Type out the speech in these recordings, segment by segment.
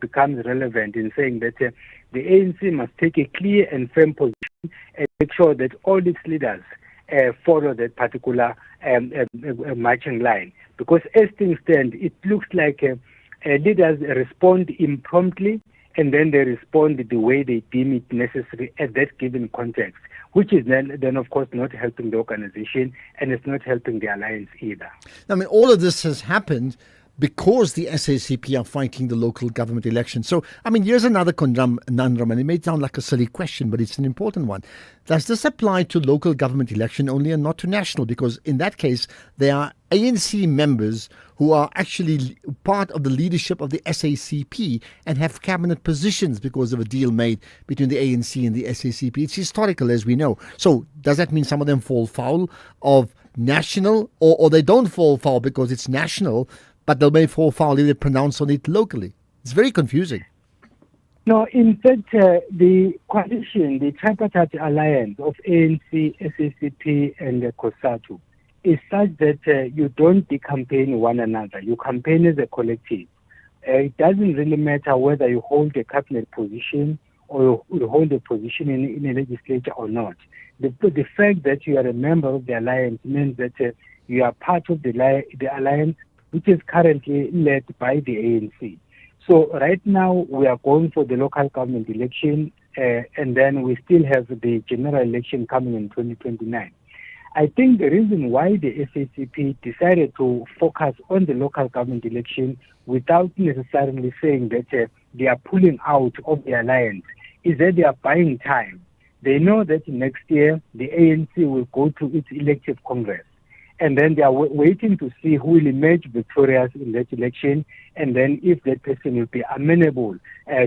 becomes relevant in saying that the ANC must take a clear and firm position and make sure that all its leaders follow that particular marching line. Because as things stand, it looks like leaders respond impromptu, and then they respond the way they deem it necessary at that given context, which is then of course not helping the organization, and it's not helping the alliance either. I mean, all of this has happened because the SACP are fighting the local government election. So, I mean, here's another conundrum, and it may sound like a silly question, but it's an important one. Does this apply to local government election only and not to national? Because in that case, there are ANC members who are actually part of the leadership of the SACP and have cabinet positions because of a deal made between the ANC and the SACP. It's historical, as we know. So does that mean some of them fall foul of national, or they don't fall foul because it's national, but they may fall foul if they pronounce on it locally? It's very confusing. No, in fact, the coalition, the tripartite alliance of ANC, SACP, and COSATU is such that you don't decampaign one another. You campaign as a collective. It doesn't really matter whether you hold a cabinet position or you hold a position in a legislature or not. The fact that you are a member of the alliance means that you are part of the alliance, which is currently led by the ANC. So right now we are going for the local government election, and then we still have the general election coming in 2029. I think the reason why the SACP decided to focus on the local government election without necessarily saying that they are pulling out of the alliance is that they are buying time. They know that next year the ANC will go to its elective congress, and then they are waiting to see who will emerge victorious in that election, and then if that person will be amenable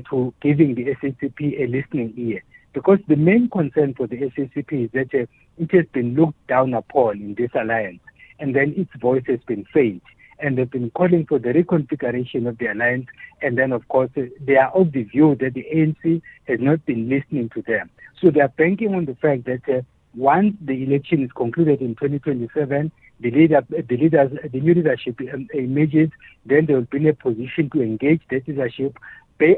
to giving the SACP a listening ear. Because the main concern for the SACP is that it has been looked down upon in this alliance, and then its voice has been faint, and they've been calling for the reconfiguration of the alliance, and then of course they are of the view that the ANC has not been listening to them. So they are banking on the fact that once the election is concluded in 2027, the new leadership emerges, then they will be in a position to engage that leadership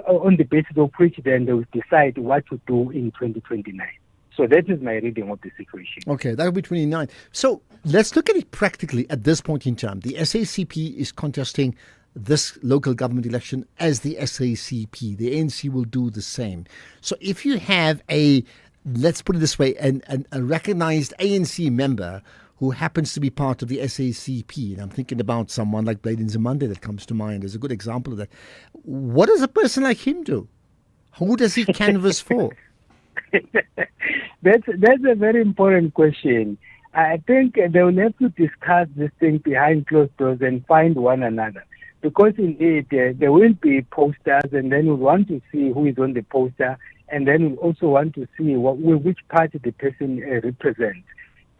on the basis of which then they will decide what to do in 2029. So that is my reading of the situation. Okay, that will be 29. So let's look at it practically at this point in time. The SACP is contesting this local government election as the SACP. The ANC will do the same. So if you have let's put it this way, a recognized ANC member who happens to be part of the SACP, and I'm thinking about someone like Blade Nzimande that comes to mind as a good example of that. What does a person like him do? Who does he canvass for? That's a very important question. I think they will have to discuss this thing behind closed doors and find one another. Because indeed, there will be posters, and then we'll want to see who is on the poster, and then we'll also want to see which party the person represents.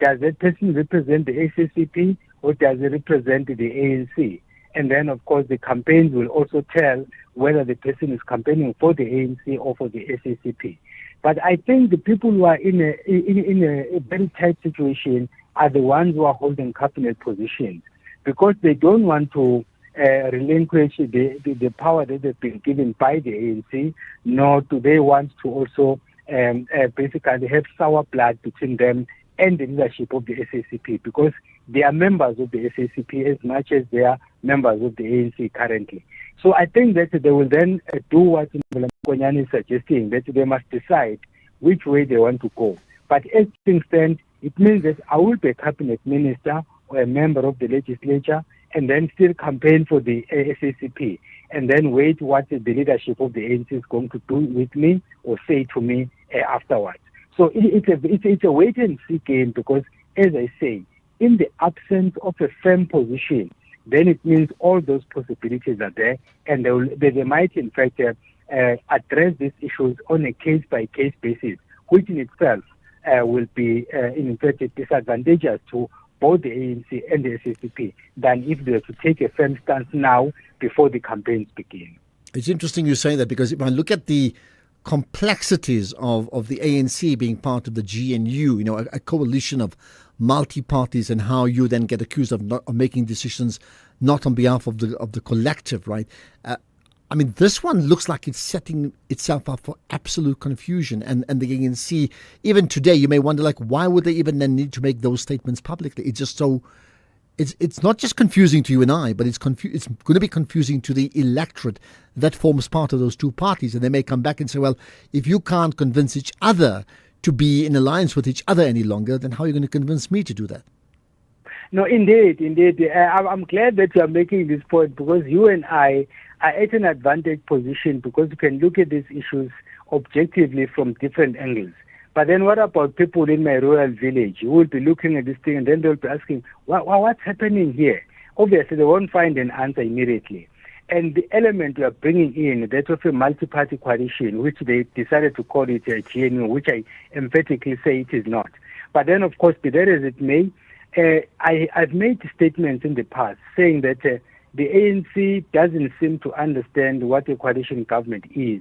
Does that person represent the SACP, or does it represent the ANC? And then, of course, the campaigns will also tell whether the person is campaigning for the ANC or for the SACP. But I think the people who are in a very tight situation are the ones who are holding cabinet positions, because they don't want to relinquish the power that they've been given by the ANC, nor do they want to also basically have sour blood between them and the leadership of the SACP, because they are members of the SACP as much as they are members of the ANC currently. So I think that they will then do what Konyane is suggesting, that they must decide which way they want to go. But as things stand, it means that I will be a cabinet minister or a member of the legislature, and then still campaign for the SACP, and then wait what the leadership of the ANC is going to do with me or say to me afterwards. So it's a wait and see game, because, as I say, in the absence of a firm position, then it means all those possibilities are there, and they might in fact address these issues on a case-by-case basis, which in itself will be in fact disadvantageous to both the ANC and the SACP than if they were to take a firm stance now before the campaigns begin. It's interesting you say that, because if I look at the complexities of the ANC being part of the GNU, a coalition of multi-parties, and how you then get accused of making decisions not on behalf of the collective, right? I mean, this one looks like it's setting itself up for absolute confusion. And the ANC, even today, you may wonder, like, why would they even then need to make those statements publicly? It's just so, it's not just confusing to you and I, but it's going to be confusing to the electorate that forms part of those two parties. And they may come back and say, well, if you can't convince each other to be in alliance with each other any longer, then how are you going to convince me to do that? No, indeed. I'm glad that you are making this point, because you and I are at an advantage position, because we can look at these issues objectively from different angles. But then what about people in my rural village who will be looking at this thing and then they'll be asking, what's happening here? Obviously, they won't find an answer immediately. And the element we are bringing in, that of a multi-party coalition, which they decided to call it a GNU, which I emphatically say it is not. But then, of course, be that as it may, I've made statements in the past saying that the ANC doesn't seem to understand what a coalition government is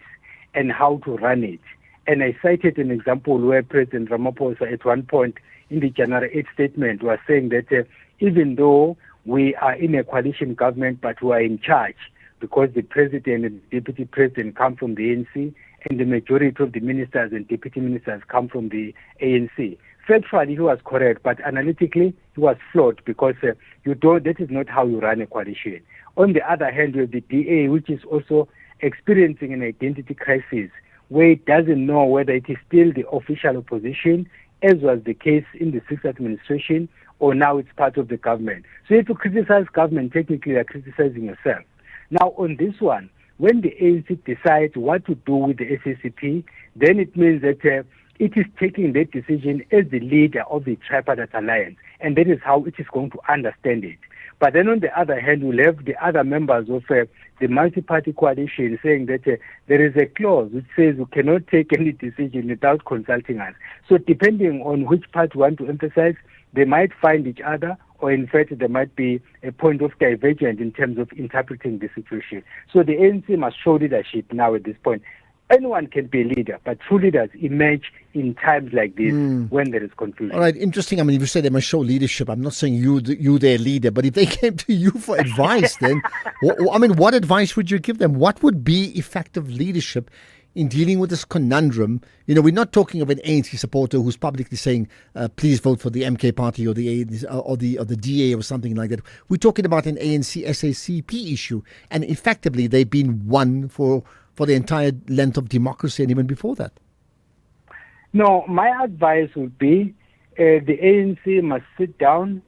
and how to run it. And I cited an example where President Ramaphosa at one point in the January 8th statement was saying that even though we are in a coalition government, but we are in charge because the president and the deputy president come from the ANC and the majority of the ministers and deputy ministers come from the ANC. Factually, he was correct, but analytically, he was flawed, because that is not how you run a coalition. On the other hand, you have the DA, which is also experiencing an identity crisis, where it doesn't know whether it is still the official opposition, as was the case in the sixth administration, or now it's part of the government. So if you criticize government, technically you're criticizing yourself. Now, on this one, when the ANC decides what to do with the SACP, then it means that it is taking that decision as the leader of the Tripartite Alliance, and that is how it is going to understand it. But then on the other hand, we'll have the other members of the multi-party coalition saying that there is a clause which says we cannot take any decision without consulting us. So depending on which part we want to emphasize, they might find each other, or in fact there might be a point of divergence in terms of interpreting the situation. So the ANC must show leadership now at this point. Anyone can be a leader, but true leaders emerge in times like this when there is confusion. All right, interesting. I mean, if you say they must show leadership, I'm not saying you their leader, but if they came to you for advice, then, what advice would you give them? What would be effective leadership in dealing with this conundrum? You know, we're not talking of an ANC supporter who's publicly saying, please vote for the MK party or the DA or something like that. We're talking about an ANC SACP issue, and effectively they've been won for the entire length of democracy and even before that. No, my advice would be the ANC must sit down,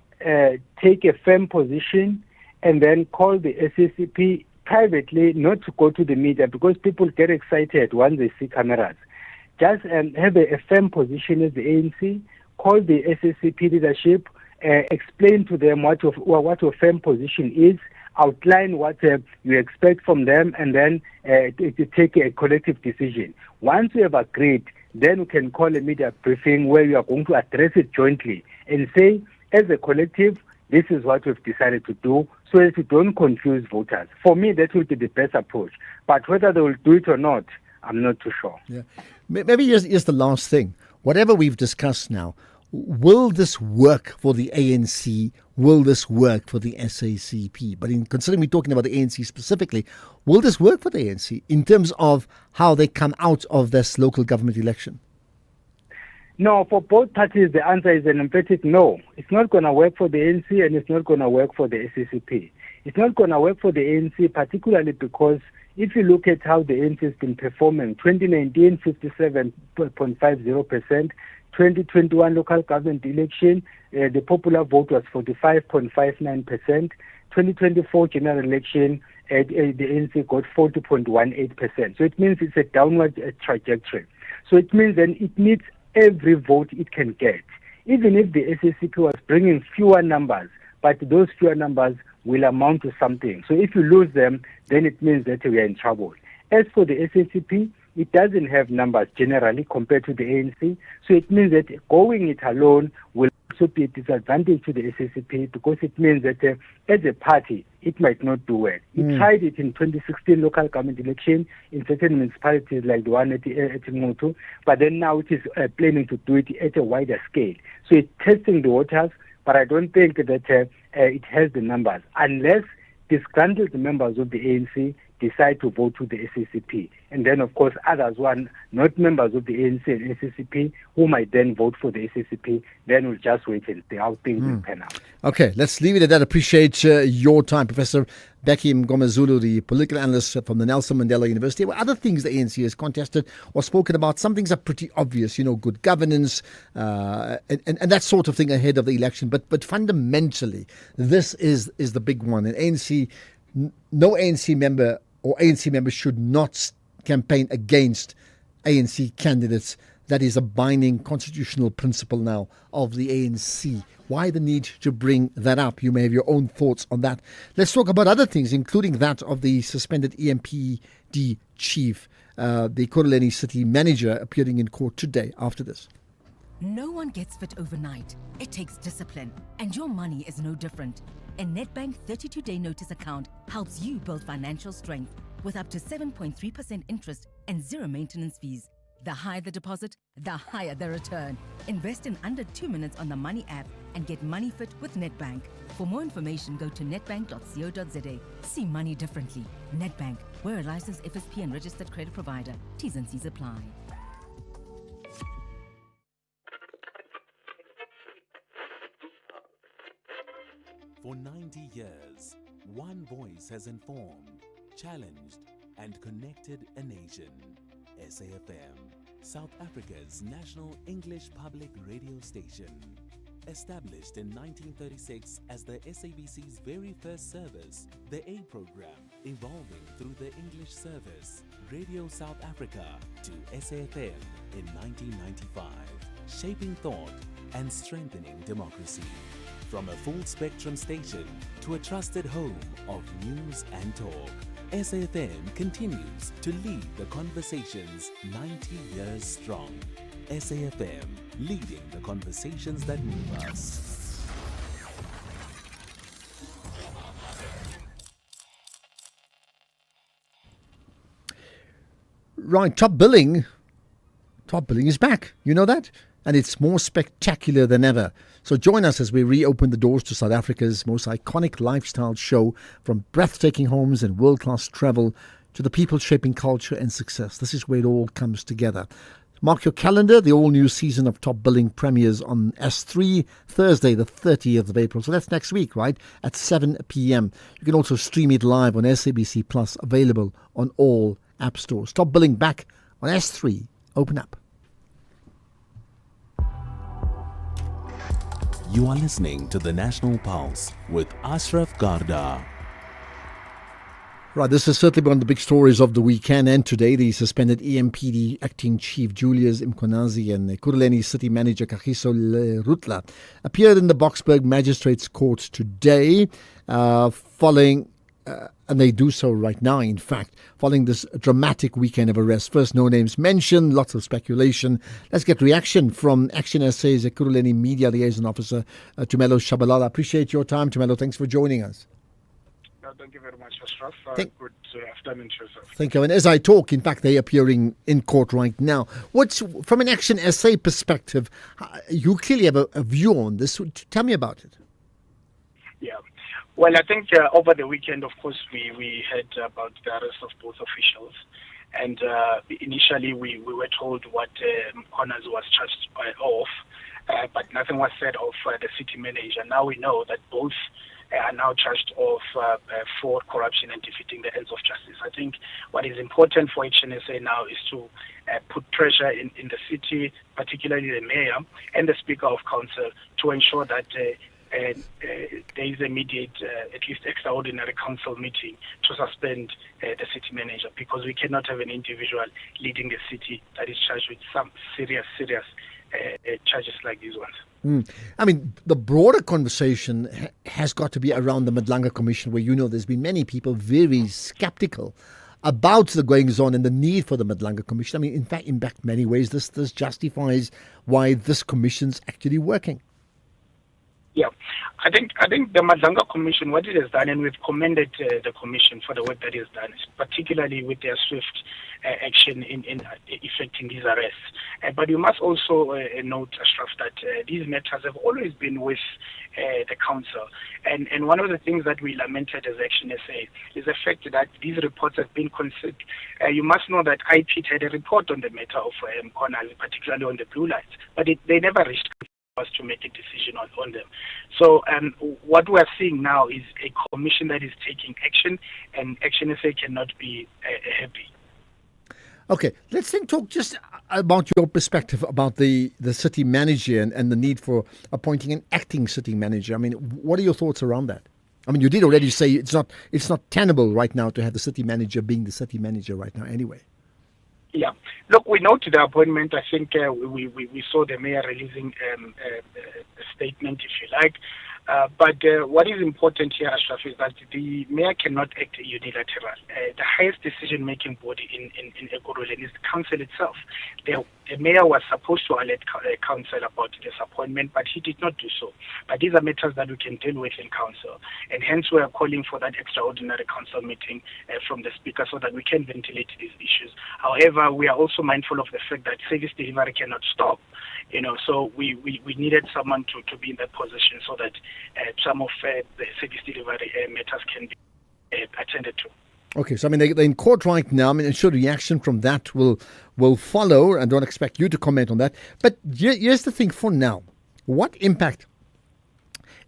take a firm position, and then call the SACP privately, not to go to the media, because people get excited when they see cameras. Just have a firm position as the ANC, call the SACP leadership, explain to them what your firm position is, outline what you expect from them, and then to take a collective decision. Once you have agreed, then you can call a media briefing where you are going to address it jointly and say, as a collective, this is what we've decided to do, so that you don't confuse voters. For me, that will be the best approach. But whether they will do it or not, I'm not too sure. Yeah. Maybe here's the last thing. Whatever we've discussed now, will this work for the ANC? Will this work for the SACP? But considering we're talking about the ANC specifically, will this work for the ANC in terms of how they come out of this local government election? No, for both parties, the answer is an emphatic no. It's not going to work for the ANC, and it's not going to work for the SACP. It's not going to work for the ANC, particularly because if you look at how the ANC has been performing, 2019, 57.50%, 2021 local government election, the popular vote was 45.59%. 2024 general election, the ANC got 40.18%. So it means it's a downward trajectory. So it means then it needs every vote it can get. Even if the SACP was bringing fewer numbers, but those fewer numbers will amount to something. So if you lose them, then it means that we are in trouble. As for the SACP, it doesn't have numbers generally compared to the ANC. So it means that going it alone will also be a disadvantage to the SACP, because it means that as a party, it might not do well. It tried it in 2016 local government election in certain municipalities like the one at Motu, but then now it is planning to do it at a wider scale. So it's testing the waters, but I don't think that it has the numbers, unless disgruntled members of the ANC decide to vote to the SACP. And then, of course, others who are not members of the ANC and SACP, who might then vote for the SACP, then we'll just wait and see how things will pan out. Okay, let's leave it at that. Appreciate your time, Professor Becky Mngomezulu, the political analyst from the Nelson Mandela University. Well, other things the ANC has contested or spoken about, some things are pretty obvious, good governance and that sort of thing ahead of the election. But fundamentally, this is the big one. And no ANC member or ANC members should not campaign against ANC candidates. That is a binding constitutional principle now of the ANC. Why the need to bring that up? You may have your own thoughts on that. Let's talk about other things, including that of the suspended EMPD chief, the Ekurhuleni city manager, appearing in court today after this. No one gets fit overnight. It takes discipline, and your money is no different. A Nedbank 32-day notice account helps you build financial strength with up to 7.3% interest and zero maintenance fees. The higher the deposit, the higher the return. Invest in under 2 minutes on the Money app and get money fit with Nedbank. For more information, go to nedbank.co.za. See money differently. Nedbank, we're a licensed FSP and registered credit provider. T's and C's apply. For 90 years, one voice has informed, challenged, and connected a nation. SAFM, South Africa's national English public radio station. Established in 1936 as the SABC's very first service, the A program, evolving through the English service, Radio South Africa to SAFM in 1995, shaping thought and strengthening democracy. From a full-spectrum station to a trusted home of news and talk, SAFM continues to lead the conversations 90 years strong. SAFM, leading the conversations that move us. Right, top billing is back. You know that? And it's more spectacular than ever. So join us as we reopen the doors to South Africa's most iconic lifestyle show, from breathtaking homes and world-class travel to the people shaping culture and success. This is where it all comes together. Mark your calendar. The all-new season of Top Billing premieres on S3 Thursday, the 30th of April. So that's next week, right? At 7 p.m. You can also stream it live on SABC Plus, available on all app stores. Top Billing back on S3. Open up. You are listening to the National Pulse with Ashraf Garda. Right, this has certainly one of the big stories of the weekend and today. The suspended EMPD acting chief Julius Mkhwanazi and Ekurhuleni city manager Kagiso Rutla appeared in the Boksburg Magistrates Court today following, and they do so right now, in fact, following this dramatic weekend of arrests. First, no names mentioned, lots of speculation. Let's get reaction from Action SA's Ekurhuleni Media Liaison Officer, Tumelo Shabalala. Appreciate your time, Tumelo. Thanks for joining us. Thank you very much, Ashraf. Good afternoon to yourself. Thank you. And as I talk, in fact, they're appearing in court right now. What's, from an Action SA perspective, you clearly have a view on this. Tell me about it. Yeah. Well, I think over the weekend, of course, we heard about the arrest of both officials. And initially, we were told what Mkhwanazi was charged of, but nothing was said of the city manager. Now we know that both are now charged of fraud, corruption, and defeating the ends of justice. I think what is important for HNSA now is to put pressure in the city, particularly the mayor and the Speaker of Council, to ensure that there is a immediate, at least extraordinary council meeting to suspend the city manager, because we cannot have an individual leading the city that is charged with some serious charges like these ones. I mean, the broader conversation has got to be around the Madlanga Commission, where there's been many people very skeptical about the goings on and the need for the Madlanga Commission. I mean, in fact, many ways, this justifies why this commission's actually working. Yeah, I think the Madlanga Commission, what it has done, and we've commended the Commission for the work that it has done, particularly with their swift action in effecting these arrests. But you must also note, Ashraf, that these matters have always been with the council. And one of the things that we lamented as Action SA is the fact that these reports have been considered. You must know that IPIT had a report on the matter of Mkhwanazi, particularly on the blue lights, but they never reached us to make a decision on them. So what we are seeing now is a commission that is taking action, and Action SA cannot be happy. Okay, let's then talk just about your perspective about the city manager and the need for appointing an acting city manager. I mean, what are your thoughts around that? I mean, you did already say it's not tenable right now to have the city manager being the city manager right now anyway. Yeah. Look, we note the appointment. I think we saw the mayor releasing a statement, if you like. But what is important here, Ashraf, is that the mayor cannot act unilateral. The highest decision-making body in Ekurhuleni is the council itself. The mayor was supposed to alert council about this appointment, but he did not do so. But these are matters that we can deal with in council, and hence we are calling for that extraordinary council meeting from the speaker so that we can ventilate these issues. However, we are also mindful of the fact that service delivery cannot stop. So we needed someone to be in that position so that some of the service delivery matters can be attended to. Okay, so I mean they're in court right now. I mean, I'm sure reaction from that will follow. I don't expect you to comment on that. But here's the thing for now: what impact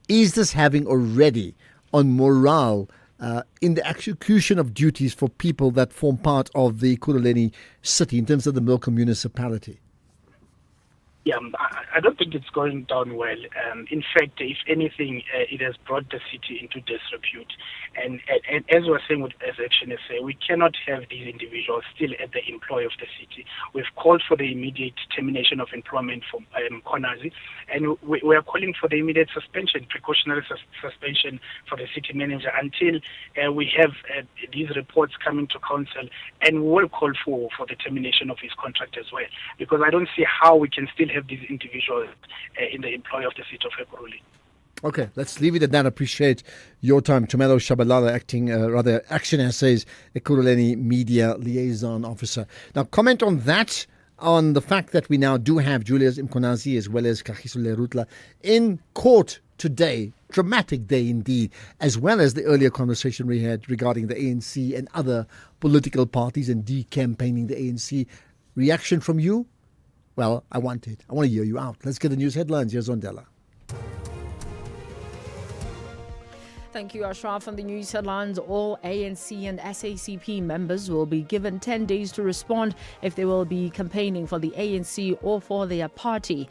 is this having already on morale in the execution of duties for people that form part of the Ekurhuleni city in terms of the local municipality? Yeah, I don't think it's going down well. In fact, if anything, it has brought the city into disrepute. And as we're saying as Action SA, we cannot have these individuals still at the employ of the city. We've called for the immediate termination of employment for Mkhwanazi, and we are calling for the immediate suspension, precautionary suspension for the city manager until we have these reports coming to council, and we will call for the termination of his contract as well, because I don't see how we can still have these individuals in the employ of the city of Ekurhuleni. Okay, let's leave it at that. Appreciate your time. Tumelo Shabalala, Action SA's Ekurhuleni Media Liaison Officer. Now, comment on that, on the fact that we now do have Julius Mkhwanazi as well as Kagiso Lerutla in court today. Dramatic day indeed, as well as the earlier conversation we had regarding the ANC and other political parties and decampaigning the ANC. Reaction from you? Well, I want it. I want to hear you out. Let's get the news headlines. Here's Zondela. Thank you, Ashraf. On the news headlines, all ANC and SACP members will be given 10 days to respond if they will be campaigning for the ANC or for their party.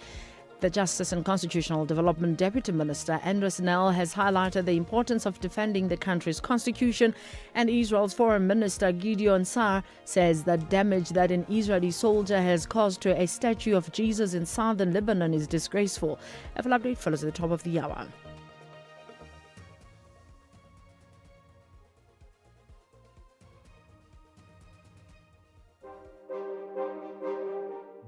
The Justice and Constitutional Development Deputy Minister, Andres Nel, has highlighted the importance of defending the country's constitution, and Israel's Foreign Minister Gideon Sa'ar says the damage that an Israeli soldier has caused to a statue of Jesus in southern Lebanon is disgraceful. A full update follows at the top of the hour.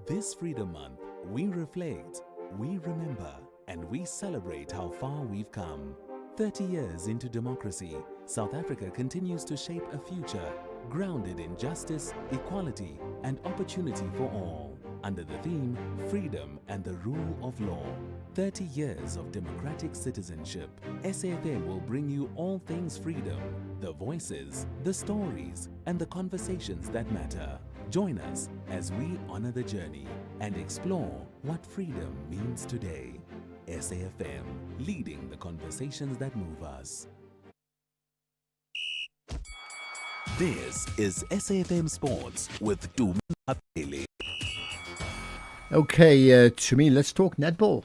This Freedom Month, we reflect, we remember, and we celebrate how far we've come. 30 years into democracy, South Africa continues to shape a future grounded in justice, equality, and opportunity for all. Under the theme, Freedom and the Rule of Law. 30 years of democratic citizenship. SAFM will bring you all things freedom, the voices, the stories, and the conversations that matter. Join us as we honor the journey and explore what freedom means today. SAFM, leading the conversations that move us. This is SAFM Sports with Duma Pele. Okay, to me, let's talk netball.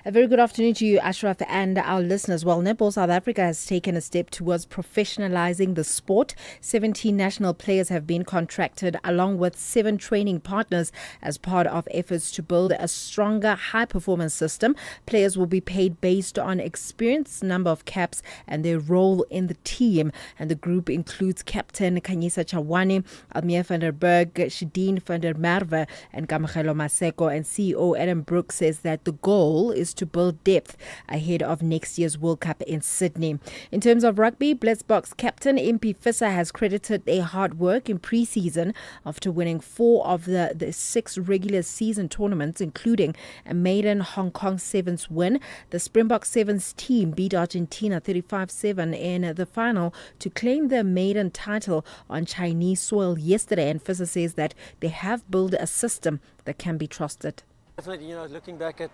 A very good afternoon to you, Ashraf, and our listeners. Well, Netball South Africa has taken a step towards professionalizing the sport. 17 national players have been contracted along with 7 training partners as part of efforts to build a stronger high-performance system. Players will be paid based on experience, number of caps, and their role in the team. And the group includes Captain Khanyisa Chawani, Almir van der Berg, Shadeen van der Merwe, and Kamagelo Maseko. And CEO Adam Brooks says that the goal goal is to build depth ahead of next year's World Cup in Sydney. In terms of rugby, Blitzboks captain MP Visser has credited their hard work in pre-season after winning 4 of the 6 regular season tournaments, including a maiden Hong Kong Sevens win. The Springbok Sevens team beat Argentina 35-7 in the final to claim their maiden title on Chinese soil yesterday, and Visser says that they have built a system that can be trusted. Definitely, looking back at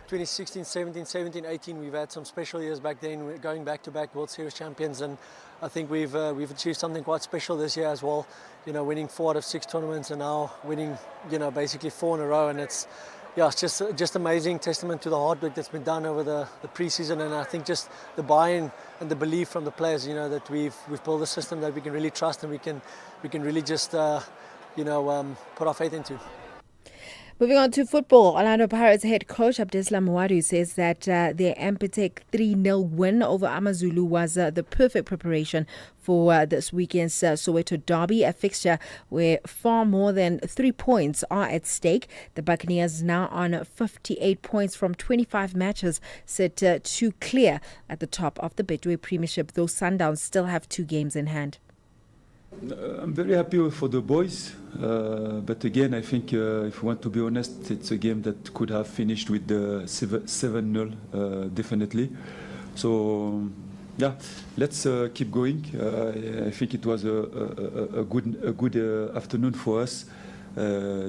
2016, 17, 18, we've had some special years back then. We're going back-to-back World Series champions, and I think we've achieved something quite special this year as well. Winning 4 out of 6 tournaments and now winning, basically 4 in a row, and it's just amazing testament to the hard work that's been done over the pre-season, and I think just the buy-in and the belief from the players, that we've built a system that we can really trust and we can really just put our faith into. Moving on to football, Orlando Pirates head coach Abdeslam Mouadu says that their Ampetech 3-0 win over Amazulu was the perfect preparation for this weekend's Soweto Derby, a fixture where far more than 3 points are at stake. The Buccaneers now on 58 points from 25 matches, set to clear at the top of the Betway Premiership, though Sundowns still have 2 games in hand. I'm very happy for the boys, but again, I think if we want to be honest, it's a game that could have finished with the 7-0, definitely. So, let's keep going. I think it was a good afternoon for us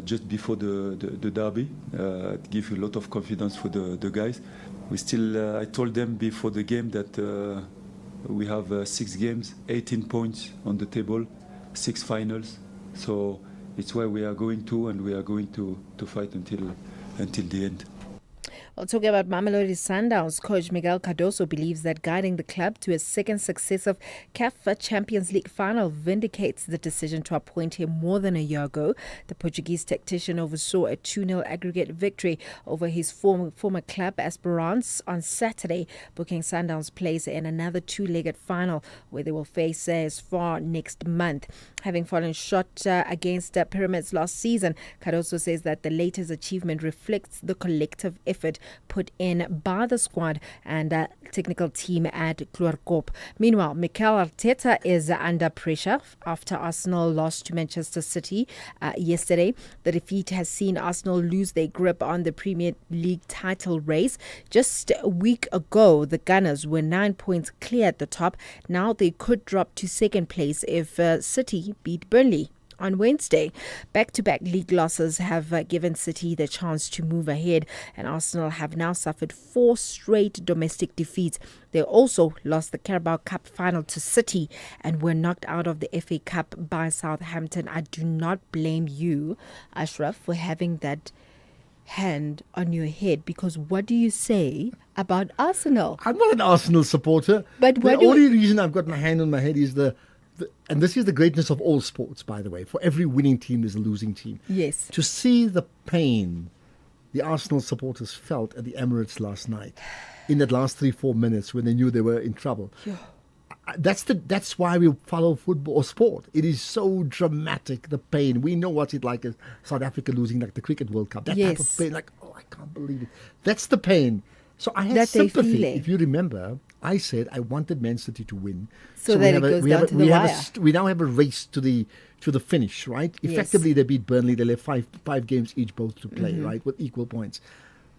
just before the derby. It gives a lot of confidence for the guys. I told them before the game that we have 6 games, 18 points on the table, 6 finals. So it's where we are going to, and we are going to fight until the end. Well, talking about Mamelodi Sundowns, coach Miguel Cardoso believes that guiding the club to a second successive CAF Champions League final vindicates the decision to appoint him more than a year ago. The Portuguese tactician oversaw a 2-0 aggregate victory over his former club Esperance on Saturday, booking Sundowns' place in another 2-legged final where they will face Espoir next month. Having fallen short against Pyramids last season, Cardoso says that the latest achievement reflects the collective effort put in by the squad and technical team at Kloerkop. Meanwhile, Mikel Arteta is under pressure after Arsenal lost to Manchester City yesterday. The defeat has seen Arsenal lose their grip on the Premier League title race. Just a week ago, the Gunners were 9 points clear at the top. Now they could drop to second place if City beat Burnley on Wednesday. Back-to-back league losses have given City the chance to move ahead, and Arsenal have now suffered 4 straight domestic defeats. They also lost the Carabao Cup final to City and were knocked out of the FA Cup by Southampton. I do not blame you, Ashraf, for having that hand on your head, because what do you say about Arsenal? I'm not an Arsenal supporter. But the only reason I've got my hand on my head is and this is the greatness of all sports, by the way. For every winning team, there's a losing team. Yes. To see the pain the Arsenal supporters felt at the Emirates last night, in that last 3-4 minutes when they knew they were in trouble. Yeah. That's why we follow football or sport. It is so dramatic, the pain. We know what it's like as South Africa losing like the Cricket World Cup. That type of pain, like, oh, I can't believe it. That's the pain. So I had sympathy. If you remember, I said I wanted Man City to win. So that it goes down to the wire. We now have a race to the finish, right? Yes. Effectively, they beat Burnley. They left five games each both to play, right, with equal points.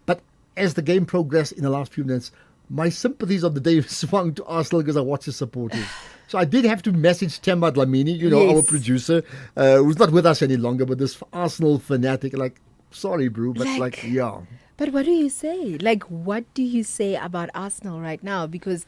But as the game progressed in the last few minutes, my sympathies of the day swung to Arsenal because I watch the supporters. So I did have to message Temba Dlamini, our producer, who's not with us any longer, but this Arsenal fanatic, like, sorry, bro, but yeah. But what do you say? Like, what do you say about Arsenal right now? Because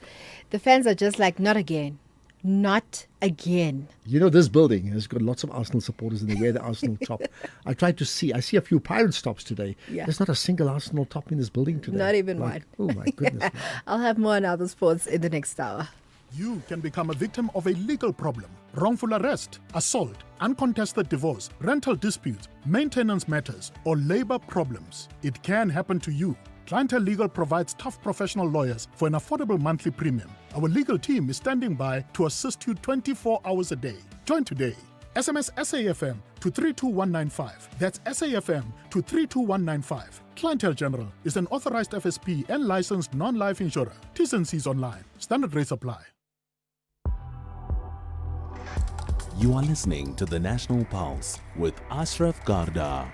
the fans are just like, not again. Not again. This building has got lots of Arsenal supporters in the way the Arsenal top. I see a few Pirates tops today. Yeah. There's not a single Arsenal top in this building today. Not even one. Oh, my goodness. I'll have more on other sports in the next hour. You can become a victim of a legal problem: wrongful arrest, assault, uncontested divorce, rental disputes, maintenance matters, or labor problems. It can happen to you. Clientele Legal provides tough professional lawyers for an affordable monthly premium. Our legal team is standing by to assist you 24 hours a day. Join today. SMS SAFM to 32195. That's SAFM to 32195. Clientele General is an authorized FSP and licensed non-life insurer. T's and C's online. Standard rates apply. You are listening to the National Pulse with Ashraf Garda.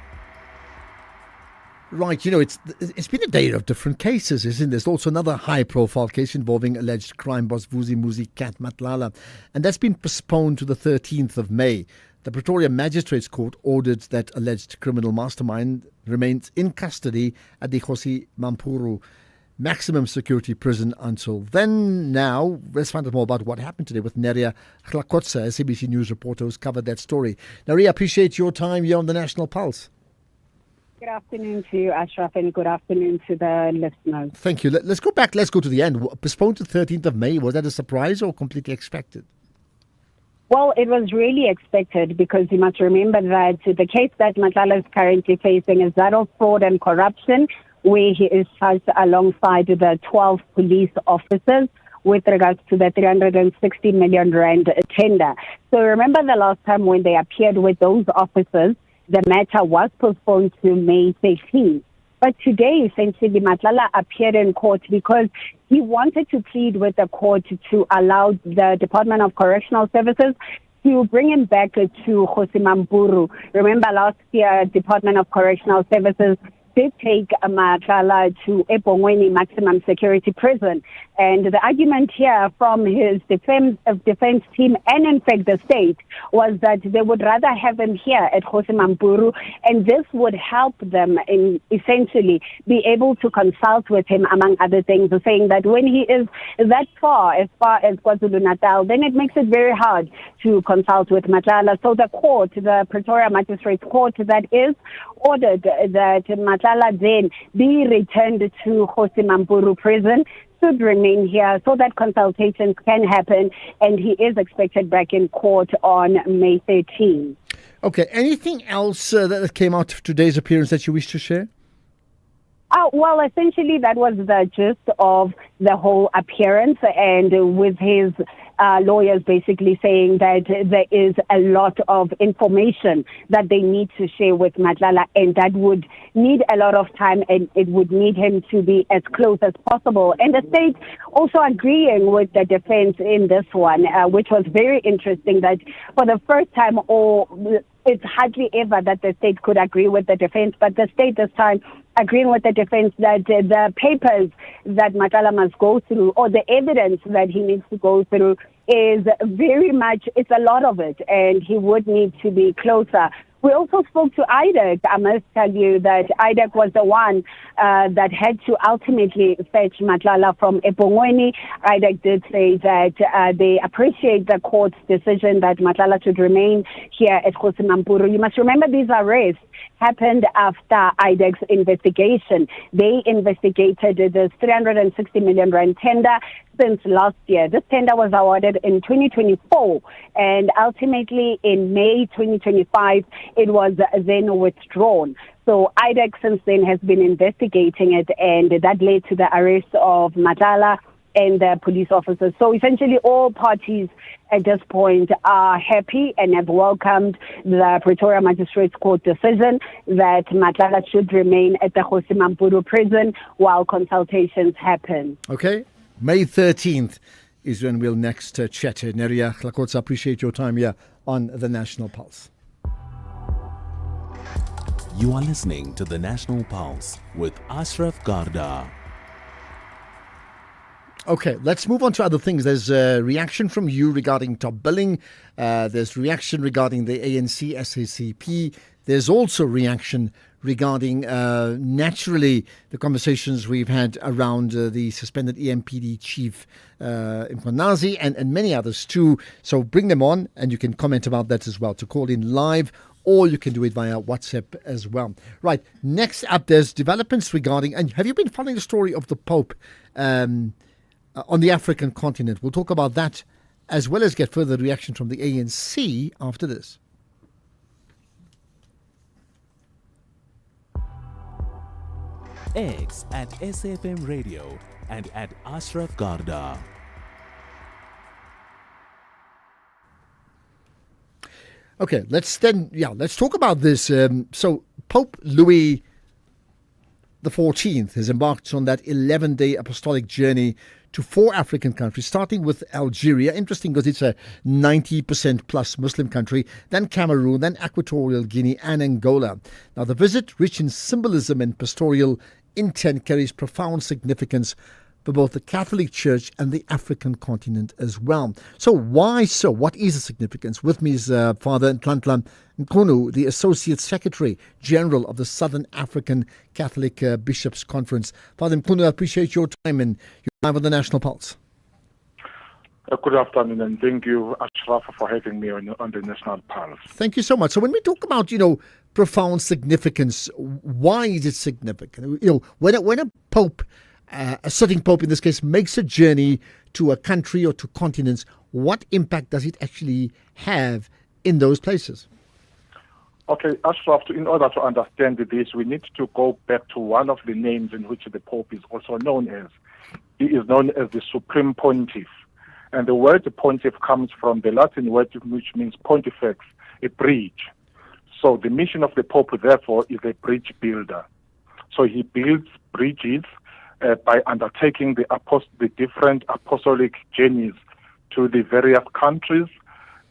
Right, it's been a day of different cases, isn't it? There's also another high-profile case involving alleged crime boss Vusi Muzi Cat Matlala, and that's been postponed to the 13th of May. The Pretoria Magistrates Court ordered that alleged criminal mastermind remains in custody at the Kgosi Mampuru maximum security prison until then. Now, let's find out more about what happened today with Neria Hlakotsa, SABC News reporter who's covered that story. Neria, appreciate your time here on the National Pulse. Good afternoon to you, Ashraf, and good afternoon to the listeners. Thank you. Let's go back. Let's go to the end. Postponed to 13th of May. Was that a surprise or completely expected? Well, it was really expected because you must remember that the case that Matlala is currently facing is that of fraud and corruption, where he is charged alongside the 12 police officers with regards to the 360 million rand tender. So remember the last time when they appeared with those officers, the matter was postponed to May 13th. But today, essentially, Matlala appeared in court because he wanted to plead with the court to allow the Department of Correctional Services to bring him back to Kgosi Mampuru. Remember last year, Department of Correctional Services did take Matlala to eBongweni Maximum Security Prison. And the argument here from his defense team and in fact the state was that they would rather have him here at Kgosi Mampuru, and this would help them in essentially be able to consult with him, among other things, saying that when he is that far as KwaZulu-Natal, then it makes it very hard to consult with Matlala. So the court, the Pretoria Magistrates Court, that is ordered that Matlala then be returned to Kgosi Mampuru prison, should remain here so that consultations can happen, and he is expected back in court on May 13. Okay, anything else that came out of today's appearance that you wish to share? Well, essentially that was the gist of the whole appearance, and with his lawyers basically saying that there is a lot of information that they need to share with Matlala, and that would need a lot of time, and it would need him to be as close as possible. And the state also agreeing with the defense in this one, which was very interesting, that for the first time, it's hardly ever that the state could agree with the defense, but the state this time agreeing with the defense that the papers that Matlala must go through, or the evidence that he needs to go through, is very much, it's a lot of it, and he would need to be closer. We also spoke to IDEC. I must tell you that IDEC was the one that had to ultimately fetch Matlala from eBongweni. IDEC did say that they appreciate the court's decision that Matlala should remain here at Kgosi Mampuru. You must remember these arrests happened after IDEC's investigation. They investigated this 360 million rand tender since last year. This tender was awarded in 2024, and ultimately in May 2025, it was then withdrawn. So IDEC since then has been investigating it, and that led to the arrest of Matlala and the police officers. So essentially all parties at this point are happy and have welcomed the Pretoria Magistrates Court decision that Matlala should remain at the Kgosi Mampuru prison while consultations happen. Okay, May 13th is when we'll next chat. Neria Hlakotsa, appreciate your time here on the National Pulse. You are listening to the National Pulse with Ashraf Garda. Okay, let's move on to other things. There's a reaction from you regarding top billing. There's reaction regarding the ANC SACP. There's also reaction regarding, naturally, the conversations we've had around the suspended EMPD chief, Mkhwanazi, and many others too. So bring them on, and you can comment about that as well. To call in live, or you can do it via WhatsApp as well. Right, next up, there's developments regarding, and have you been following the story of the Pope on the African continent? We'll talk about that as well as get further reaction from the ANC after this. X at SAFM Radio and at Ashraf Garda. Okay, let's talk about this. So Pope Louis the 14th has embarked on that 11-day apostolic journey to 4 African countries, starting with Algeria. Interesting because it's a 90% plus Muslim country, then Cameroon, then Equatorial Guinea and Angola. Now, the visit, rich in symbolism and pastoral intent, carries profound significance for both the Catholic Church and the African continent as well. So why so? What is the significance? With me is Father Nhlanhla Mchunu, the Associate Secretary General of the Southern African Catholic Bishops' Conference. Father Mchunu, I appreciate your time and your time on the National Pulse. Good afternoon, and thank you, Ashraf, for having me on the National Pulse. Thank you so much. So when we talk about, profound significance, why is it significant? When a pope, a sitting pope in this case, makes a journey to a country or to continents, what impact does it actually have in those places? Okay, Ashraf, in order to understand this, we need to go back to one of the names in which the Pope is also known as. He is known as the Supreme Pontiff. And the word pontiff comes from the Latin word which means pontifex, a bridge. So the mission of the Pope, therefore, is a bridge builder. So he builds bridges by undertaking the different apostolic journeys to the various countries.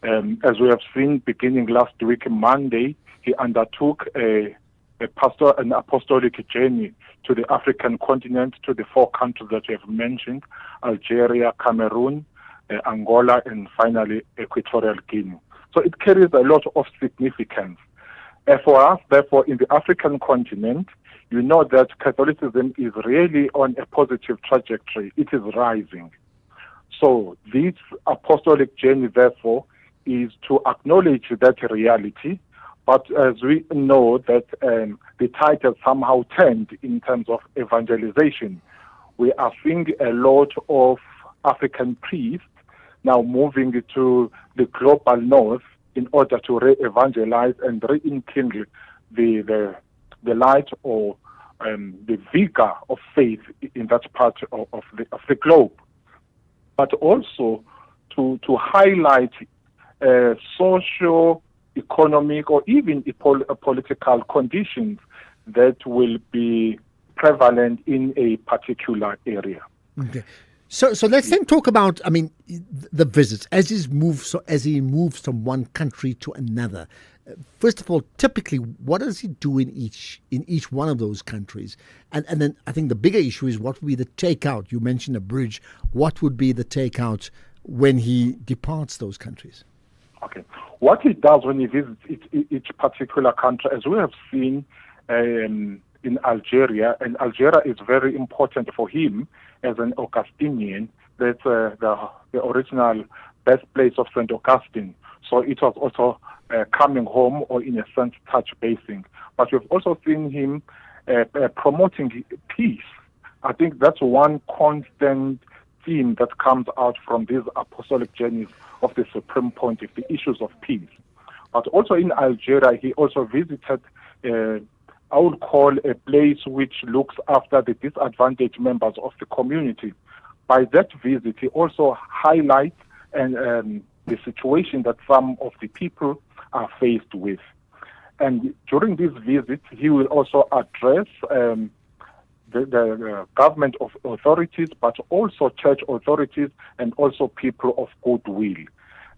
As we have seen beginning last week, Monday, he undertook an apostolic journey to the African continent, to the 4 countries that we have mentioned, Algeria, Cameroon, Angola, and finally Equatorial Guinea. So it carries a lot of significance. For us, therefore, in the African continent, you know that Catholicism is really on a positive trajectory. It is rising. So this apostolic journey, therefore, is to acknowledge that reality. But as we know that the tide has somehow turned in terms of evangelization, we are seeing a lot of African priests now moving to the global north in order to re-evangelize and rekindle the light or the vigor of faith in that part of the globe. But also to highlight social, economic, or even political conditions that will be prevalent in a particular area. Okay. So let's then talk about, the visits as he moves from one country to another. First of all, typically, what does he do in each one of those countries? And then I think the bigger issue is what would be the takeout. You mentioned a bridge. What would be the takeout when he departs those countries? Okay. What he does when he visits each particular country, as we have seen in Algeria, and Algeria is very important for him as an Augustinian. That's the original birthplace of St. Augustine. So it was also coming home, or in a sense, touch basing. But we've also seen him promoting peace. I think that's one constant theme that comes out from these apostolic journeys of the Supreme Pontiff, the issues of peace. But also in Algeria, he also visited, I would call a place which looks after the disadvantaged members of the community. By that visit, he also highlights the situation that some of the people are faced with. And during this visit, he will also address the government of authorities, but also church authorities and also people of goodwill.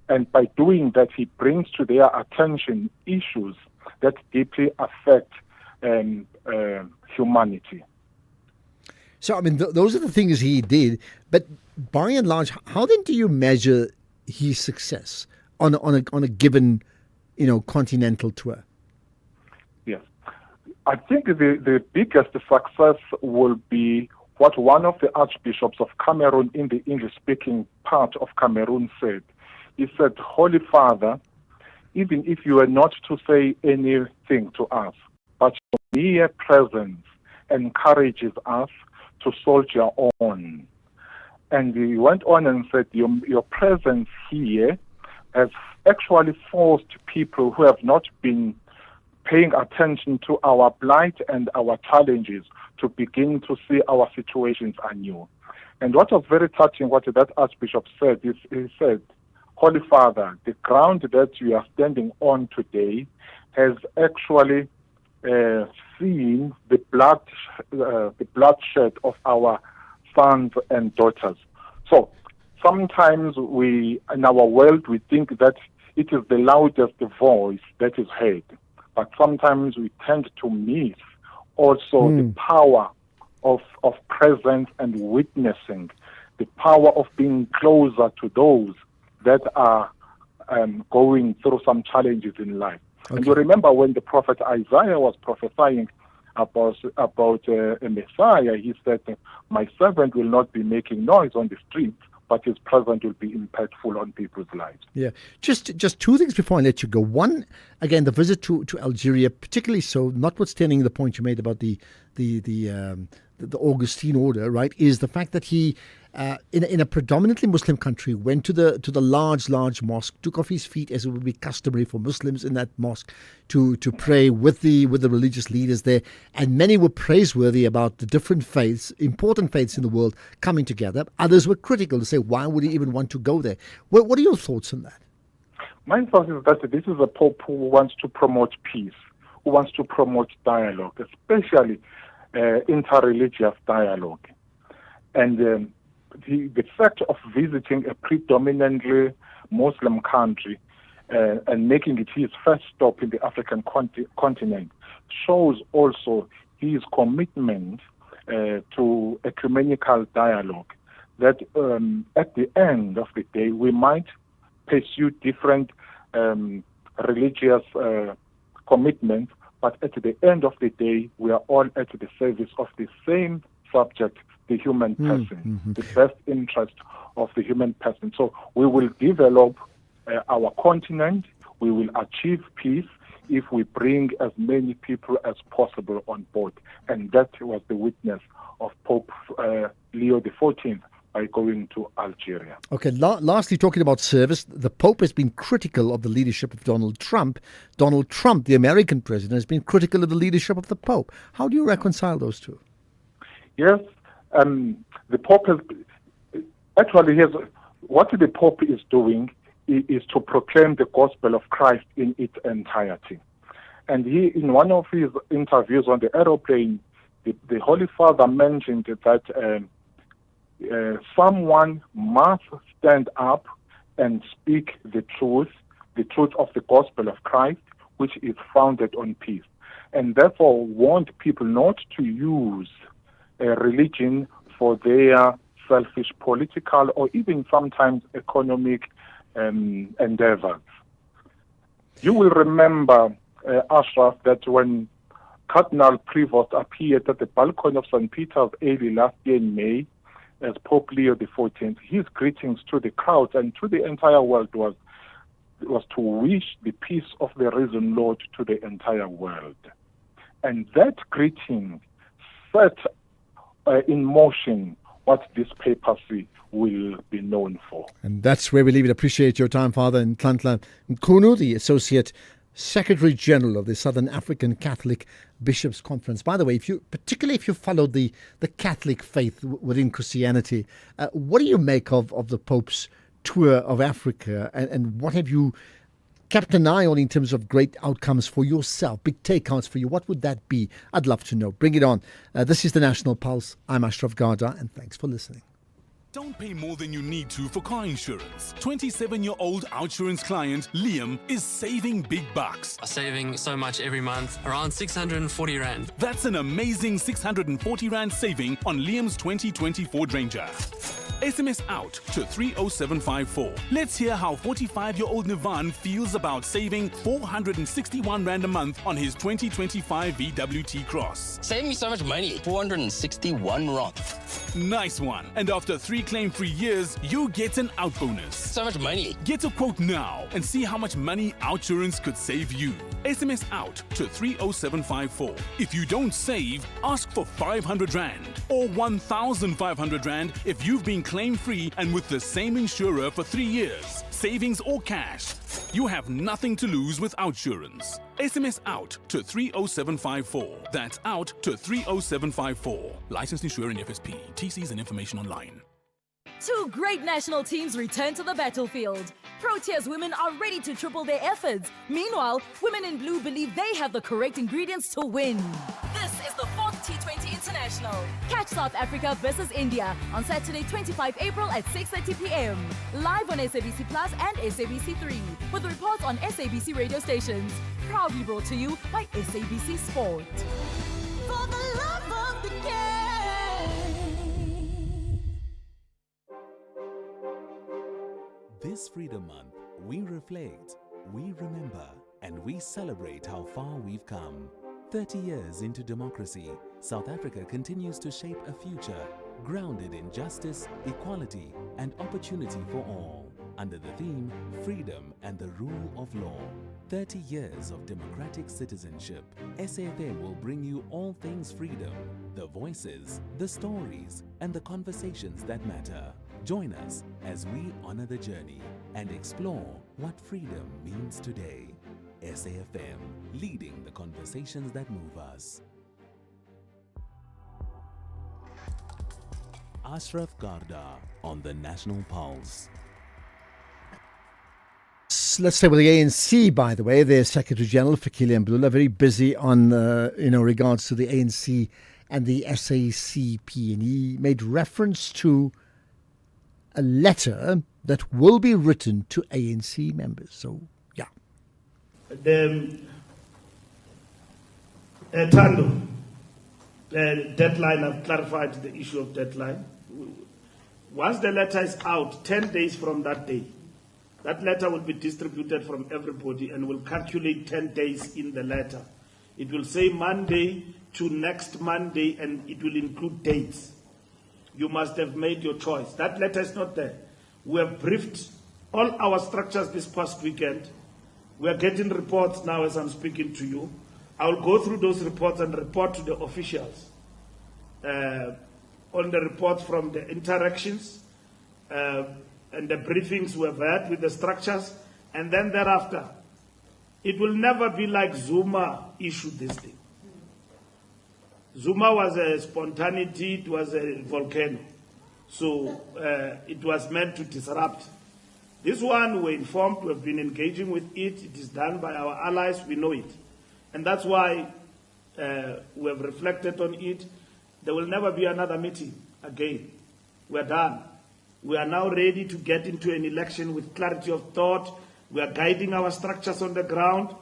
And by doing that, he brings to their attention issues that deeply affect humanity. So, those are the things he did. But by and large, how then do you measure his success on a given, continental tour? Yes. I think the biggest success will be what one of the archbishops of Cameroon in the English-speaking part of Cameroon said. He said, "Holy Father, even if you were not to say anything to us, but your mere presence encourages us to soldier on." And he went on and said, your presence here has actually forced people who have not been paying attention to our plight and our challenges to begin to see our situations anew. And what was very touching, what that Archbishop said, is he said, Holy Father, the ground that you are standing on today has actually seen the bloodshed of our sons and daughters. So sometimes in our world, we think that it is the loudest voice that is heard. But sometimes we tend to miss also the power of presence and witnessing, the power of being closer to those that are going through some challenges in life. Okay. And you remember when the prophet Isaiah was prophesying about a Messiah, he said, my servant will not be making noise on the streets, but his presence will be impactful on people's lives. Yeah. Just two things before I let you go. One, again, the visit to Algeria, particularly so, notwithstanding the point you made about the Augustine order, right, is the fact that he, in a predominantly Muslim country, went to the large mosque, took off his feet as it would be customary for Muslims in that mosque to pray with the religious leaders there, and many were praiseworthy about the different faiths, important faiths in the world coming together. Others were critical to say, why would he even want to go there? What are your thoughts on that? My thought is that this is a Pope who wants to promote peace, who wants to promote dialogue, especially interreligious dialogue. And the fact of visiting a predominantly Muslim country and making it his first stop in the African continent shows also his commitment to ecumenical dialogue, that at the end of the day we might pursue different religious commitments, but at the end of the day we are all at the service of the same subject, the human person, the best interest of the human person. So we will develop our continent, we will achieve peace if we bring as many people as possible on board. And that was the witness of Pope Leo XIV by going to Algeria. Okay, lastly, talking about service, the Pope has been critical of the leadership of Donald Trump. Donald Trump, the American president, has been critical of the leadership of the Pope. How do you reconcile those two? Yes, the Pope has actually what the Pope is doing is to proclaim the gospel of Christ in its entirety. And he, in one of his interviews on the aeroplane, the Holy Father mentioned that someone must stand up and speak the truth of the gospel of Christ, which is founded on peace. And therefore want people not to use religion for their selfish political or even sometimes economic endeavors. You will remember, Ashraf, that when Cardinal Prevost appeared at the balcony of St. Peter's early last year in May as Pope Leo XIV, his greetings to the crowd and to the entire world was to wish the peace of the risen Lord to the entire world. And that greeting set in motion what this papacy will be known for. And that's where we leave it. Appreciate your time, Father Nhlanhla Mchunu, the Associate Secretary General of the Southern African Catholic Bishops' Conference. By the way, particularly if you followed the Catholic faith within Christianity, what do you make of the Pope's tour of Africa, and what have you kept an eye on in terms of great outcomes for yourself, big takeouts for you? What would that be? I'd love to know. Bring it on. This is the National Pulse. I'm Ashraf Garda, and thanks for listening. Don't pay more than you need to for car insurance. 27-year-old Outsurance client Liam is saving big bucks. Saving so much every month, around 640 Rand. That's an amazing 640 Rand saving on Liam's 2024 Ranger. SMS out to 30754. Let's hear how 45-year-old Nivan feels about saving 461 Rand a month on his 2025 VW T-Cross. Save me so much money, 461 Rand. Nice one. And after 3 claim-free years, you get an out bonus. So much money. Get a quote now and see how much money Outsurance could save you. SMS out to 30754. If you don't save, ask for 500 Rand or 1,500 Rand if you've been claim-free and with the same insurer for 3 years. Savings or cash. You have nothing to lose with Outsurance. SMS out to 30754. That's out to 30754. Licensed insurer in FSP. TCs and information online. Two great national teams return to the battlefield. Proteas women are ready to triple their efforts. Meanwhile, women in blue believe they have the correct ingredients to win. This is the 4th T20 International. Catch South Africa versus India on Saturday, 25 April at 6:30 p.m. Live on SABC Plus and SABC3 with reports on SABC radio stations. Proudly brought to you by SABC Sport. For the love of the game. This Freedom Month, we reflect, we remember, and we celebrate how far we've come. 30 years into democracy, South Africa continues to shape a future grounded in justice, equality, and opportunity for all, under the theme Freedom and the Rule of Law. 30 years of democratic citizenship. SAFM will bring you all things freedom, the voices, the stories, and the conversations that matter. Join us as we honor the journey and explore what freedom means today. SAFM, leading the conversations that move us. Ashraf Garda on the National Pulse. Let's say with the ANC, by the way, their Secretary General, Fikile Mbalula, very busy on, regards to the ANC and the SACP. And he made reference to a letter that will be written to ANC members. So, yeah. The Tando, the deadline, I've clarified the issue of deadline. Once the letter is out, 10 days from that day, that letter will be distributed from everybody and will calculate 10 days in the letter. It will say Monday to next Monday and it will include dates. You must have made your choice. That letter is not there. We have briefed all our structures this past weekend. We are getting reports now as I'm speaking to you. I will go through those reports and report to the officials on the reports from the interactions and the briefings we have had with the structures. And then thereafter, it will never be like Zuma issued this thing. Zuma was a spontaneity, it was a volcano. So it was meant to disrupt. This one, we're informed, we've been engaging with it. It is done by our allies, we know it. And that's why we have reflected on it. There will never be another meeting again. We're done. We are now ready to get into an election with clarity of thought. We are guiding our structures on the ground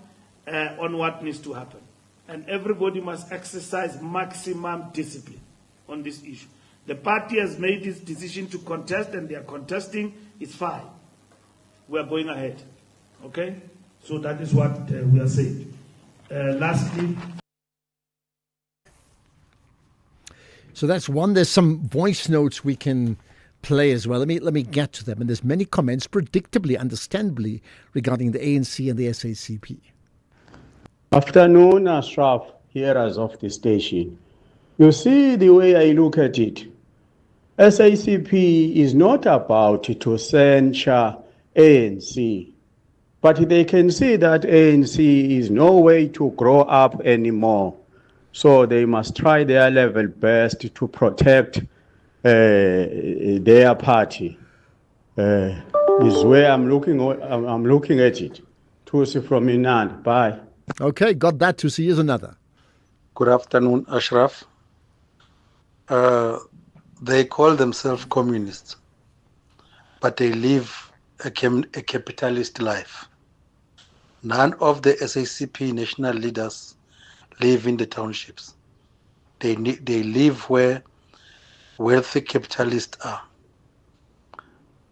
on what needs to happen. And everybody must exercise maximum discipline on this issue. The party has made its decision to contest and they are contesting. It's fine. We are going ahead. Okay? So that is what we are saying. Lastly. So that's one. There's some voice notes we can play as well. Let me get to them. And there's many comments, predictably, understandably, regarding the ANC and the SACP. Afternoon, Ashraf, hearers of the station. You see the way I look at it. SACP is not about to censure ANC, but they can see that ANC is no way to grow up anymore. So they must try their level best to protect their party. Is where I'm looking at it. Tusi from Inand. Bye. Okay, got that. Tusi. Here's another. Good afternoon, Ashraf. They call themselves communists, but they live a capitalist life. None of the SACP national leaders live in the townships. They live where wealthy capitalists are.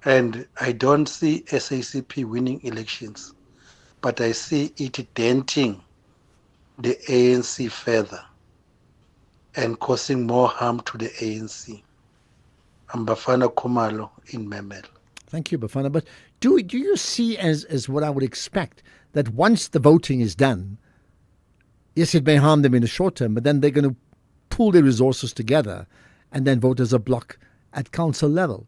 And I don't see SACP winning elections, but I see it denting the ANC further and causing more harm to the ANC. I'm Bafana Kumalo in Memel. Thank you, Bafana. But do you see as what I would expect, that once the voting is done, yes, it may harm them in the short term, but then they're going to pool their resources together and then vote as a bloc at council level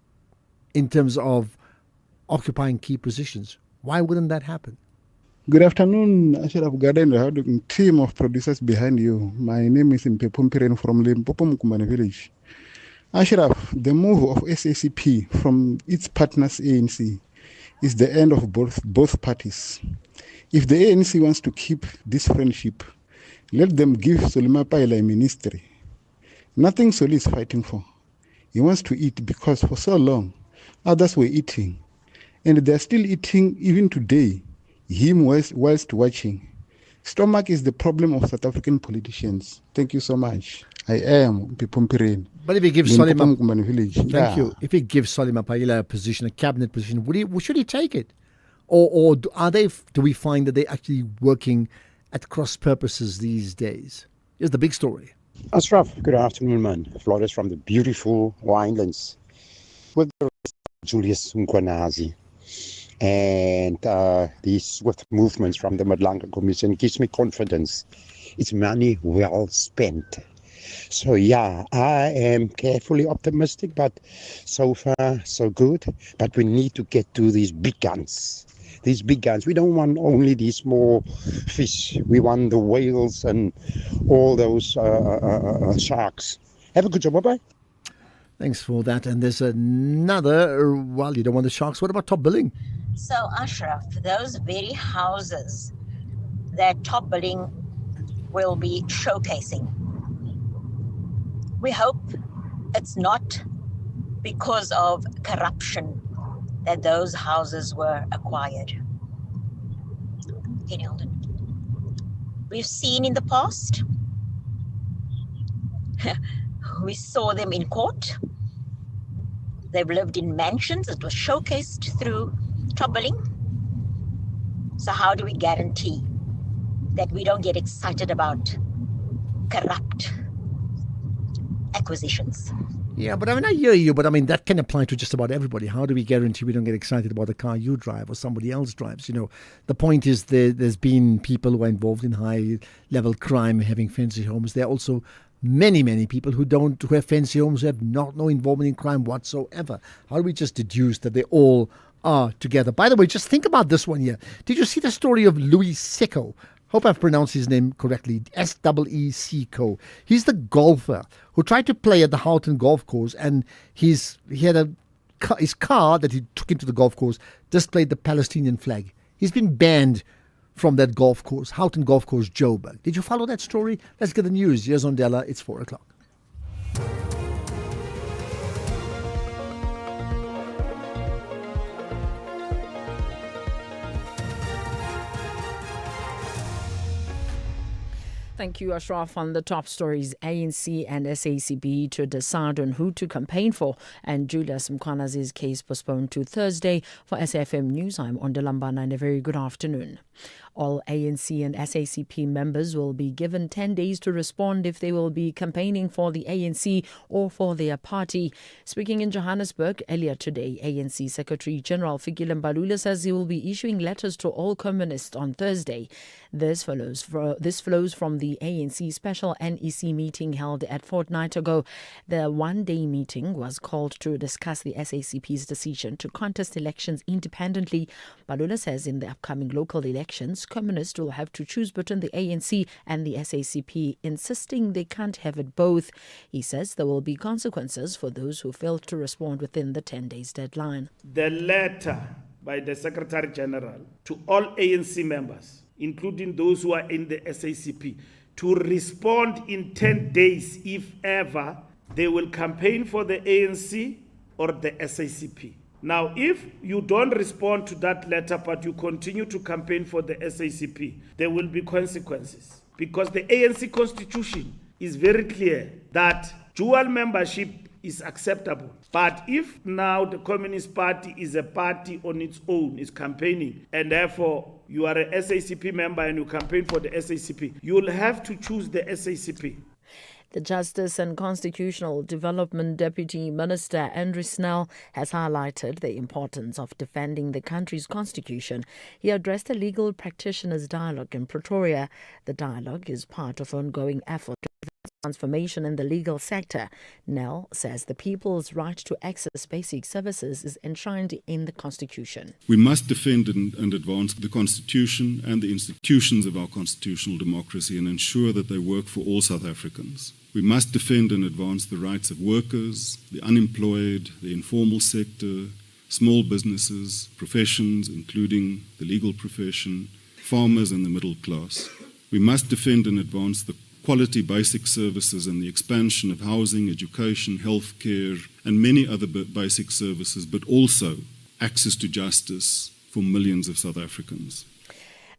in terms of occupying key positions? Why wouldn't that happen? Good afternoon, Ashraf Garden, the team of producers behind you. My name is Mpepumpiren from Limpopo Mkumbane village. Ashraf, the move of SACP from its partners ANC is the end of both parties. If the ANC wants to keep this friendship, let them give Solima Paila a ministry. Nothing Soli is fighting for. He wants to eat because for so long, others were eating. And they're still eating even today, him whilst watching. Stomach is the problem of South African politicians. Thank you so much. I am Pipumpirin. But if he gives Solima, village. Thank you. If he gives Solima Paila a position, a cabinet position, should he take it? Or do we find that they're actually working at cross purposes these days? Here's the big story. Ashraf, good afternoon, man. Flores from the beautiful Winelands. With Julius Mkwanazi. And these swift movements from the Madlanga Commission gives me confidence. It's money well spent. So yeah, I am carefully optimistic, but so far so good. But we need to get to these big guns. These big guns. We don't want only these small fish. We want the whales and all those sharks. Have a good job. Bye-bye. Thanks for that. And there's another, well, you don't want the sharks. What about top billing? So, Ashraf, those very houses that Top Billing will be showcasing, we hope it's not because of corruption that those houses were acquired. Okay, Eldon. We've seen in the past, we saw them in court. They've lived in mansions. It was showcased through Top Billing. So how do we guarantee that we don't get excited about corrupt acquisitions? Yeah, but I hear you, but that can apply to just about everybody. How do we guarantee we don't get excited about the car you drive or somebody else drives? The point is there's been people who are involved in high-level crime having fancy homes. There are also many, many people who have fancy homes, who have no involvement in crime whatsoever. How do we just deduce that they all are together? By the way, just think about this one here. Did you see the story of Louis Seco? Hope I've pronounced his name correctly. S-E-E-C-O. He's the golfer who tried to play at the Houghton Golf Course, and he had his car that he took into the golf course displayed the Palestinian flag. He's been banned from that golf course, Houghton Golf Course, Joburg. Did you follow that story? Let's get the news. Here's Ondela. It's 4 o'clock. Thank you, Ashraf. On the top stories, ANC and SACP to decide on who to campaign for, and Julius Mkwanazi's case postponed to Thursday. For SAFM News, I'm Ondela and a very good afternoon. All ANC and SACP members will be given 10 days to respond if they will be campaigning for the ANC or for their party. Speaking in Johannesburg earlier today, ANC Secretary General Fikile Mbalula says he will be issuing letters to all communists on Thursday. This flows from the ANC special NEC meeting held a fortnight ago. The one-day meeting was called to discuss the SACP's decision to contest elections independently. Mbalula says in the upcoming local elections, communists will have to choose between the ANC and the SACP, insisting they can't have it both. He says there will be consequences for those who fail to respond within the 10 days deadline. The letter by the Secretary General to all ANC members, including those who are in the SACP, to respond in 10 days if ever they will campaign for the ANC or the SACP. Now, if you don't respond to that letter but you continue to campaign for the SACP, there will be consequences. Because the ANC constitution is very clear that dual membership is acceptable. But if now the Communist Party is a party on its own, is campaigning, and therefore you are a SACP member and you campaign for the SACP, you will have to choose the SACP. The Justice and Constitutional Development Deputy Minister Andrew Snell has highlighted the importance of defending the country's constitution. He addressed a legal practitioners' dialogue in Pretoria. The dialogue is part of ongoing effort to advance transformation in the legal sector. Nell says the people's right to access basic services is enshrined in the Constitution. We must defend and advance the Constitution and the institutions of our constitutional democracy and ensure that they work for all South Africans. We must defend and advance the rights of workers, the unemployed, the informal sector, small businesses, professions, including the legal profession, farmers and the middle class. We must defend and advance the quality basic services and the expansion of housing, education, healthcare, and many other basic services, but also access to justice for millions of South Africans.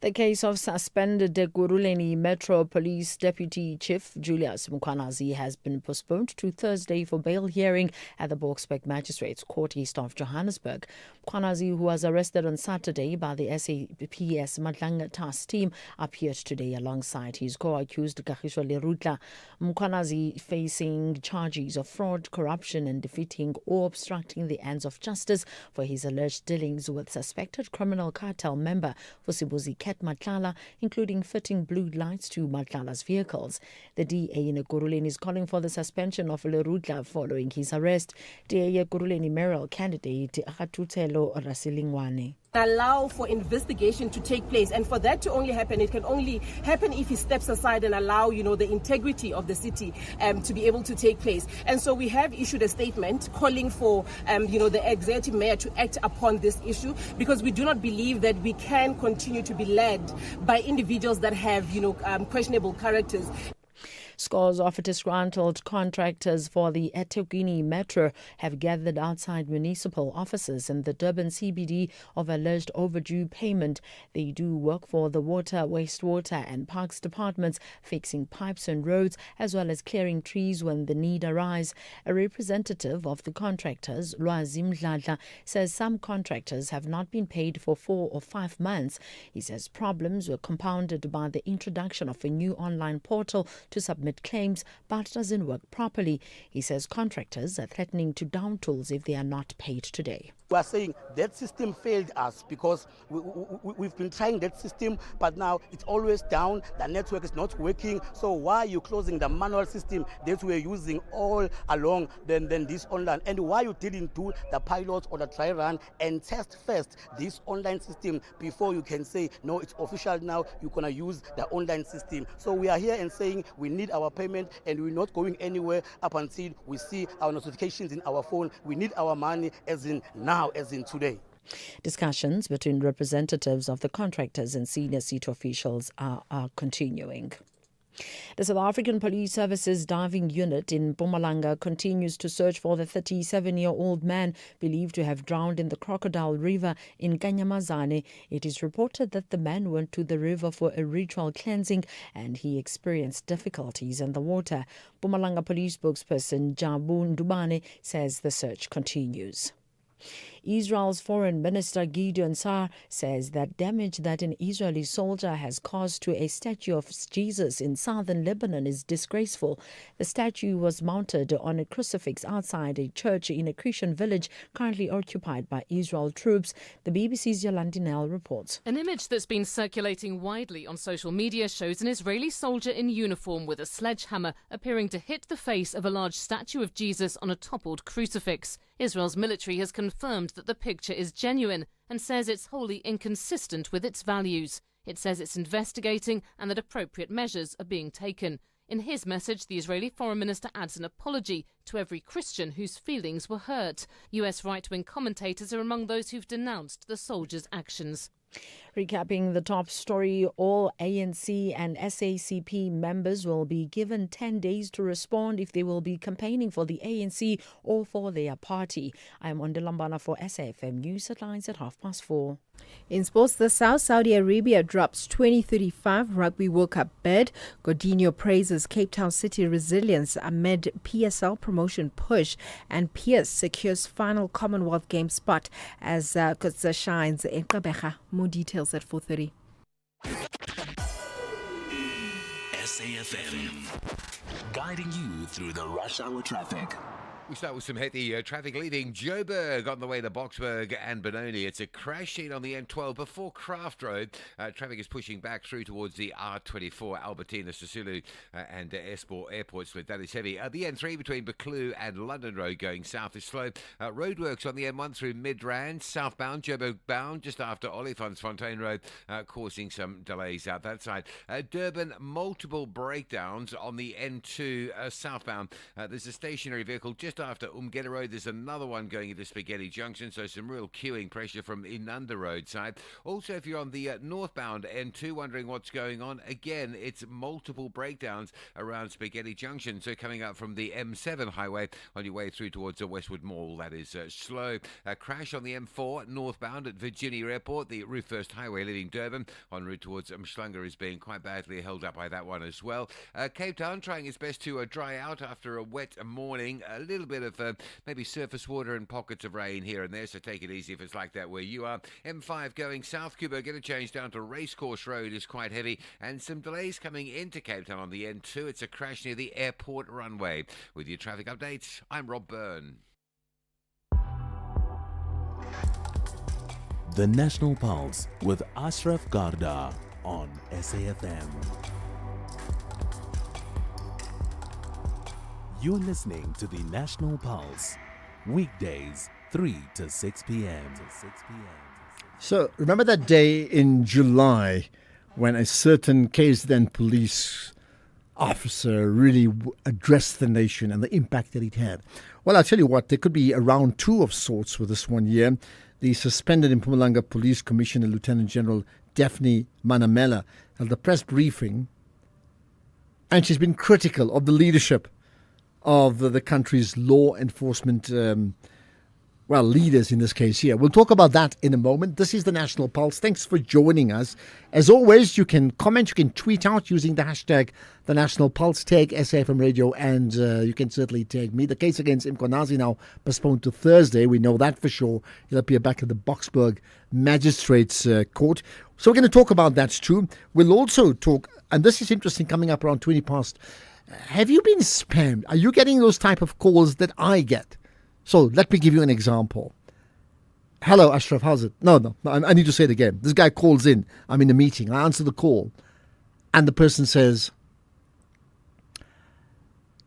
The case of suspended Ekurhuleni Metro Police Deputy Chief Julius Mkhwanazi has been postponed to Thursday for bail hearing at the Boksburg Magistrates Court east of Johannesburg. Mkhwanazi, who was arrested on Saturday by the SAPS Madlang task team, appeared today alongside his co-accused Kagiso Lerutla. Mkhwanazi facing charges of fraud, corruption and defeating or obstructing the ends of justice for his alleged dealings with suspected criminal cartel member Vusibuzi Matlala, including fitting blue lights to Matlala's vehicles. The DA in Ekurhuleni is calling for the suspension of Lerutla following his arrest. DA Ekurhuleni mayoral candidate Akatutselo Rasilingwane. Allow for investigation to take place, and for that to only happen, it can only happen if he steps aside and allow, the integrity of the city to be able to take place. And so we have issued a statement calling for, the executive mayor to act upon this issue, because we do not believe that we can continue to be led by individuals that have, questionable characters. Scores of disgruntled contractors for the eThekwini Metro have gathered outside municipal offices in the Durban CBD of alleged overdue payment. They do work for the water, wastewater and parks departments, fixing pipes and roads, as well as clearing trees when the need arises. A representative of the contractors, Lwazi Mdladla, says some contractors have not been paid for 4 or 5 months. He says problems were compounded by the introduction of a new online portal to submit claims, but doesn't work properly. He says contractors are threatening to down tools if they are not paid today. We are saying that system failed us because we've been trying that system, but now it's always down. The network is not working. So why are you closing the manual system that we're using all along then this online? And why you didn't do the pilot or the try run and test first this online system before you can say, no, it's official now, you're going to use the online system. So we are here and saying we need our payment, and we're not going anywhere up until we see our notifications in our phone. We need our money as in now, as in today. Discussions between representatives of the contractors and senior city officials are continuing. The South African Police Service's diving unit in Mpumalanga continues to search for the 37-year-old man believed to have drowned in the Crocodile River in Kanyamazane. It is reported that the man went to the river for a ritual cleansing and he experienced difficulties in the water. Mpumalanga Police spokesperson Jabu Ndubane says the search continues. Israel's Foreign Minister Gideon Saar says that damage that an Israeli soldier has caused to a statue of Jesus in southern Lebanon is disgraceful. The statue was mounted on a crucifix outside a church in a Christian village currently occupied by Israel troops. The BBC's Yolandi Nell reports. An image that's been circulating widely on social media shows an Israeli soldier in uniform with a sledgehammer appearing to hit the face of a large statue of Jesus on a toppled crucifix. Israel's military has confirmed that the picture is genuine and says it's wholly inconsistent with its values. It says it's investigating and that appropriate measures are being taken. In his message, the Israeli Foreign Minister adds an apology to every Christian whose feelings were hurt. US right-wing commentators are among those who've denounced the soldier's actions. Recapping the top story, all ANC and SACP members will be given 10 days to respond if they will be campaigning for the ANC or for their party. I am Ondilambana for SAFM News Headlines at 4:30. In sports, the South Saudi Arabia drops 2035 Rugby World Cup bid. Godinho praises Cape Town City resilience amid PSL promotion push, and Pierce secures final Commonwealth Games spot as Kutza shines in Gqeberha. More details at 4:30. SAFM, guiding you through the rush hour traffic. We start with some heavy traffic leaving Joburg on the way to Boksburg and Benoni. It's a crash scene on the N12 before Craft Road. Traffic is pushing back through towards the R24, Albertina, Sisulu and Esport Airport Split. That is heavy. The N3 between Buccleuch and London Road going south is slow. Roadworks on the M1 through Midrand, southbound, Joburg bound, just after Olifantsfontein Road, causing some delays out that side. Durban, multiple breakdowns on the N2 southbound. There's a stationary vehicle just after Umgeda Road. There's another one going into Spaghetti Junction, so some real queuing pressure from Inanda Road side. Also, if you're on the northbound N2 wondering what's going on, again, it's multiple breakdowns around Spaghetti Junction. So coming up from the M7 highway on your way through towards the Westwood Mall, that is slow. A crash on the M4 northbound at Virginia Airport. The Roof First Highway leaving Durban en route towards Mhlanga is being quite badly held up by that one as well. Cape Town trying its best to dry out after a wet morning. A little bit of maybe surface water and pockets of rain here and there, so take it easy if it's like that where you are. M5 going south, Cuba, get a change down to Racecourse Road is quite heavy, and some delays coming into Cape Town on the N2. It's a crash near the airport runway. With your traffic updates, I'm Rob Byrne. The National Pulse with Ashraf Garda on SAFM. You're listening to the National Pulse, weekdays 3 to 6 p.m. So remember that day in July when a certain KZN police officer really addressed the nation and the impact that it had? Well, I'll tell you what, there could be a round two of sorts with this one year. The suspended Mpumalanga Police Commissioner, Lieutenant General Daphne Manamela, held a press briefing, and she's been critical of the leadership of the country's law enforcement leaders in this case here. We'll talk about that in a moment. This is the National Pulse. Thanks for joining us. As always, you can comment, you can tweet out using the hashtag The National Pulse, tag SAFM Radio, and you can certainly tag me. The case against Mkhwanazi now postponed to Thursday. We know that for sure. He'll appear back at the Boksburg Magistrates Court. So we're going to talk about that too. We'll also talk, and this is interesting, coming up around 20 past. Have you been spammed? Are you getting those type of calls that I get? So let me give you an example. Hello, Ashraf, how's it? No, I need to say it again. This guy calls in. I'm in a meeting. I answer the call. And the person says,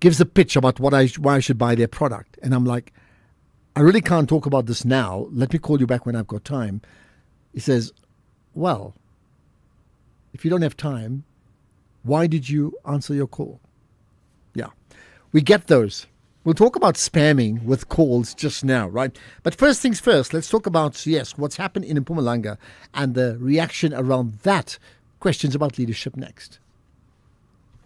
gives a pitch about why I should buy their product. And I'm like, I really can't talk about this now. Let me call you back when I've got time. He says, well, if you don't have time, why did you answer your call? Yeah, we get those. We'll talk about spamming with calls just now, right? But first things first, let's talk about, what's happened in Mpumalanga and the reaction around that. Questions about leadership next.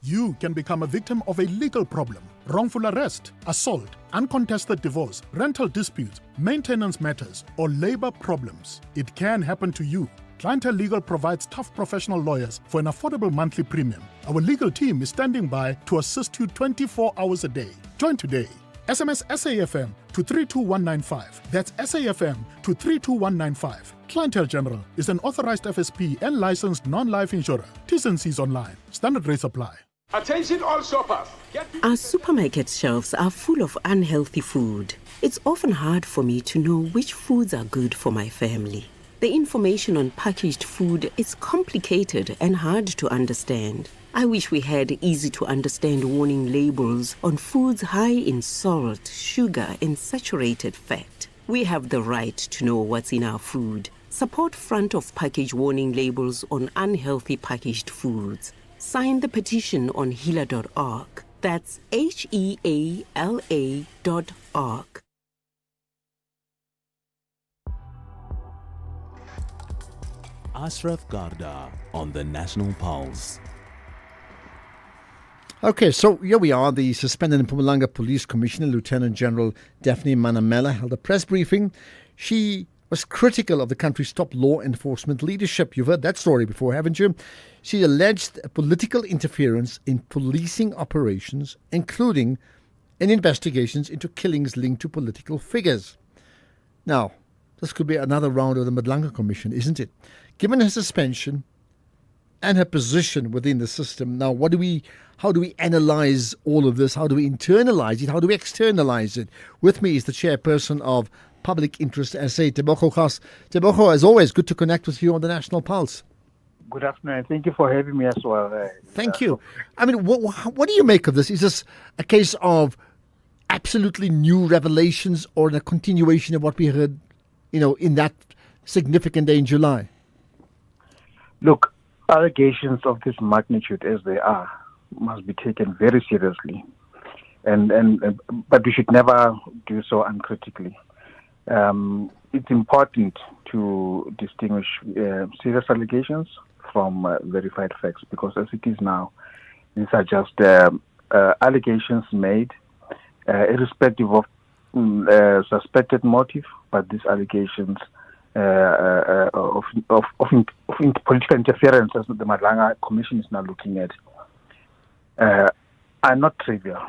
You can become a victim of a legal problem: wrongful arrest, assault, uncontested divorce, rental disputes, maintenance matters, or labor problems. It can happen to you. Clientele Legal provides tough professional lawyers for an affordable monthly premium. Our legal team is standing by to assist you 24 hours a day. Join today. SMS SAFM to 32195. That's SAFM to 32195. Clientele General is an authorized FSP and licensed non-life insurer. T's and C's online. Standard rates apply. Attention all shoppers. Our supermarket shelves are full of unhealthy food. It's often hard for me to know which foods are good for my family. The information on packaged food is complicated and hard to understand. I wish we had easy-to-understand warning labels on foods high in salt, sugar, and saturated fat. We have the right to know what's in our food. Support front-of-package warning labels on unhealthy packaged foods. Sign the petition on heala.org. That's HEALA.org. Ashraf Garda on the National Pulse. Okay, so here we are. The suspended Mpumalanga Police Commissioner, Lieutenant General Daphne Manamela, held a press briefing. She was critical of the country's top law enforcement leadership. You've heard that story before, haven't you? She alleged political interference in policing operations, including in investigations into killings linked to political figures. Now, this could be another round of the Madlanga Commission, isn't it? Given her suspension, and her position within the system. Now, how do we analyze all of this? How do we internalize it? How do we externalize it? With me is the chairperson of Public Interest SA, Tebogo Gas. Tebogo, as always, good to connect with you on the National Pulse. Good afternoon. Thank you for having me as well. Thank you. I mean, what do you make of this? Is this a case of absolutely new revelations or a continuation of what we heard, in that significant day in July? Look, allegations of this magnitude as they are must be taken very seriously, but we should never do so uncritically. It's important to distinguish serious allegations from verified facts, because as it is now, these are just allegations made irrespective of suspected motive, but these allegations of political interference, as the Madlanga Commission is now looking at, are not trivial,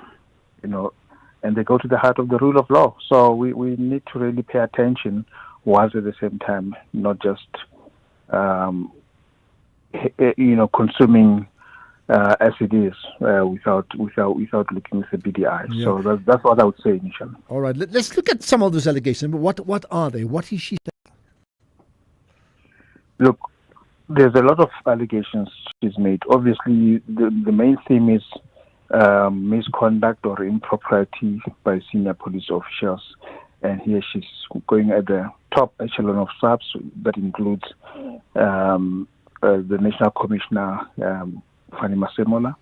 and they go to the heart of the rule of law. So we need to really pay attention, whilst at the same time not just consuming as it is without looking with the BDI. Yeah. So that's what I would say initially. All right, let's look at some of those allegations. What are they? What is she saying? Look, there's a lot of allegations she's made. Obviously, the main theme is misconduct or impropriety by senior police officials. And here she's going at the top echelon of SAPS. That includes the National Commissioner, Fanny Masemola,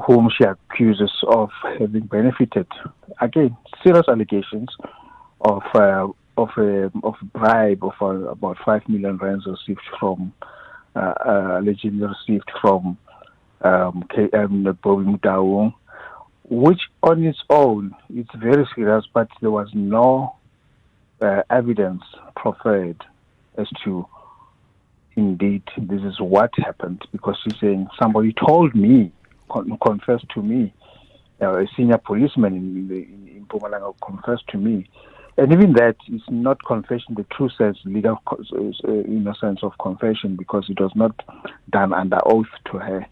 whom she accuses of having benefited. Again, serious allegations of bribe of about 5 million rands received from, allegedly received from Bobby Mutaung, which on its own is very serious, but there was no evidence proffered as to indeed this is what happened, because she's saying somebody told me, confessed to me, a senior policeman in Mpumalanga confessed to me. And even that is not confession, the true sense, legal sense of confession, because it was not done under oath to her.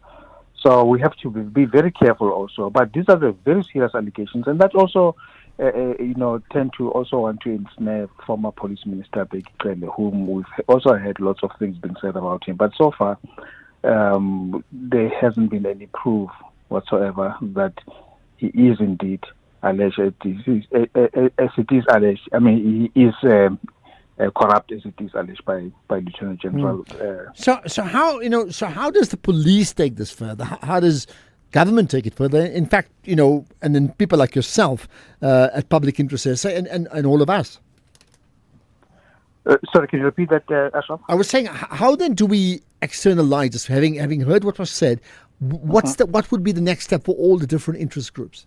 So we have to be very careful also. But these are the very serious allegations, and that also, tend to also want to ensnare former Police Minister Bheki Cele, whom we've also heard lots of things being said about him. But so far, there hasn't been any proof whatsoever that he is indeed alleged, as it is alleged. I mean, he is corrupt as it is alleged by Lieutenant General. So how does the police take this further? How does government take it further? In fact, and then people like yourself at Public Interest SA and all of us. Sorry, can you repeat that, Ashraf? I was saying, how then do we externalize this? Having heard what was said, what would be the next step for all the different interest groups?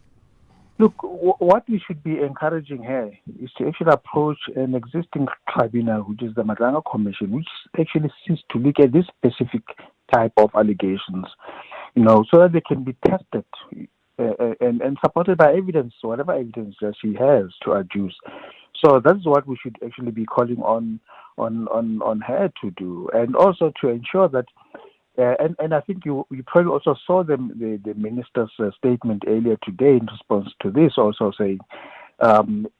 Look, what we should be encouraging here is to actually approach an existing tribunal, which is the Madlanga Commission, which actually seeks to look at this specific type of allegations, so that they can be tested and supported by evidence, whatever evidence that she has to adduce. So that's what we should actually be calling on her to do, and also to ensure that. And I think you probably also saw the minister's statement earlier today in response to this, also saying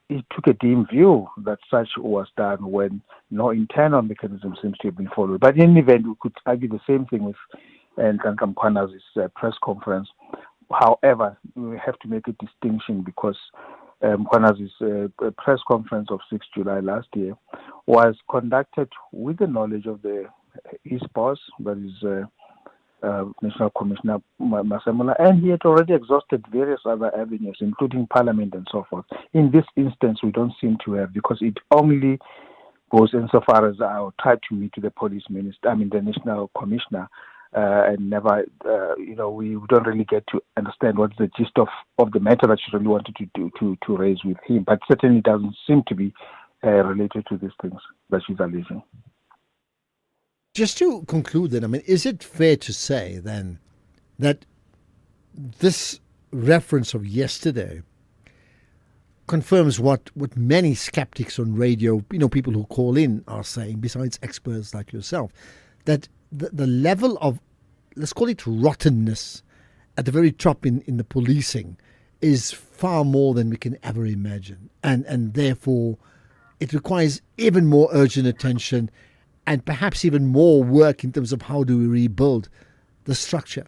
he took a dim view that such was done when no internal mechanism seems to have been followed. But in any event, we could argue the same thing with Nkam Kwana's press conference. However, we have to make a distinction, because Kwana's press conference of 6 July last year was conducted with the knowledge of his boss, that is National Commissioner Masemola, and he had already exhausted various other avenues, including Parliament and so forth. In this instance, we don't seem to have, because it only goes insofar as I tried to meet the police minister, the National Commissioner, and never, we don't really get to understand what's the gist of the matter that she really wanted to raise with him. But certainly doesn't seem to be related to these things that she's alleging. Just to conclude then, is it fair to say then that this reference of yesterday confirms what many skeptics on radio, people who call in, are saying, besides experts like yourself, that the level of let's call it rottenness at the very top in the policing is far more than we can ever imagine. And therefore, it requires even more urgent attention and perhaps even more work in terms of how do we rebuild the structure.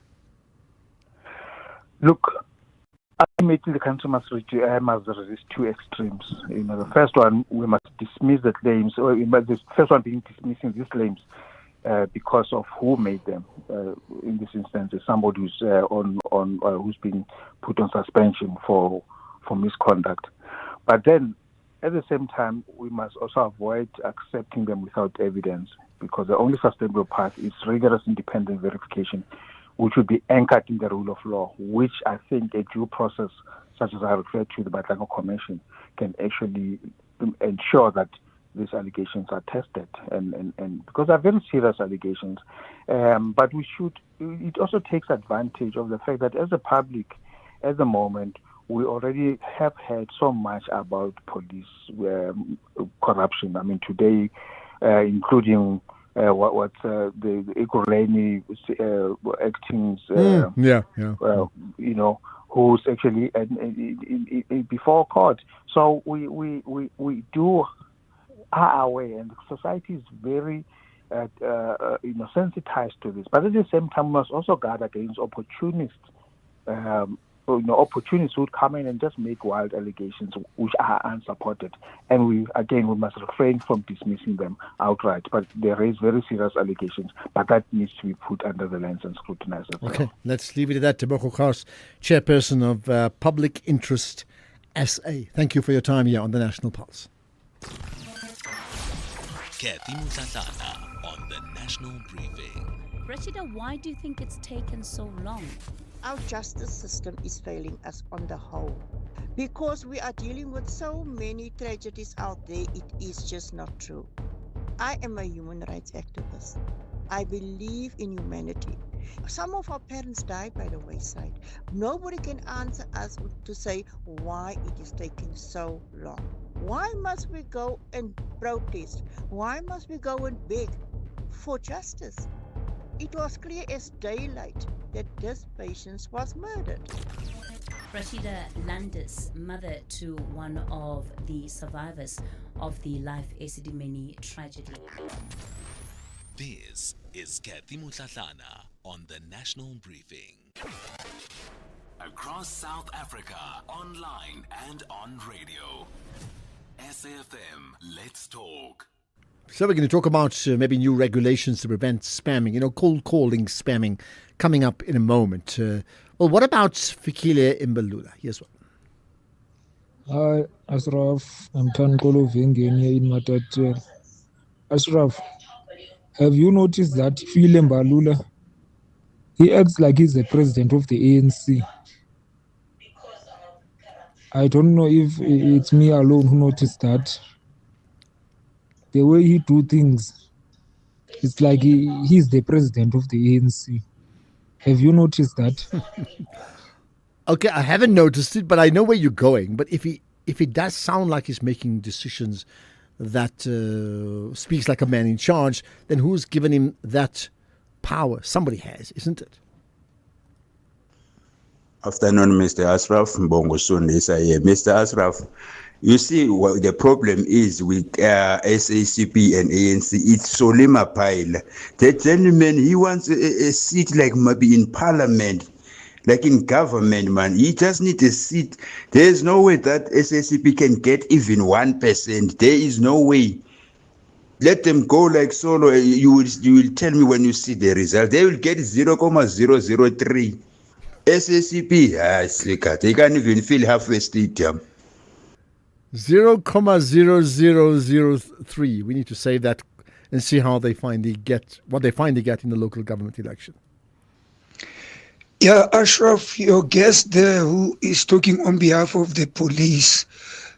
Look, ultimately the country must resist two extremes. The first one, we must dismiss the claims, or the first one being dismissing these claims because of who made them. In this instance, is somebody who's who's been put on suspension for misconduct. But then, at the same time, we must also avoid accepting them without evidence, because the only sustainable path is rigorous independent verification, which would be anchored in the rule of law, which I think a due process, such as I referred to the Batlango Commission, can actually ensure that these allegations are tested, and because they're very serious allegations. But it also takes advantage of the fact that as a public, at the moment, we already have heard so much about police corruption. I mean, today, including the Ekurhuleni acting, who's actually before court. So we are aware, and society is very sensitized to this. But at the same time, we must also guard against opportunists. Opportunists would come in and just make wild allegations which are unsupported, and we must refrain from dismissing them outright. But they raise very serious allegations, but that needs to be put under the lens and scrutinized as well. Okay, let's leave it at that. Tebogo Kars, chairperson of Public Interest SA. Thank you for your time here on the National Pulse. Kathy Mutlatlana on the National Briefing. Rashida, why do you think it's taken so long? Our justice system is failing us on the whole. Because we are dealing with so many tragedies out there, it is just not true. I am a human rights activist. I believe in humanity. Some of our parents died by the wayside. Nobody can answer us to say why it is taking so long. Why must we go and protest? Why must we go and beg for justice? It was clear as daylight that this patient was murdered. Rashida Landis, mother to one of the survivors of the Life Esidimeni tragedy. This is Kathy Mutlatlana on the National Briefing. Across South Africa, online and on radio. SAFM, let's talk. So we're going to talk about maybe new regulations to prevent spamming, cold calling spamming, coming up in a moment. Well, what about Fikile Mbalula? Here's one. Hi, Ashraf. I'm Tankolo Vengen here in Matatuel. Ashraf, have you noticed that Fikile Mbalula, he acts like he's the president of the ANC? I don't know if it's me alone who noticed that. The way he do things, it's like he's the president of the ANC. Have you noticed that? Okay, I haven't noticed it, but I know where you're going. But if it does sound like he's making decisions that speaks like a man in charge, then who's given him that power? Somebody has, isn't it? Afternoon, Mr. Ashraf. Mbongo Sundisa here. Mr. Ashraf, you see, what the problem is with SACP and ANC, it's Solima Pile. That gentleman, he wants a seat like maybe in parliament, like in government, man. He just needs a seat. There's no way that SACP can get even 1%. There is no way. Let them go like solo. You will tell me when you see the result. They will get 0.003. SACP, they can't even fill half a stadium. 0.0003. We need to save that and see how they finally get what they finally get in the local government election. Yeah, Ashraf, your guest there who is talking on behalf of the police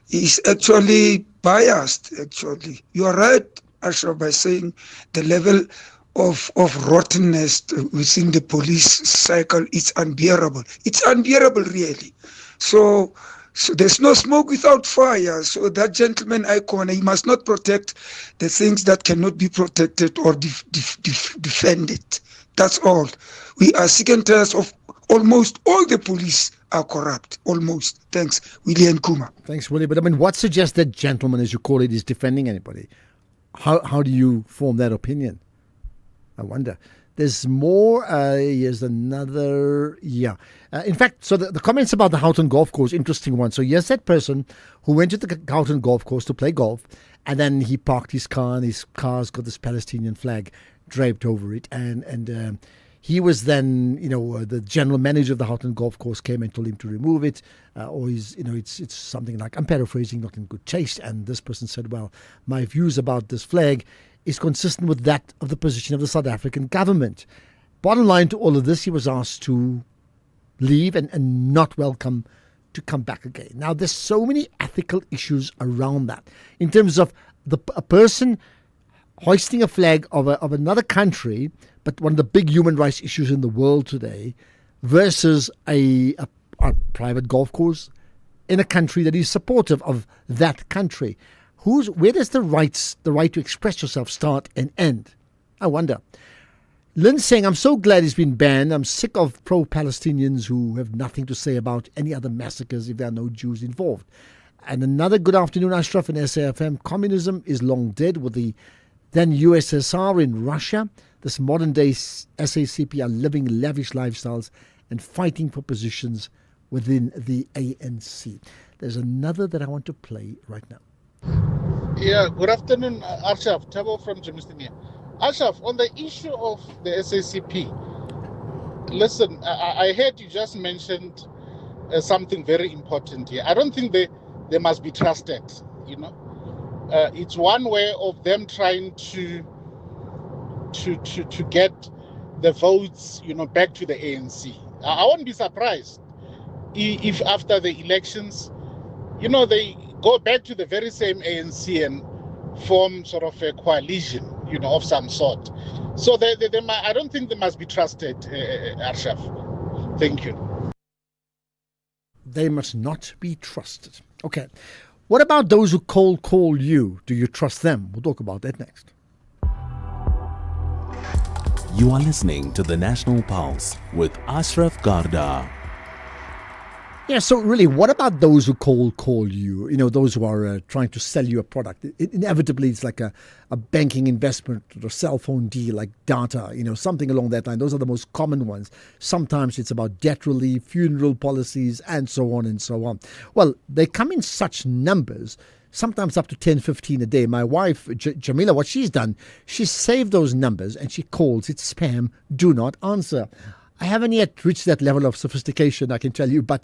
is actually biased, actually. You are right, Ashraf, by saying the level of rottenness within the police cycle, it's unbearable. It's unbearable, really. So there's no smoke without fire. So that gentleman icon, he must not protect the things that cannot be protected or defended. That's all. We are sick and tired of almost all the police are corrupt. Almost. Thanks, Willie and Kuma. Thanks, Willie. But I mean, what suggests that gentleman, as you call it, is defending anybody? How do you form that opinion? I wonder. There's more. Here's another. Yeah. In fact, so the comments about the Houghton Golf Course, interesting one. So here's that person who went to the Houghton Golf Course to play golf, and then he parked his car, and his car's got this Palestinian flag draped over it, and he was then, the general manager of the Houghton Golf Course came and told him to remove it, or it's something like, I'm paraphrasing, not in good taste. And this person said, well, my views about this flag is consistent with that of the position of the South African government. Bottom line to all of this, he was asked to leave and not welcome to come back again. Now, there's so many ethical issues around that in terms of a person hoisting a flag of another country, but one of the big human rights issues in the world today, versus a private golf course in a country that is supportive of that country. Where does the right to express yourself start and end? I wonder. Lynn's saying, I'm so glad it's been banned. I'm sick of pro-Palestinians who have nothing to say about any other massacres if there are no Jews involved. And another good afternoon, Ashraf and SAFM. Communism is long dead with the then USSR in Russia. This modern day SACP are living lavish lifestyles and fighting for positions within the ANC. There's another that I want to play right now. Yeah, good afternoon, Ashraf. Tabo from Jamestown here. Ashraf, on the issue of the SACP, listen, I heard you just mentioned something very important here. I don't think they must be trusted, It's one way of them trying to get the votes, back to the ANC. I won't be surprised if after the elections, they go back to the very same ANC and form sort of a coalition, of some sort. So I don't think they must be trusted, Ashraf. Thank you. They must not be trusted. Okay. What about those who cold call you? Do you trust them? We'll talk about that next. You are listening to the National Pulse with Ashraf Garda. Yeah, so really, what about those who cold call you? Those who are trying to sell you a product. Inevitably, it's like a banking investment or a cell phone deal, like data, something along that line. Those are the most common ones. Sometimes it's about debt relief, funeral policies, and so on and so on. Well, they come in such numbers, sometimes up to 10, 15 a day. My wife, Jamila, what she's done, she saved those numbers and she calls it spam, do not answer. I haven't yet reached that level of sophistication, I can tell you, but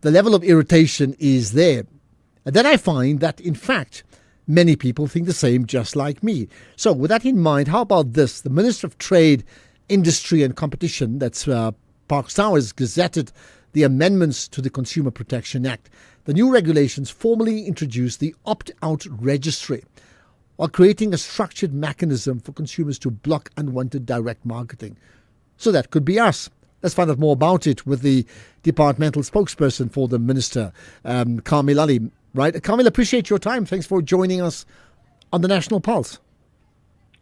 the level of irritation is there. And then I find that, in fact, many people think the same just like me. So with that in mind, how about this? The Minister of Trade, Industry and Competition, that's Park Towers, gazetted the amendments to the Consumer Protection Act. The new regulations formally introduce the opt-out registry while creating a structured mechanism for consumers to block unwanted direct marketing. So that could be us. Let's find out more about it with the departmental spokesperson for the minister, Kamil Ali. Right, Kamil, appreciate your time. Thanks for joining us on the National Pulse.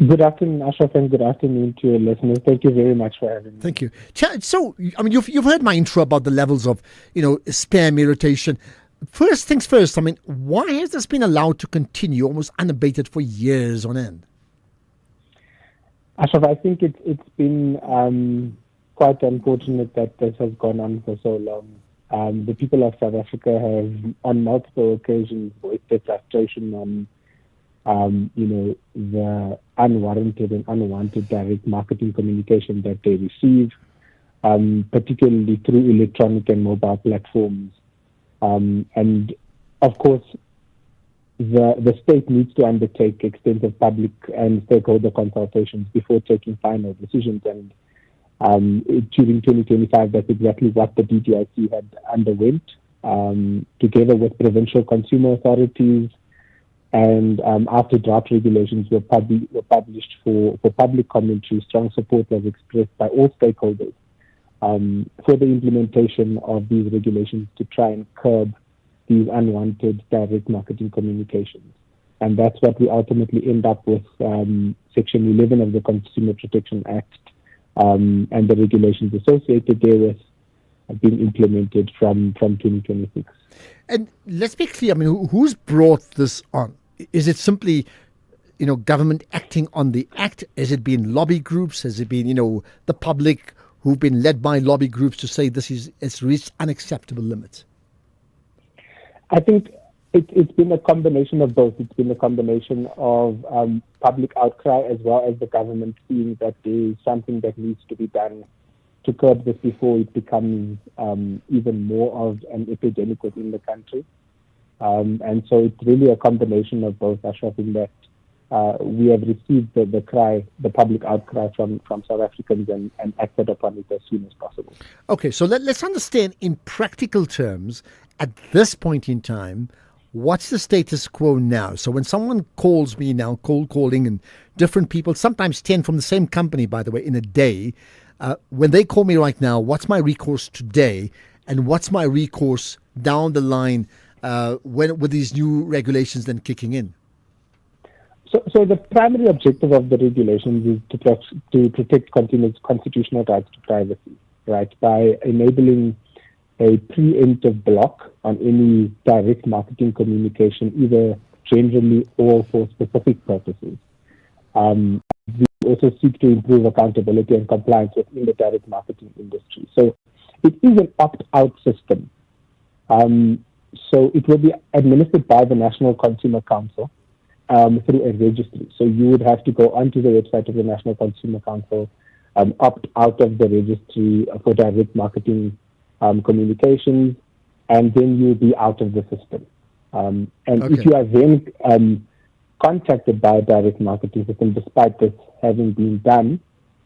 Good afternoon, Ashraf, and good afternoon to your listeners. Thank you very much for having me. Thank you. So, I mean, you've heard my intro about the levels of, spam irritation. First things first, I mean, why has this been allowed to continue almost unabated for years on end? Ashraf, I think it's been quite unfortunate that this has gone on for so long. The people of South Africa have, on multiple occasions, voiced their frustration on, the unwarranted and unwanted direct marketing communication that they receive, particularly through electronic and mobile platforms. And of course, the state needs to undertake extensive public and stakeholder consultations before taking final decisions. And during 2025, that's exactly what the DTIC had underwent, together with provincial consumer authorities. And after draft regulations were published for public commentary, strong support was expressed by all stakeholders for the implementation of these regulations to try and curb these unwanted direct marketing communications. And that's what we ultimately end up with Section 11 of the Consumer Protection Act, and the regulations associated therewith are being implemented from 2026. And let's be clear, I mean, who's brought this on? Is it simply, government acting on the act? Has it been lobby groups? Has it been, the public who've been led by lobby groups to say it's reached unacceptable limits? I think it's been a combination of both. It's been a combination of public outcry as well as the government seeing that there is something that needs to be done to curb this before it becomes even more of an epidemic within the country. And so it's really a combination of both, Ashraf, in that we have received the public outcry from South Africans and acted upon it as soon as possible. Okay, so let's understand in practical terms, at this point in time, what's the status quo now? So when someone calls me now, cold calling, and different people, sometimes 10 from the same company, by the way, in a day, when they call me right now, what's my recourse today and what's my recourse down the line with these new regulations then kicking in? So the primary objective of the regulations is to protect consumers' constitutional rights to privacy, right, by enabling a preemptive block on any direct marketing communication, either generally or for specific purposes. We also seek to improve accountability and compliance within the direct marketing industry. So it is an opt-out system. So it will be administered by the National Consumer Council through a registry. So you would have to go onto the website of the National Consumer Council, opt out of the registry for direct marketing communications, and then you'll be out of the system. If you are then contacted by a direct marketing system, despite this having been done,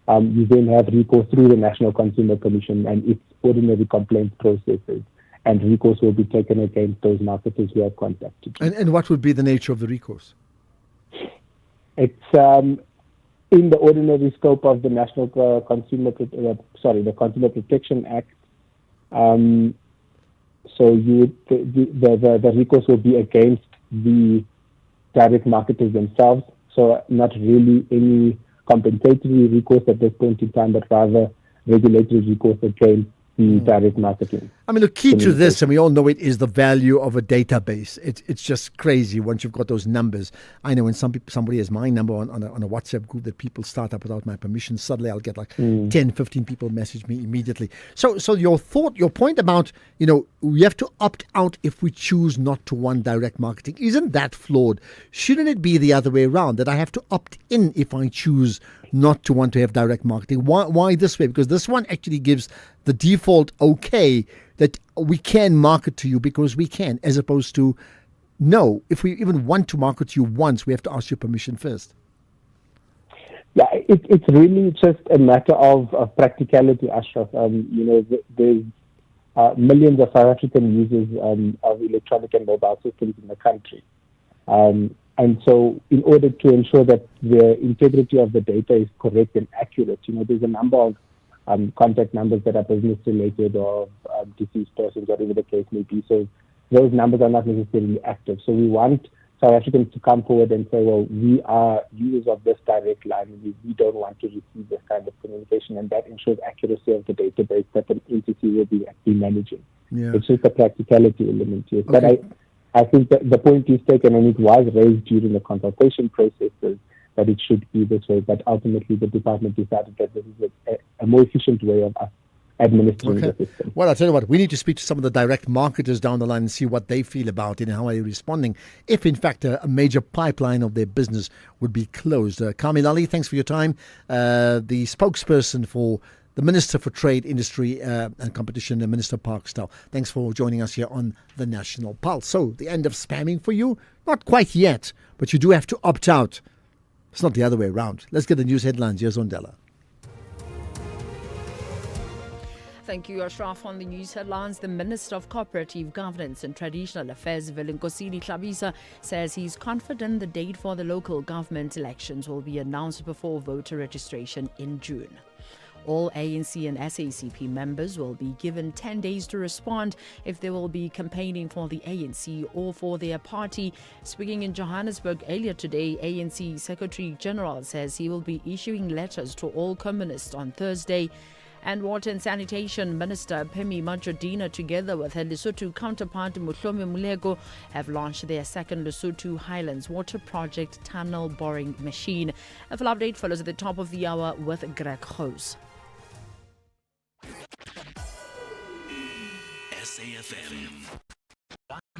you then have recourse through the National Consumer Commission and its ordinary complaint processes, and recourse will be taken against those marketers who have contacted you. And what would be the nature of the recourse? It's in the ordinary scope of the National the Consumer Protection Act. So the recourse will be against the direct marketers themselves. So not really any compensatory recourse at this point in time, but rather regulatory recourse against the direct marketing. I mean, the key to this, and we all know it, is the value of a database. It's just crazy once you've got those numbers. I know when somebody has my number on a WhatsApp group that people start up without my permission, suddenly I'll get like 10, 15 people message me immediately. So your point about, we have to opt out if we choose not to want direct marketing, isn't that flawed? Shouldn't it be the other way around, that I have to opt in if I choose not to want to have direct marketing? Why this way? Because this one actually gives the default okay that we can market to you because we can, as opposed to no, if we even want to market to you once, we have to ask your permission first. Yeah, it's really just a matter of practicality, Ashraf. There's millions of South African users of electronic and mobile systems in the country. And so in order to ensure that the integrity of the data is correct and accurate, there's a number of contact numbers that are business related or deceased persons, whatever the case may be. So those numbers are not necessarily active. So we want South Africans to come forward and say, well, we are users of this direct line. We don't want to receive this kind of communication, and that ensures accuracy of the database that an entity will be managing. Yeah. It's just a practicality element here. Okay. But I think that the point is taken, and it was raised during the consultation processes, that it should be this way. But ultimately, the department decided that this is a more efficient way of us administering the system. Well, I'll tell you what, we need to speak to some of the direct marketers down the line and see what they feel about it and how are they responding, if in fact a major pipeline of their business would be closed. Kamil Ali, thanks for your time. The spokesperson for the Minister for Trade, Industry and Competition, Minister Parkstyle. Thanks for joining us here on the National Pulse. So, the end of spamming for you? Not quite yet, but you do have to opt out. It's not the other way around. Let's get the news headlines. Here's Ondela. Thank you, Ashraf. On the news headlines, the Minister of Cooperative Governance and Traditional Affairs, Velenkosini Tlhabisa, says he's confident the date for the local government elections will be announced before voter registration in June. All ANC and SACP members will be given 10 days to respond if they will be campaigning for the ANC or for their party. Speaking in Johannesburg earlier today, ANC Secretary General says he will be issuing letters to all communists on Thursday. And Water and Sanitation Minister Phemi Majordina, together with her Lesotho counterpart Mohlomi Moleko, have launched their second Lesotho Highlands Water Project tunnel boring machine. A full update follows at the top of the hour with Greg Hose. SAFM.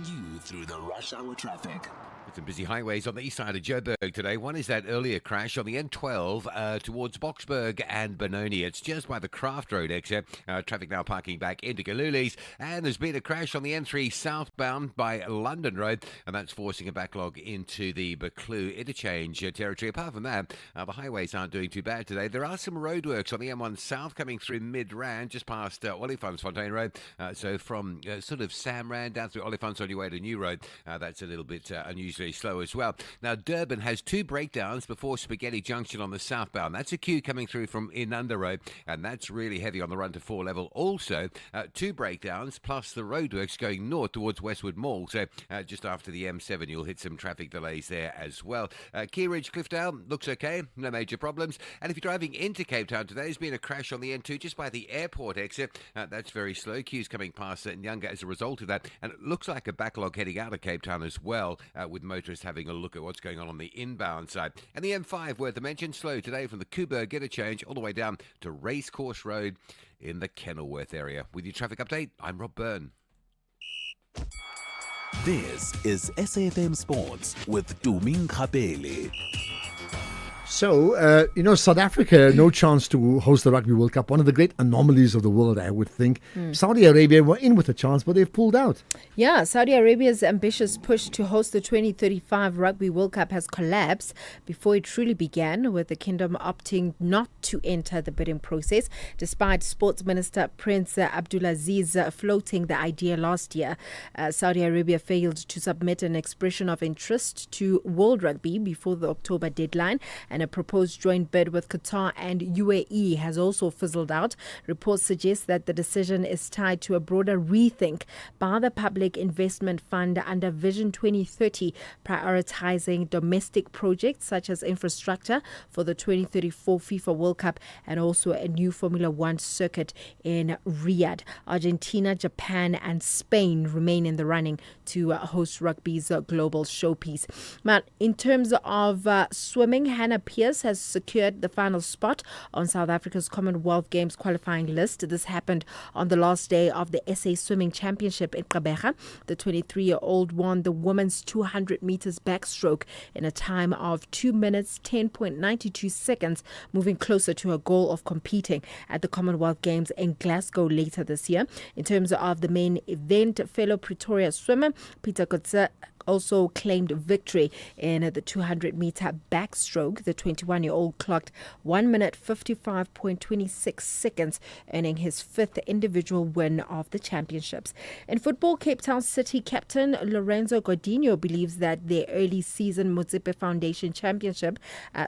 You through the rush hour traffic. With some busy highways on the east side of Joburg today. One is that earlier crash on the N12 towards Boksburg and Benoni. It's just by the Craft Road exit. Traffic now parking back into Galulis. And there's been a crash on the N3 southbound by London Road, and that's forcing a backlog into the Buccleuch interchange territory. Apart from that, the highways aren't doing too bad today. There are some roadworks on the M1 South coming through Midrand, just past Olifantsfontein Road. So from sort of Samrand down through Oliphants on your way to New Road, that's a little bit unusually slow as well. Now, Durban has two breakdowns before Spaghetti Junction on the southbound. That's a queue coming through from Inanda Road, and that's really heavy on the run to 4 level. Also, two breakdowns plus the roadworks going north towards Westwood Mall. So just after the M7, you'll hit some traffic delays there as well. Key Ridge, Cliffdale looks okay, no major problems. And if you're driving into Cape Town today, there's been a crash on the N2 just by the airport exit. That's very slow. Queues coming past Nyanga as a result of that, and it looks like a backlog heading out of Cape Town as well, with motorists having a look at what's going on the inbound side. And the M5, worth a mention, slow today from the Kuberg interchange all the way down to Racecourse Road in the Kenilworth area. With your traffic update, I'm Rob Byrne. This is SAFM Sports with Tuming Kapele. So, South Africa, no chance to host the Rugby World Cup. One of the great anomalies of the world, I would think. Saudi Arabia were in with a chance, but they've pulled out. Yeah, Saudi Arabia's ambitious push to host the 2035 Rugby World Cup has collapsed before it truly began, with the kingdom opting not to enter the bidding process, despite Sports Minister Prince Abdulaziz floating the idea last year. Saudi Arabia failed to submit an expression of interest to World Rugby before the October deadline, and a proposed joint bid with Qatar and UAE has also fizzled out. Reports suggest that the decision is tied to a broader rethink by the Public Investment Fund under Vision 2030, prioritizing domestic projects such as infrastructure for the 2034 FIFA World Cup and also a new Formula One circuit in Riyadh. Argentina, Japan and Spain remain in the running to host rugby's global showpiece. Now, in terms of swimming, Hannah Pierce has secured the final spot on South Africa's Commonwealth Games qualifying list. This happened on the last day of the SA Swimming Championship in Gqeberha. The 23-year-old won the women's 200 meters backstroke in a time of 2 minutes 10.92 seconds, moving closer to her goal of competing at the Commonwealth Games in Glasgow later this year. In terms of the main event, fellow Pretoria swimmer Peter Kotze also claimed victory in the 200-meter backstroke. The 21-year-old clocked 1 minute 55.26 seconds, earning his fifth individual win of the championships. In football, Cape Town City captain Lorenzo Godinho believes that their early season Motsepe Foundation Championship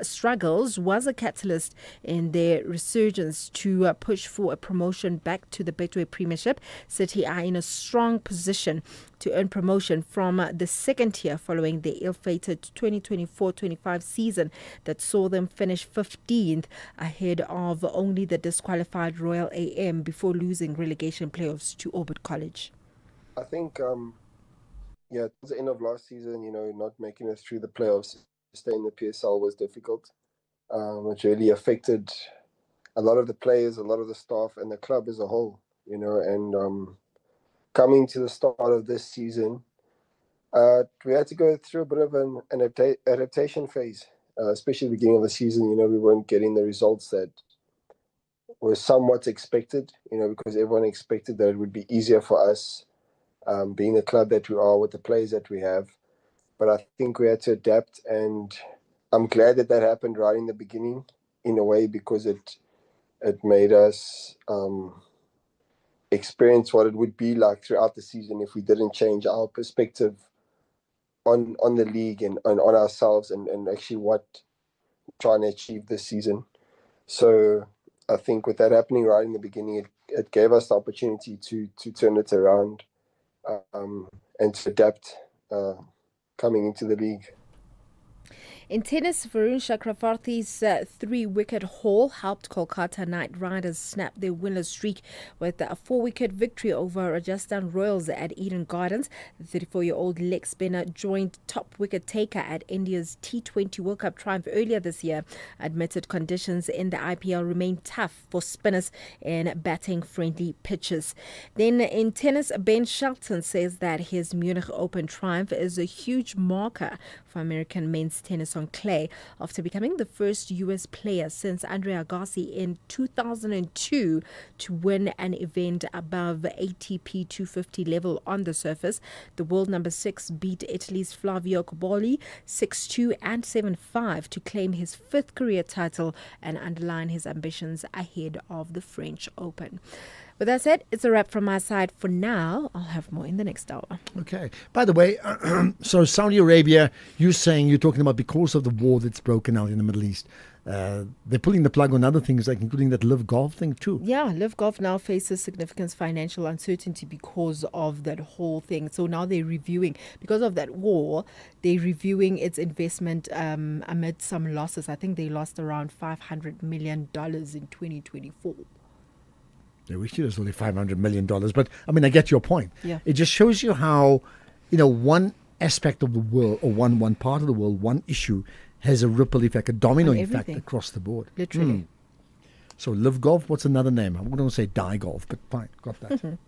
struggles was a catalyst in their resurgence to push for a promotion back to the Betway Premiership. City are in a strong position to earn promotion from the second tier following the ill-fated 2024-25 season that saw them finish 15th ahead of only the disqualified Royal AM before losing relegation playoffs to Orbit College. I think, towards the end of last season, not making it through the playoffs, staying in the PSL was difficult. It really affected a lot of the players, a lot of the staff, and the club as a whole, and coming to the start of this season, we had to go through a bit of an adaptation phase, especially at the beginning of the season. We weren't getting the results that were somewhat expected, because everyone expected that it would be easier for us, being the club that we are with the players that we have. But I think we had to adapt, and I'm glad that happened right in the beginning, in a way, because it made us experience what it would be like throughout the season if we didn't change our perspective on the league and on ourselves and actually what we're trying to achieve this season. So I think with that happening right in the beginning, it gave us the opportunity to turn it around and to adapt coming into the league. In tennis, Varun Chakravarti's 3-wicket haul helped Kolkata Knight Riders snap their winless streak with a 4-wicket victory over Rajasthan Royals at Eden Gardens. The 34-year-old leg spinner joined top wicket taker at India's T20 World Cup triumph earlier this year. Admitted conditions in the IPL remain tough for spinners in batting-friendly pitches. Then in tennis, Ben Shelton says that his Munich Open triumph is a huge marker for American men's tennis on clay after becoming the first U.S. player since Andre Agassi in 2002 to win an event above ATP 250 level on the surface. The world number 6 beat Italy's Flavio Cobolli 6-2 and 7-5 to claim his 5th career title and underline his ambitions ahead of the French Open. With that said, it's a wrap from my side for now. I'll have more in the next hour. Okay. By the way, so Saudi Arabia, you're talking about because of the war that's broken out in the Middle East, they're pulling the plug on other things, like including that Live Golf thing too. Yeah, Live Golf now faces significant financial uncertainty because of that whole thing. So now they're reviewing, because of that war, they're reviewing its investment amid some losses. I think they lost around $500 million in 2024. They wish it was only $500 million. But, I mean, I get your point. Yeah. It just shows you how, one aspect of the world or one part of the world, one issue has a ripple effect, a domino effect across the board. Literally. So Live Golf, what's another name? I'm going to say Die Golf, but fine, got that.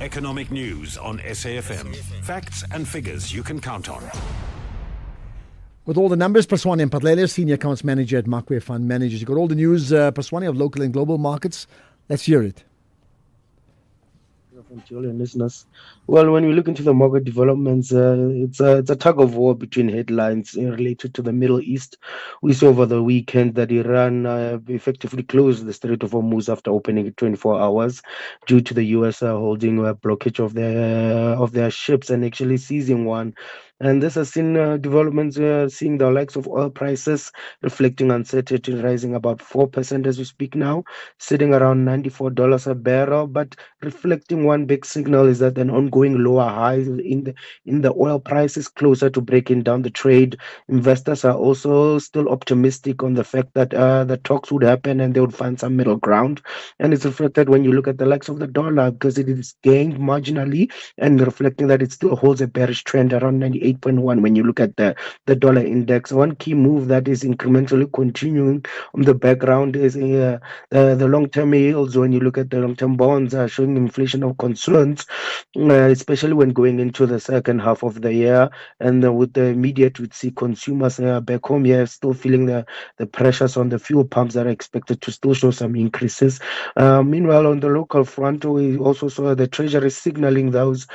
Economic news on SAFM. Facts and figures you can count on. With all the numbers, Paswani Mpadlele, Senior Accounts Manager at Markway Fund Managers. You've got all the news, Paswani, of local and global markets. Let's hear it. From Julian listeners. Well, when we look into the market developments, it's a tug of war between headlines related to the Middle East. We saw over the weekend that Iran effectively closed the Strait of Hormuz after opening it 24 hours due to the US holding a blockage of their ships and actually seizing one. And this has seen developments, seeing the likes of oil prices reflecting uncertainty, rising about 4% as we speak now, sitting around $94 a barrel. But reflecting one big signal is that an ongoing lower high in the oil prices closer to breaking down the trade. Investors are also still optimistic on the fact that the talks would happen and they would find some middle ground. And it's reflected when you look at the likes of the dollar, because it is gained marginally and reflecting that it still holds a bearish trend around 98.1 when you look at the dollar index. One key move that is incrementally continuing on the background is the long-term yields. When you look at the long-term bonds are showing inflationary concerns, especially when going into the second half of the year. And with the immediate, we'd see consumers back home here still feeling the pressures on the fuel pumps that are expected to still show some increases. Meanwhile, on the local front, we also saw the Treasury signaling those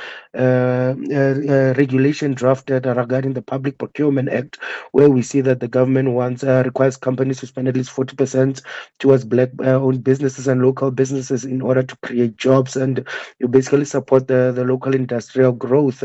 regulation drafted regarding the Public Procurement Act, where we see that the government requires companies to spend at least 40% towards black-owned businesses and local businesses in order to create jobs, and you basically support the local industrial growth,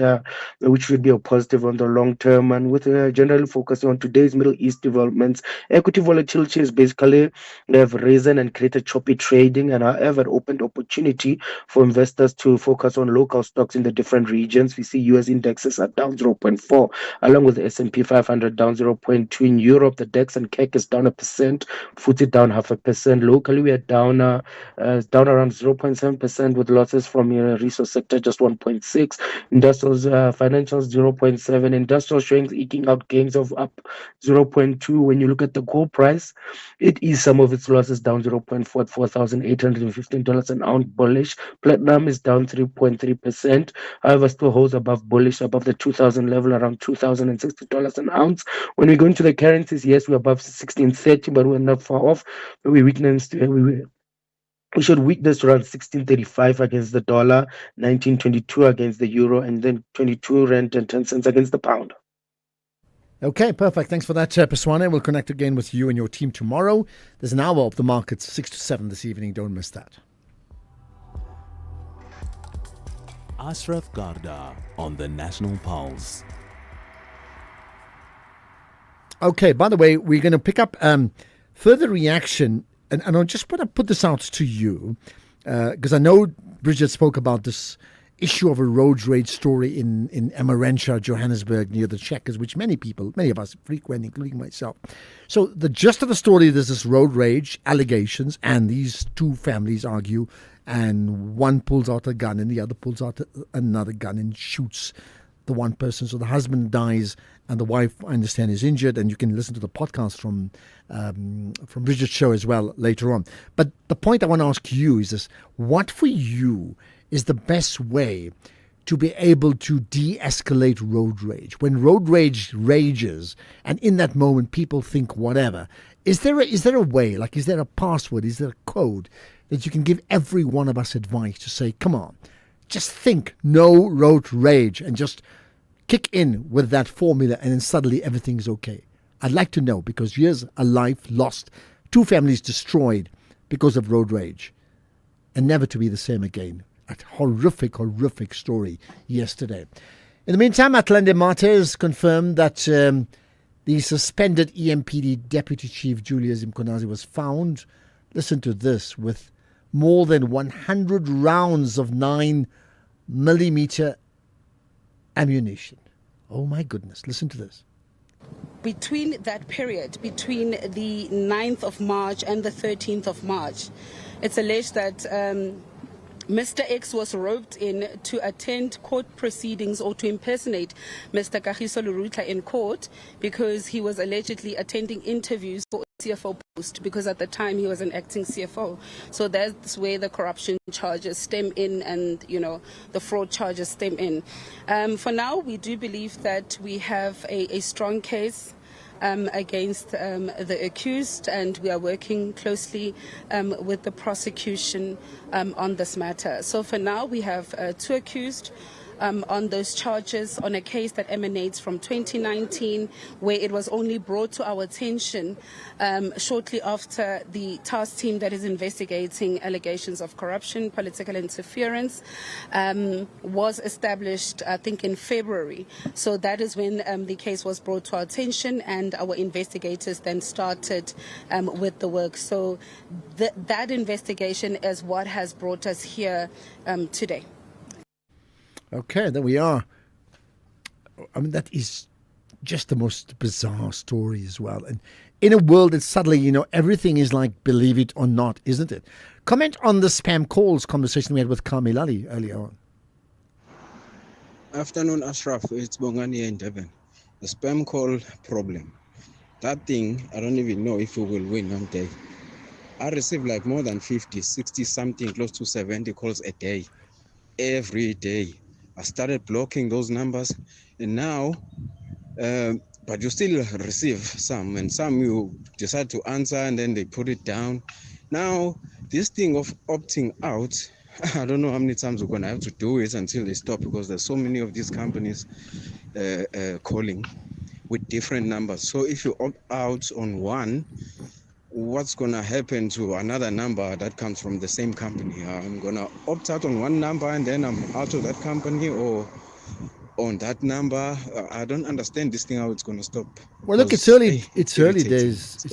which would be a positive on the long term. And with generally focusing on today's Middle East developments, equity volatility is basically have risen and created choppy trading, and however opened opportunity for investors to focus on local stocks in the different regions. We see US indexes are down 0.4, along with the S&P 500 down 0.2 in Europe. The DAX and CAC is down 1%, FTSE down 0.5%. Locally, we are down around 0.7%, with losses from resource sector just 1.6. Industrials, financials 0.7. Industrial showing eking out gains of up 0.2. When you look at the gold price, it is some of its losses down 0.4 at $4,815 an ounce bullish. Platinum is down 3.3%. However, still holds above the 2,000 level, around $2,060 an ounce. When we go into the currencies, yes, we're above 1630, but we're not far off. We should weakness around 1635 against the dollar, 1922 against the euro, and then 22 rand and 10 cents against the pound. Okay, perfect. Thanks for that, Paswane. We'll connect again with you and your team tomorrow. There's an hour of the markets, 6 to 7 this evening. Don't miss that. Ashraf Garda on the National Pulse. Okay, by the way, we're going to pick up further reaction, and I just want to put this out to you, because I know Bridget spoke about this issue of a road rage story in Emmarentia, Johannesburg, near the Checkers, which many of us frequent, including myself. So the gist of the story, there's this road rage allegations, and these two families argue, and one pulls out a gun and the other pulls out another gun and shoots the one person. So the husband dies and the wife, I understand, is injured, and you can listen to the podcast from Bridget's show as well later on. But the point I want to ask you is this: what for you is the best way to be able to de-escalate road rage? When road rage rages and in that moment people think whatever, is there a way, like is there a password, is there a code that you can give every one of us advice to say, come on, just think no road rage, and just kick in with that formula, and then suddenly everything's okay? I'd like to know, because here's a life lost, two families destroyed because of road rage, and never to be the same again. A horrific story yesterday. In the meantime, Atlante Matters confirmed that the suspended EMPD Deputy Chief Julius Mkonazi was found, listen to this, with more than 100 rounds of 9mm ammunition. Oh my goodness, listen to this. Between that period, between the 9th of March and the 13th of March, it's alleged that Mr. X was roped in to attend court proceedings or to impersonate Mr. Kagiso Lurutla in court because he was allegedly attending interviews for a CFO post, because at the time he was an acting CFO. So that's where the corruption charges stem in, and the fraud charges stem in. For now, we do believe that we have a strong case against the accused, and we are working closely with the prosecution on this matter. So for now, we have two accused on those charges on a case that emanates from 2019, where it was only brought to our attention shortly after the task team that is investigating allegations of corruption, political interference, was established, I think, in February. So that is when the case was brought to our attention, and our investigators then started with the work. So that investigation is what has brought us here today. Okay, there we are. I mean, that is just the most bizarre story as well. And in a world that suddenly, everything is like believe it or not, isn't it? Comment on the spam calls conversation we had with Carmel Ali earlier on. Afternoon, Ashraf. It's Bongani in Devon. The spam call problem. That thing, I don't even know if we will win one day. I receive like more than 50, 60 something, close to 70 calls a day. Every day. I started blocking those numbers, and now, but you still receive some, and some you decide to answer and then they put it down. Now, this thing of opting out, I don't know how many times we're going to have to do it until they stop, because there's so many of these companies calling with different numbers. So if you opt out on one, what's going to happen to another number that comes from the same company? I'm going to opt out on one number and then I'm out of that company, or on that number. I don't understand this thing, how it's going to stop. Well, look, it's early days. It's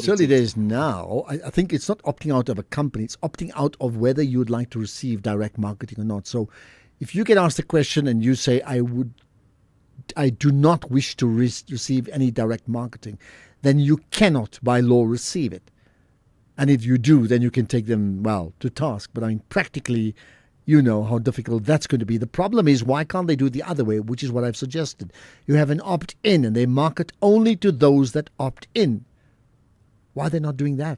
early days now. I think it's not opting out of a company. It's opting out of whether you would like to receive direct marketing or not. So if you get asked a question and you say, I do not wish to receive any direct marketing, then you cannot by law receive it. And if you do, then you can take them, to task. But I mean, practically, you know how difficult that's going to be. The problem is, why can't they do it the other way, which is what I've suggested? You have an opt-in, and they market only to those that opt in. Why are they not doing that?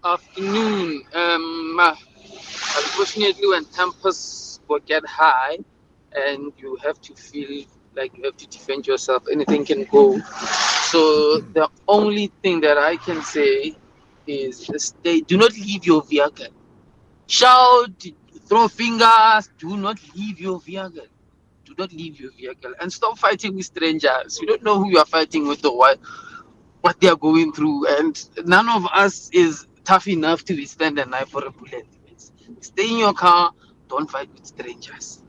Afternoon. Unfortunately, when tempers get high and you have to feel like you have to defend yourself, anything can go. So the only thing that I can say is do not leave your vehicle. Shout, throw fingers, do not leave your vehicle. Do not leave your vehicle. And stop fighting with strangers. You don't know who you are fighting with or what they are going through. And none of us is tough enough to withstand a knife or a bullet. Stay in your car, don't fight with strangers.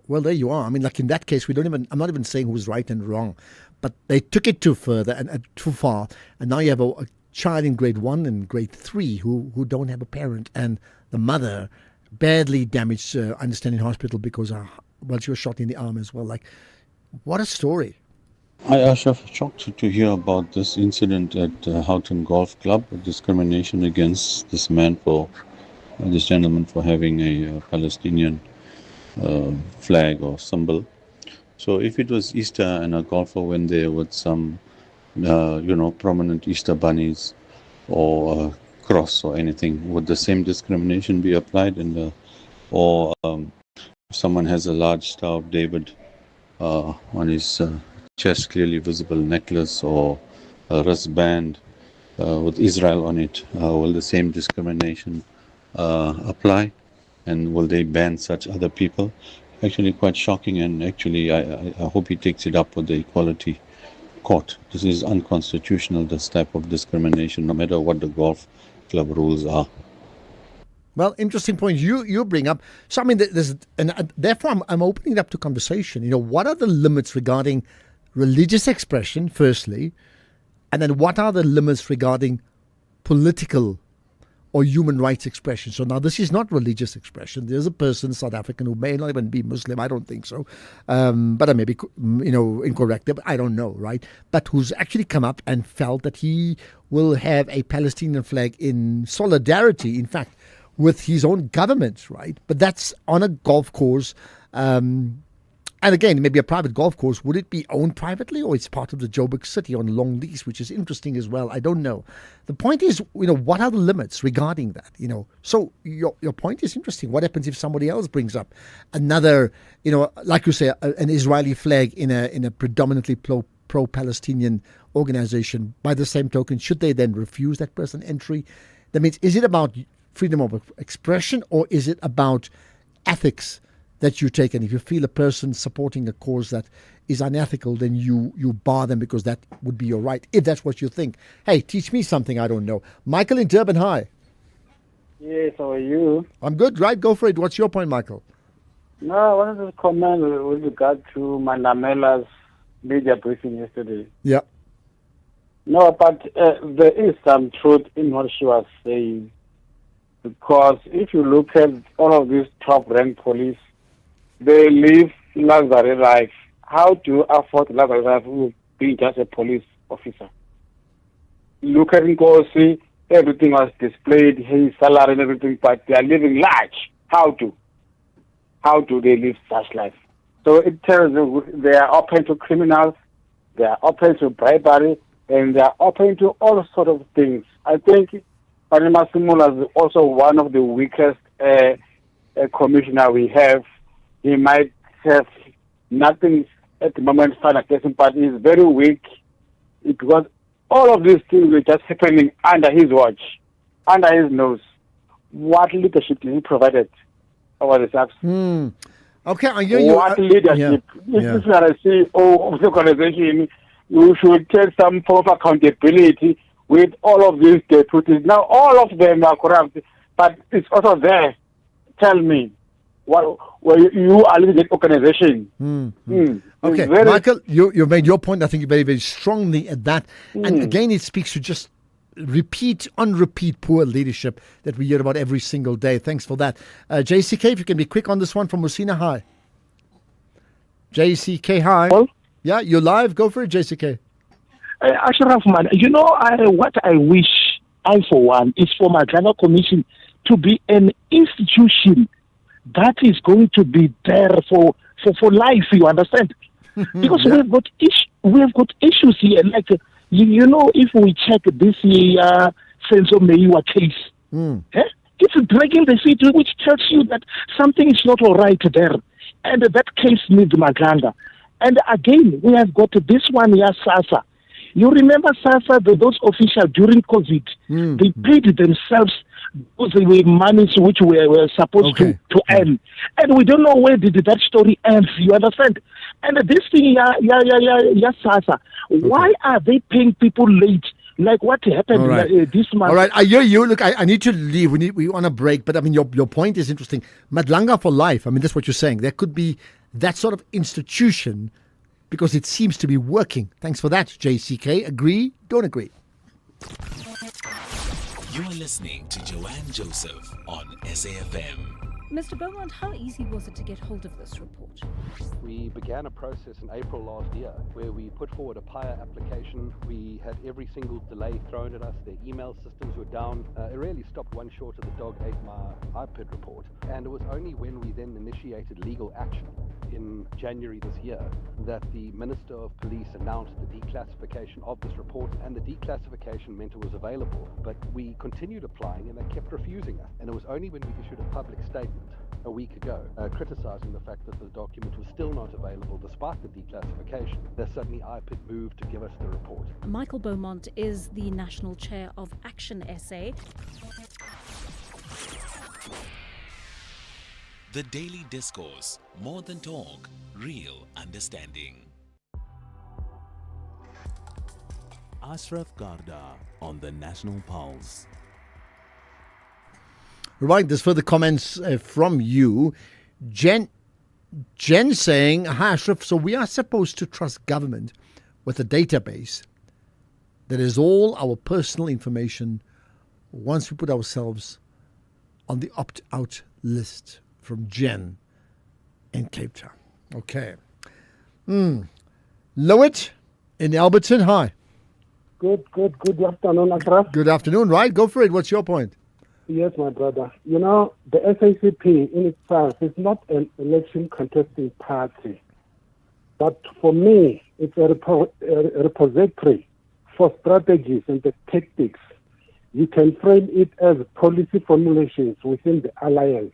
Well, there you are. I mean, like in that case, I'm not even saying who's right and wrong, but they took it too further and too far. And now you have a child in grade 1 and grade 3 who don't have a parent, and the mother badly damaged, I understand, in hospital because she was shot in the arm as well. Like, what a story. I Ashraf, shocked to hear about this incident at Houghton Golf Club, discrimination against this gentleman for having a Palestinian flag or symbol. So if it was Easter and a golfer went there with some, prominent Easter bunnies or a cross or anything, would the same discrimination be applied? Or someone has a large Star of David on his chest, clearly visible necklace, or a wristband with Israel on it, will the same discrimination apply? And will they ban such other people? Actually quite shocking, and actually I hope he takes it up with the Equality Court. This is unconstitutional, this type of discrimination, no matter what the golf club rules are. Well, interesting point you bring up. So, I mean, therefore I'm opening it up to conversation. What are the limits regarding religious expression, firstly, and then what are the limits regarding political or human rights expression? So now this is not religious expression. There's a person, South African, who may not even be Muslim. I don't think so. But I may be, incorrect there, but I don't know, right? But who's actually come up and felt that he will have a Palestinian flag in solidarity, in fact, with his own government, right? But that's on a golf course. And again, maybe a private golf course. Would it be owned privately, or it's part of the Joburg City on long lease, which is interesting as well? I don't know. The point is, what are the limits regarding that? So your point is interesting. What happens if somebody else brings up another, like you say, an Israeli flag in a predominantly pro-Palestinian organization? By the same token, should they then refuse that person entry? That means, is it about freedom of expression, or is it about ethics that you take? And if you feel a person supporting a cause that is unethical, then you bar them because that would be your right, if that's what you think. Hey, teach me something I don't know. Michael in Durban, hi. Yes, how are you? I'm good, right? Go for it. What's your point, Michael? No, I wanted to comment with regard to Mandamela's media briefing yesterday. Yeah. No, but there is some truth in what she was saying. Because if you look at all of these top-ranked police, they live luxury life. How do you afford luxury life being just a police officer? Look at Nkosi, everything was displayed, his salary and everything, but they are living large. How do they live such life? So it tells you they are open to criminals, they are open to bribery, and they are open to all sorts of things. I think Panama Simula is also one of the weakest commissioner we have. He might have nothing at the moment, but he's very weak because all of these things were just happening under his watch, under his nose. What leadership he provided over the SAPS? Okay, I hear you. What leadership? If you are a CEO of the organization, you should take some form of accountability with all of these deputies. Now, all of them are corrupt, but it's also there. Tell me, where you are leading the organization. Okay, Michael, you made your point, I think, very, very strongly at that. And again, it speaks to just on repeat poor leadership that we hear about every single day. Thanks for that. JCK, if you can be quick on this one from Musina, hi. JCK, hi. Hello? Yeah, you're live. Go for it, JCK. Ashraf, man, what I wish, I for one, is for my Ghana Commission to be an institution that is going to be there for life, you understand? Because we have got issues here, like, if we check this year Senzo Meiwa case, it's dragging the feet, which tells you that something is not all right there. And that case needs Maganda. And again, we have got this one here, SASSA. You remember SASSA, those officials during COVID, they paid themselves those monies which were supposed to earn. And we don't know where did that story end, you understand? And this thing, SASSA, why are they paying people late like what happened All right. this month. All right, I hear you. Look, I need to leave. We on a break, but I mean, your point is interesting. Madlanga for life. I mean, that's what you're saying. There could be that sort of institution because it seems to be working. Thanks for that, JCK. Agree? Don't agree? You are listening to Joanne Joseph on SAFM. Mr. Beaumont, how easy was it to get hold of this report? We began a process in April last year where we put forward a PIA application. We had every single delay thrown at us. Their email systems were down. It really stopped one short of the dog ate my iPad report. And it was only when we then initiated legal action in January this year that the Minister of Police announced the declassification of this report, and the declassification meant it was available. But we continued applying and they kept refusing us. And it was only when we issued a public statement a week ago, criticizing the fact that the document was still not available despite the declassification, that suddenly IPID moved to give us the report. Michael Beaumont is the National Chair of Action SA. The Daily Discourse. More than talk, real understanding. Ashraf Garda on the National Pulse. Right, there's further comments from you. Jen saying, hi Ashraf, so we are supposed to trust government with a database that is all our personal information once we put ourselves on the opt-out list. From Jen in Cape Town. Okay. Lowit in Alberton, hi. Good afternoon, Ashraf. Good afternoon, right? Go for it. What's your point? Yes, my brother. You know, the SACP in itself is not an election contesting party. But for me, it's a repository for strategies and the tactics. You can frame it as policy formulations within the alliance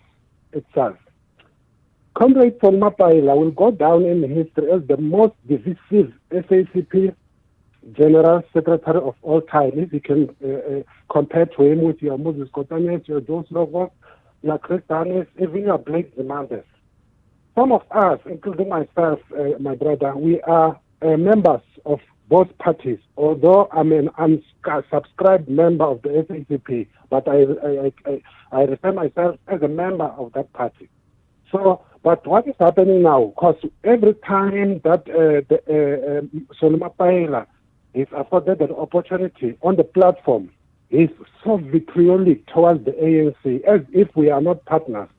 itself. Comrade Paul Mapaila will go down in history as the most divisive SACP General Secretary of all time. If you can compare to him with your Moses Kotanes, your Joe Slovo, your Chris Danes, even your Blake Zimbabwe. Some of us, including myself, my brother, we are members of both parties, although I'm an unsubscribed member of the SACP, but I refer myself as a member of that party. So, but what is happening now? Because every time that Solomon Paela is afforded an opportunity on the platform, he's so vitriolic towards the ANC, as if we are not partners.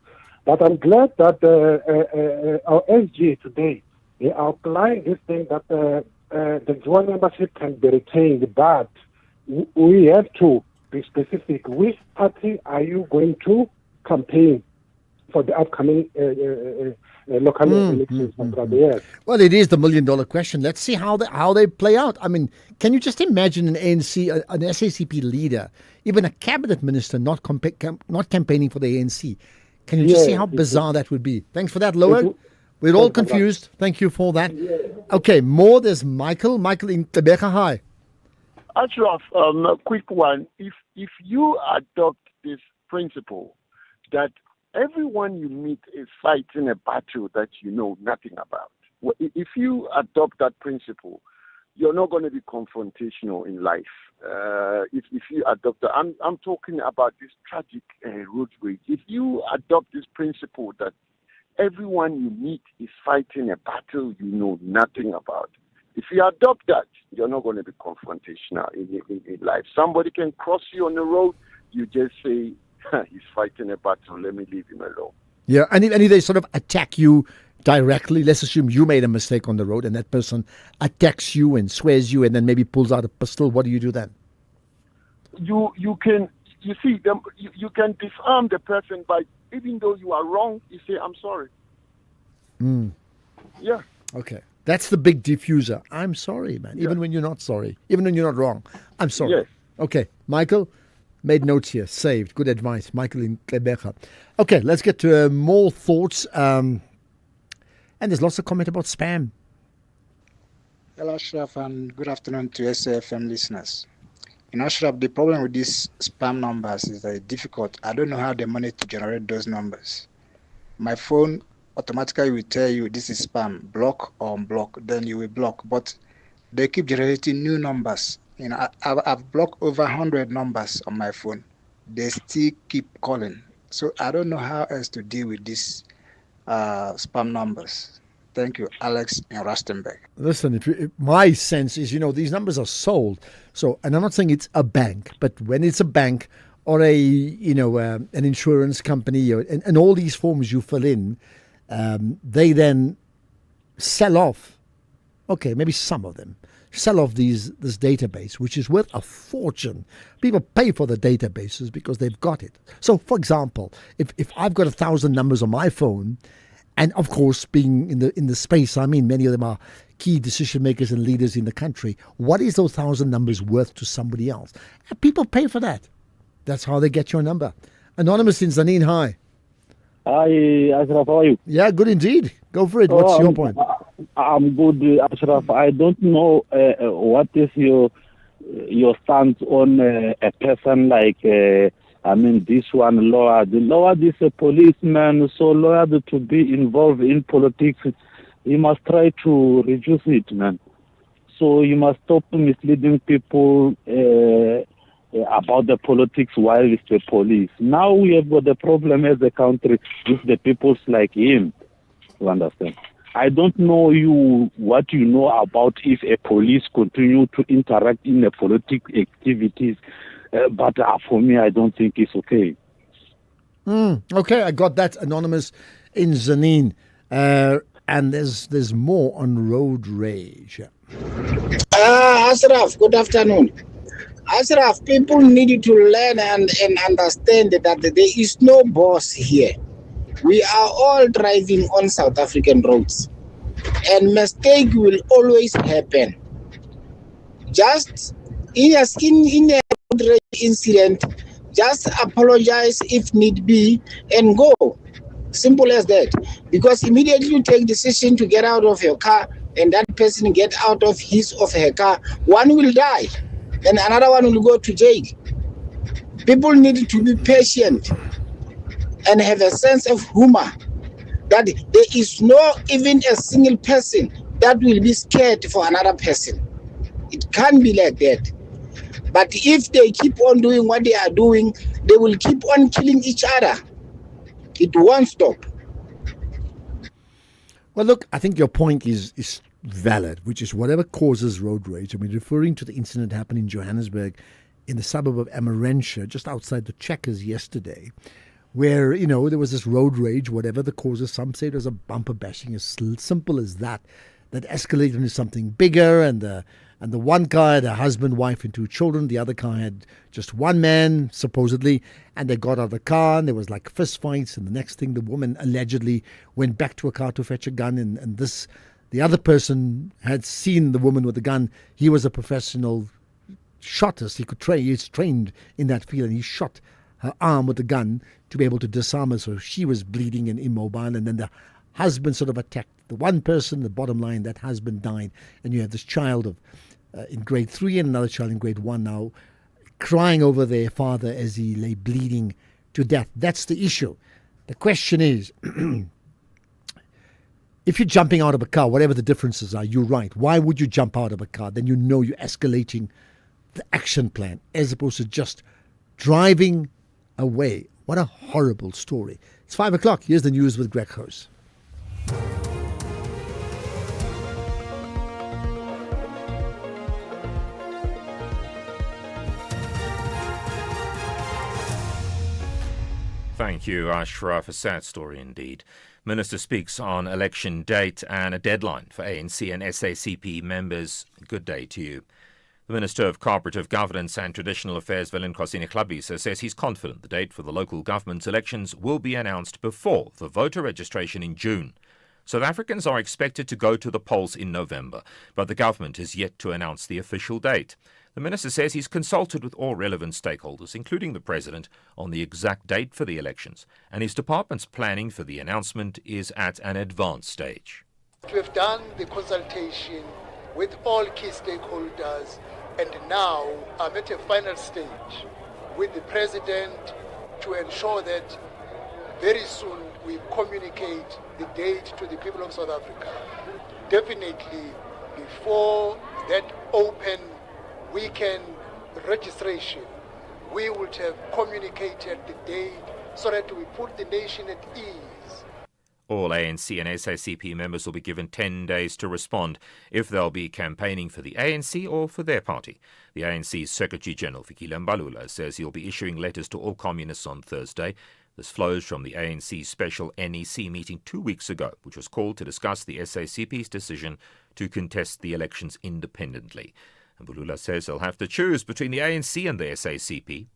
But I'm glad that our SG today, they are applying this thing that the dual membership can be retained, but we have to be specific. Which party are you going to campaign for the upcoming local elections, my brother? Yes. Well, it is the $1 million question. Let's see how they play out. I mean, can you just imagine an ANC, an SACP leader, even a cabinet minister not campaigning for the ANC? Can you just see how bizarre that would be? Thanks for that, Lower. We're all confused. Thank you for that. Okay, more. There's Michael. Michael in Tebeka. Hi. Ashraf, a quick one. If you adopt this principle that everyone you meet is fighting a battle that you know nothing about, if you adopt that principle, you're not going to be confrontational in life. If you adopt that, I'm talking about this tragic road rage. If you adopt this principle that everyone you meet is fighting a battle you know nothing about, if you adopt that, you're not going to be confrontational in life. Somebody can cross you on the road, you just say, he's fighting a battle, let me leave him alone. Yeah, and if they sort of attack you directly, let's assume you made a mistake on the road and that person attacks you and swears you and then maybe pulls out a pistol, what do you do then? You can disarm the person by, even though you are wrong, you say, I'm sorry. Yeah. Okay. That's the big diffuser. I'm sorry, man. Even when you're not sorry. Even when you're not wrong. I'm sorry. Yes. Okay. Michael, made notes here. Saved. Good advice. Michael in Quebec. Okay, let's get to more thoughts. And there's lots of comment about spam. Hello, Ashraf, and good afternoon to SAFM listeners. In Ashraf, the problem with these spam numbers is that it's difficult. I don't know how they manage to generate those numbers. My phone automatically will tell you this is spam, block or unblock, then you will block. But they keep generating new numbers You know, I've blocked over 100 numbers on my phone. They still keep calling. So I don't know how else to deal with these spam numbers. Thank you, Alex in Rustenburg. Listen, my sense is, these numbers are sold. So, and I'm not saying it's a bank, but when it's a bank or an insurance company and all these forms you fill in, they then sell off. Okay, maybe some of them sell off this database, which is worth a fortune. People pay for the databases because they've got it. So, for example, if I've got 1,000 numbers on my phone, and of course, being in the space, I mean, many of them are key decision makers and leaders in the country. What is those 1,000 numbers worth to somebody else? And people pay for that. That's how they get your number. Anonymous in Zanin, hi. Hi, Ashraf, how are you? Yeah, good indeed. Go for it. What's your point? I'm good, Ashraf. I don't know what is your stance on a person like, this one, Lord. Lord is a policeman, so Lord to be involved in politics, he must try to reduce it, man. So you must stop misleading people about the politics while it's the police. Now we have got the problem as a country with the peoples like him. You understand? I don't know what you know about if a police continue to interact in the political activities, but for me, I don't think it's okay. Okay, I got that. Anonymous in Zanin. And there's more on road rage. Ashraf, good afternoon. Ashraf, people need to learn and understand that there is no boss here. We are all driving on South African roads, and mistake will always happen. Just in a road rage incident, just apologize if need be and go. Simple as that. Because immediately you take decision to get out of your car and that person get out of his or her car, one will die and another one will go to jail. People need to be patient and have a sense of humor, that there is no even a single person that will be scared for another person. It can't be like that. But if they keep on doing what they are doing, they will keep on killing each other. It won't stop. Well, look, I think your point is valid, which is whatever causes road rage. I mean, referring to the incident that happened in Johannesburg in the suburb of Amarensha, just outside the Checkers yesterday, where, there was this road rage, whatever the causes. Some say it was a bumper bashing, as simple as that escalated into something bigger, and the one guy had a husband, wife, and 2 children. The other guy had just one man, supposedly, and they got out of the car, and there was like fist fights, and the next thing, the woman allegedly went back to a car to fetch a gun, and the other person had seen the woman with the gun. He was a professional shottist. He's trained in that field, and he shot her arm with the gun to be able to disarm her, so she was bleeding and immobile, and then the husband sort of attacked the one person. The bottom line, that husband died, and you have this child in grade 3 and another child in grade 1 now crying over their father as he lay bleeding to death. That's the issue. The question is, if you're jumping out of a car, whatever the differences are, you're right. Why would you jump out of a car? Then you're escalating the action plan as opposed to just driving away. What a horrible story. It's 5 o'clock. Here's the news with Greg Hose. Thank you, Ashraf. A sad story indeed. Minister speaks on election date and a deadline for ANC and SACP members. Good day to you. The Minister of Cooperative Governance and Traditional Affairs, Velenkosini Klabisa, says he's confident the date for the local government elections will be announced before the voter registration in June. South Africans are expected to go to the polls in November, but the government is yet to announce the official date. The minister says he's consulted with all relevant stakeholders, including the president, on the exact date for the elections, and his department's planning for the announcement is at an advanced stage. We have done the consultation with all key stakeholders, and now I'm at a final stage with the president to ensure that very soon we communicate the date to the people of South Africa. Definitely before that open weekend registration, we would have communicated the date so that we put the nation at ease. All ANC and SACP members will be given 10 days to respond if they'll be campaigning for the ANC or for their party. The ANC's Secretary-General, Fikile Mbalula, says he'll be issuing letters to all communists on Thursday. This flows from the ANC's special NEC meeting 2 weeks ago, which was called to discuss the SACP's decision to contest the elections independently. Mbalula says they'll have to choose between the ANC and the SACP,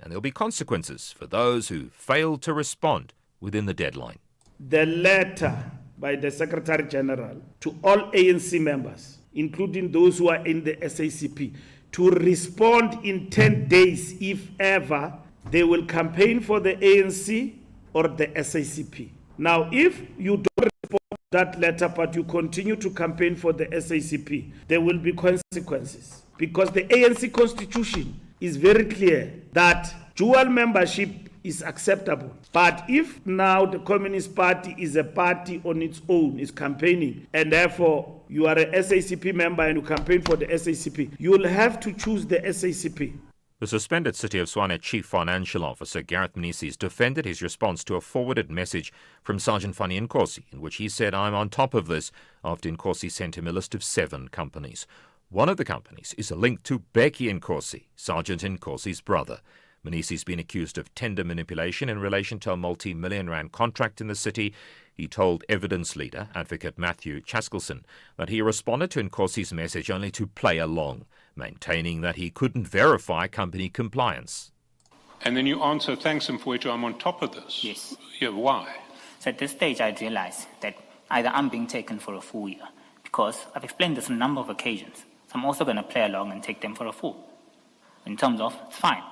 and there'll be consequences for those who fail to respond within the deadline. The letter by the Secretary General to all ANC members, including those who are in the SACP, to respond in 10 days if ever they will campaign for the ANC or the SACP. Now, if you don't respond to that letter but you continue to campaign for the SACP, there will be consequences, because the ANC constitution is very clear that dual membership is acceptable. But if now the Communist Party is a party on its own, is campaigning, and therefore you are a SACP member and you campaign for the SACP, you will have to choose the SACP. The suspended City of Tshwane Chief Financial Officer Gareth Mnisi's defended his response to a forwarded message from Sergeant Fanny Nkosi, in which he said, "I'm on top of this," after Nkosi sent him a list of 7 companies. One of the companies is a link to Becky Nkosi, Sergeant Nkosi's brother. Mnisi's been accused of tender manipulation in relation to a multi-million rand contract in the city. He told evidence leader, Advocate Matthew Chaskelson, that he responded to Nkosi's message only to play along, maintaining that he couldn't verify company compliance. And then you answer, thanks him for which I'm on top of this. Yes. Yeah, why? So at this stage, I realize that either I'm being taken for a fool here, because I've explained this on a number of occasions. So I'm also going to play along and take them for a fool. In terms of, it's fine.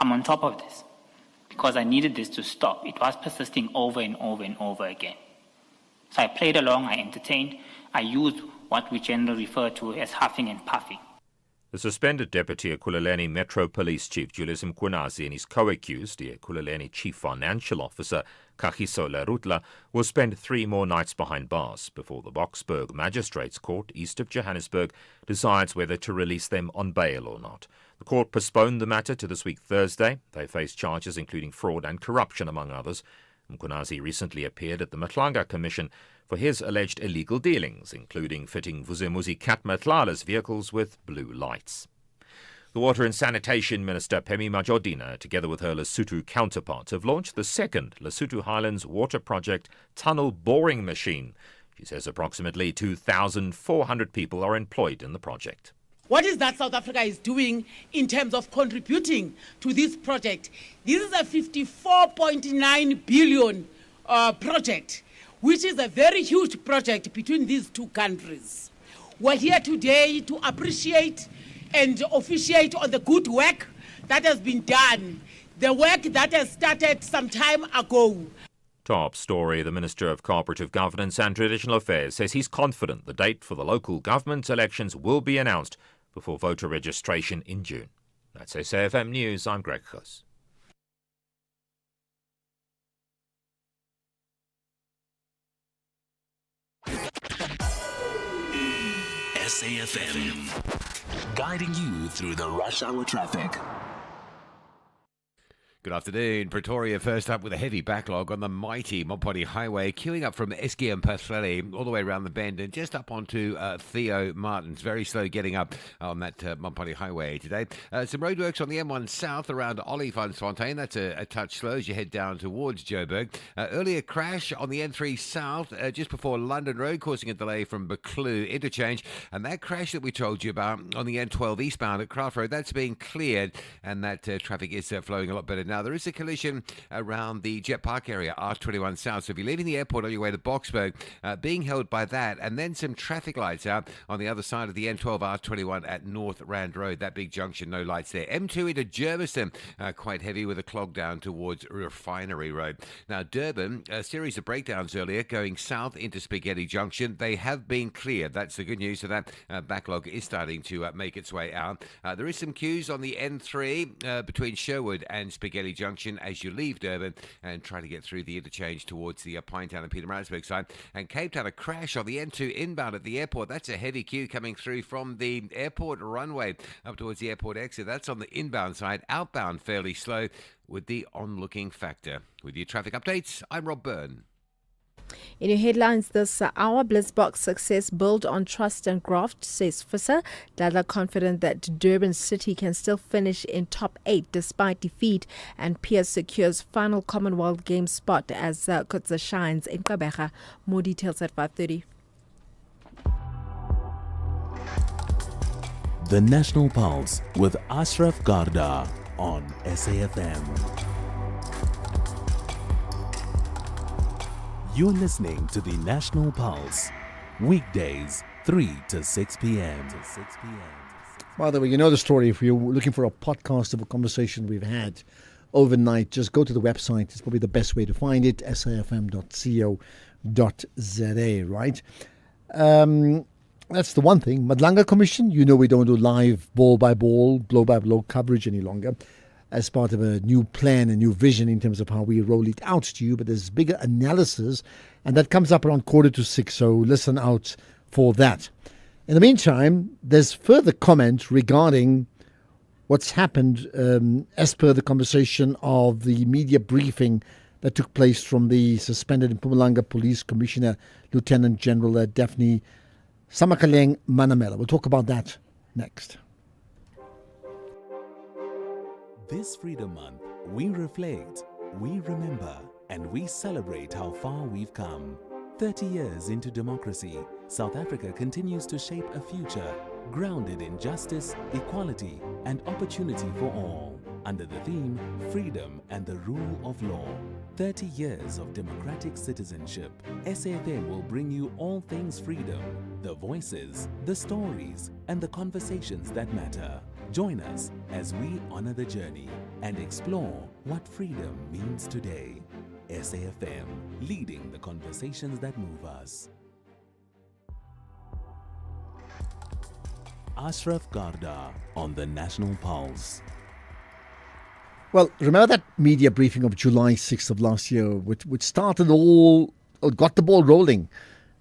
I'm on top of this because I needed this to stop. It was persisting over and over and over again. So I played along, I entertained, I used what we generally refer to as huffing and puffing. The suspended Deputy Ekululeni Metro Police Chief Julius Mkhwanazi and his co-accused, the Ekululeni Chief Financial Officer Kagiso Lerutla, will spend 3 more nights behind bars before the Boksburg Magistrates Court east of Johannesburg decides whether to release them on bail or not. The court postponed the matter to this week Thursday. They face charges including fraud and corruption, among others. Mkhwanazi recently appeared at the Matlanga Commission for his alleged illegal dealings, including fitting Vusemuzi Cat Matlala's vehicles with blue lights. The Water and Sanitation Minister Phemi Majodina, together with her Lesotho counterpart, have launched the second Lesotho Highlands water project tunnel boring machine. She says approximately 2,400 people are employed in the project. What is that South Africa is doing in terms of contributing to this project? This is a 54.9 billion project, which is a very huge project between these two countries. We're here today to appreciate and officiate on the good work that has been done, the work that has started some time ago. Top story, the Minister of Cooperative Governance and Traditional Affairs says he's confident the date for the local government elections will be announced before voter registration in June. That's SAFM News. I'm Greg Huss. SAFM, guiding you through the rush hour traffic. Good afternoon. Pretoria first up with a heavy backlog on the mighty Mopani Highway, queuing up from Eski and Patrelli all the way around the bend and just up onto Theo Martins. Very slow getting up on that Mopani Highway today. Some roadworks on the M1 South around Olifantsfontein. That's a touch slow as you head down towards Joburg. Earlier crash on the N3 South just before London Road, causing a delay from Buccleuch interchange. And that crash that we told you about on the N12 eastbound at Craft Road, that's being cleared and that traffic is flowing a lot better now. There is a collision around the Jet Park area, R21 South. So if you're leaving the airport on your way to Boksburg, being held by that, and then some traffic lights out on the other side of the N12 R21 at North Rand Road. That big junction, no lights there. M2 into Germiston, quite heavy with a clog down towards Refinery Road. Now, Durban, a series of breakdowns earlier going south into Spaghetti Junction. They have been cleared. That's the good news. So that backlog is starting to make its way out. There is some queues on the N3 between Sherwood and Spaghetti Kelly Junction as you leave Durban and try to get through the interchange towards the Pinetown and Pietermaritzburg side. And Cape Town, a crash on the N2 inbound at the airport. That's a heavy queue coming through from the airport runway up towards the airport exit. That's on the inbound side. Outbound fairly slow with the onlooking factor. With your traffic updates, I'm Rob Byrne. In your headlines this hour, Blitzbox success built on trust and graft, says Fisser. Dadla confident that Durban City can still finish in top 8 despite defeat, and Pierce secures final Commonwealth Games spot as Kutza shines in Gqeberha. More details at 5:30. The National Pulse with Ashraf Garda on SAFM. You're listening to the National Pulse, weekdays 3 to 6 p.m. By the way, you know the story. If you're looking for a podcast of a conversation we've had overnight, just go to the website. It's probably the best way to find it, safm.co.za, right? That's the one thing. Madlanga Commission, you know we don't do live ball-by-ball, blow-by-blow coverage any longer as part of a new plan, a new vision in terms of how we roll it out to you. But there's bigger analysis, and that comes up around 5:45, so listen out for that. In the meantime, there's further comment regarding what's happened as per the conversation of the media briefing that took place from the suspended Mpumalanga Police Commissioner, Lieutenant General Daphne Samakaleng Manamela. We'll talk about that next. This Freedom Month, we reflect, we remember, and we celebrate how far we've come. 30 years into democracy, South Africa continues to shape a future grounded in justice, equality, and opportunity for all, under the theme Freedom and the Rule of Law. 30 years of democratic citizenship. SAFM will bring you all things freedom, the voices, the stories, and the conversations that matter. Join us as we honor the journey and explore what freedom means today. SAFM, leading the conversations that move us. Ashraf Garda on the National Pulse. Well, remember that media briefing of July 6th of last year, which started got the ball rolling,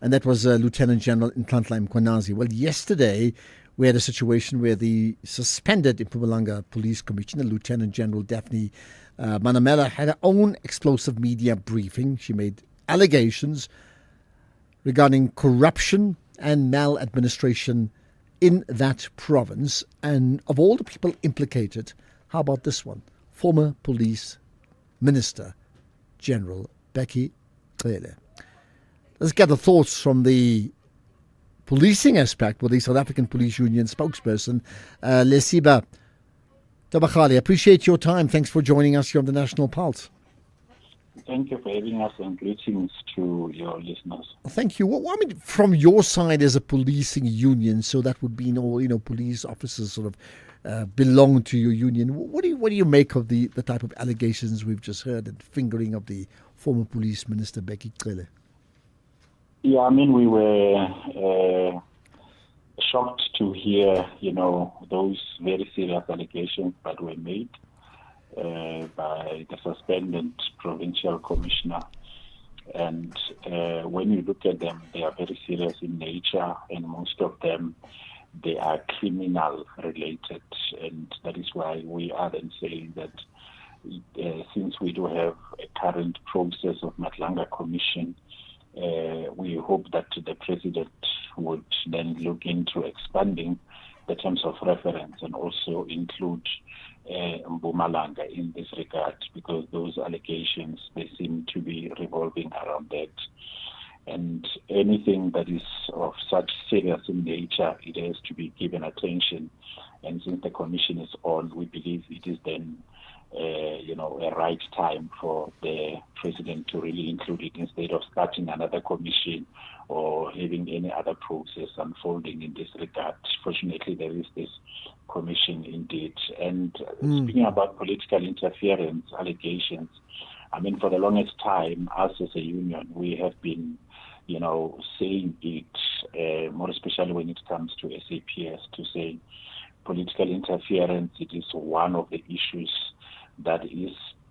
and that was Lieutenant General Nhlanhla Mkhwanazi. Well, yesterday we had a situation where the suspended Mpumalanga Police Commissioner, Lieutenant General Daphne Manamela, had her own explosive media briefing. She made allegations regarding corruption and maladministration in that province. And of all the people implicated, how about this one? Former Police Minister General Bheki Cele. Let's get the thoughts from the policing aspect with the South African Police Union spokesperson, Lesiba Tabakhali. Appreciate your time. Thanks for joining us here on the National Pulse. Thank you for having us, and greetings to your listeners. Thank you. Well, I mean, from your side as a policing union, so that would be all, police officers sort of belong to your union. What do you make of the type of allegations we've just heard and fingering of the former police minister Bheki Cele? Yeah, I mean, we were shocked to hear, those very serious allegations that were made by the suspended provincial commissioner. And when you look at them, they are very serious in nature, and most of them, they are criminal related. And that is why we are then saying that since we do have a current process of Madlanga Commission, we hope that the president would then look into expanding the terms of reference and also include Mpumalanga in this regard, because those allegations, they seem to be revolving around that. And anything that is of such serious in nature, it has to be given attention. And since the commission is on, we believe it is then a right time for the president to really include it instead of starting another commission or having any other process unfolding in this regard. Fortunately, there is this commission indeed. And speaking about political interference allegations, I mean, for the longest time, us as a union, we have been, saying it, more especially when it comes to SAPS, to say political interference, it is one of the issues that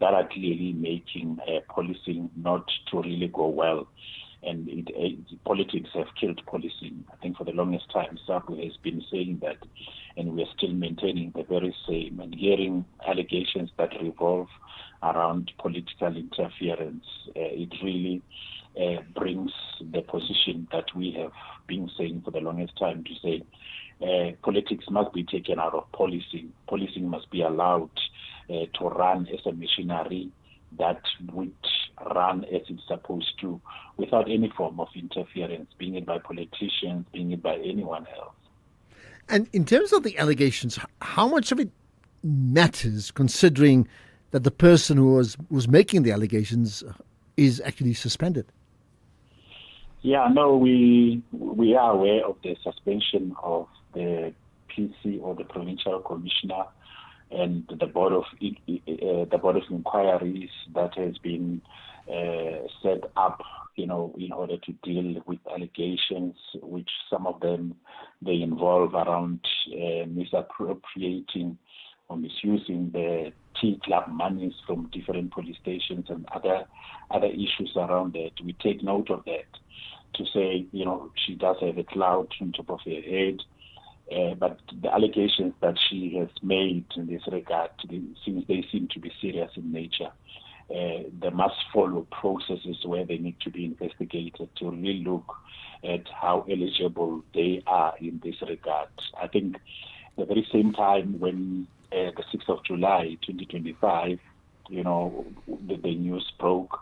are clearly making policing not to really go well. And politics have killed policing. I think for the longest time, SAPO has been saying that, and we are still maintaining the very same. And hearing allegations that revolve around political interference, it really brings the position that we have been saying for the longest time to say politics must be taken out of policing. Policing must be allowed to run as a machinery that would run as it's supposed to, without any form of interference, being it by politicians, being it by anyone else. And in terms of the allegations, how much of it matters, considering that the person who was making the allegations is actually suspended? Yeah, no, we are aware of the suspension of the PC or the provincial commissioner and the board of inquiries that has been set up, in order to deal with allegations, which some of them they involve around misappropriating or misusing the T-Club monies from different police stations and other issues around that. We take note of that to say, she does have a cloud on top of her head. But the allegations that she has made in this regard, since they seem to be serious in nature, they must follow processes where they need to be investigated to really look at how eligible they are in this regard. I think the very same time when the 6th of July 2025, the news broke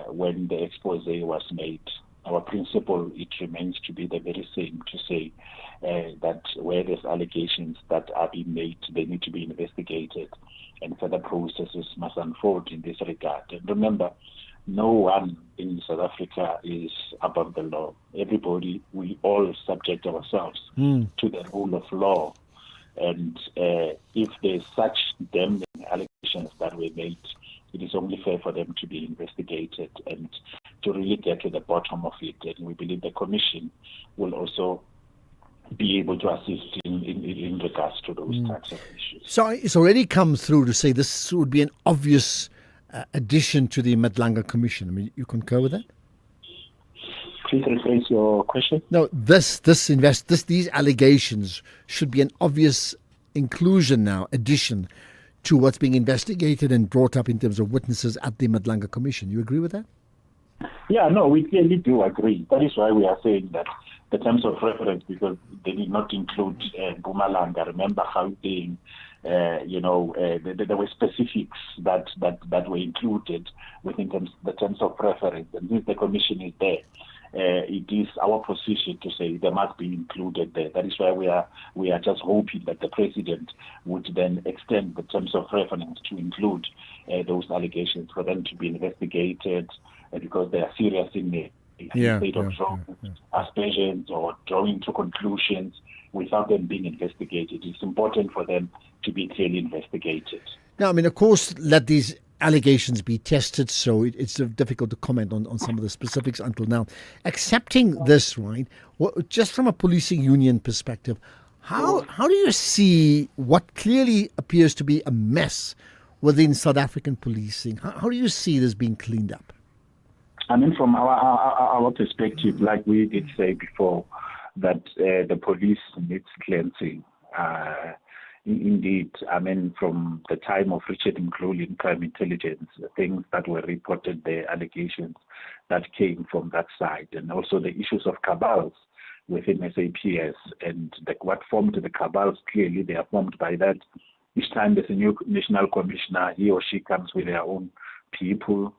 when the expose was made. Our principle, it remains to be the very same, to say that where there's allegations that are being made, they need to be investigated, and further processes must unfold in this regard. And remember, no one in South Africa is above the law. Everybody, we all subject ourselves to the rule of law. And if there's such damning allegations that were made, it is only fair for them to be investigated and to really get to the bottom of it. And we believe the Commission will also be able to assist in regards to those types of issues. So it's already come through to say this would be an obvious addition to the Madlanga Commission. I mean, you concur with that? Please rephrase your question. No, these allegations should be an obvious inclusion now, addition to what's being investigated and brought up in terms of witnesses at the Madlanga Commission. You agree with that? Yeah, no, we clearly do agree. That is why we are saying that the terms of reference, because they did not include Mpumalanga. Remember how there were specifics that were included within the terms of reference. And since the Commission is there, it is our position to say they must be included there. That is why we are just hoping that the President would then extend the terms of reference to include those allegations for them to be investigated, because they are serious in the state of drawing aspersions or drawing to conclusions without them being investigated. It's important for them to be clearly investigated. Now, I mean, of course, let these allegations be tested, so it's difficult to comment on some of the specifics until now. Accepting this, right, just from a policing union perspective, how do you see what clearly appears to be a mess within South African policing? How do you see this being cleaned up? I mean, from our perspective, like we did say before, that the police needs cleansing. Indeed, I mean, from the time of Richard Mkhulu in crime intelligence, the things that were reported, the allegations that came from that side, and also the issues of cabals within SAPS, and what formed the cabals, clearly they are formed by that. Each time there's a new national commissioner, he or she comes with their own people.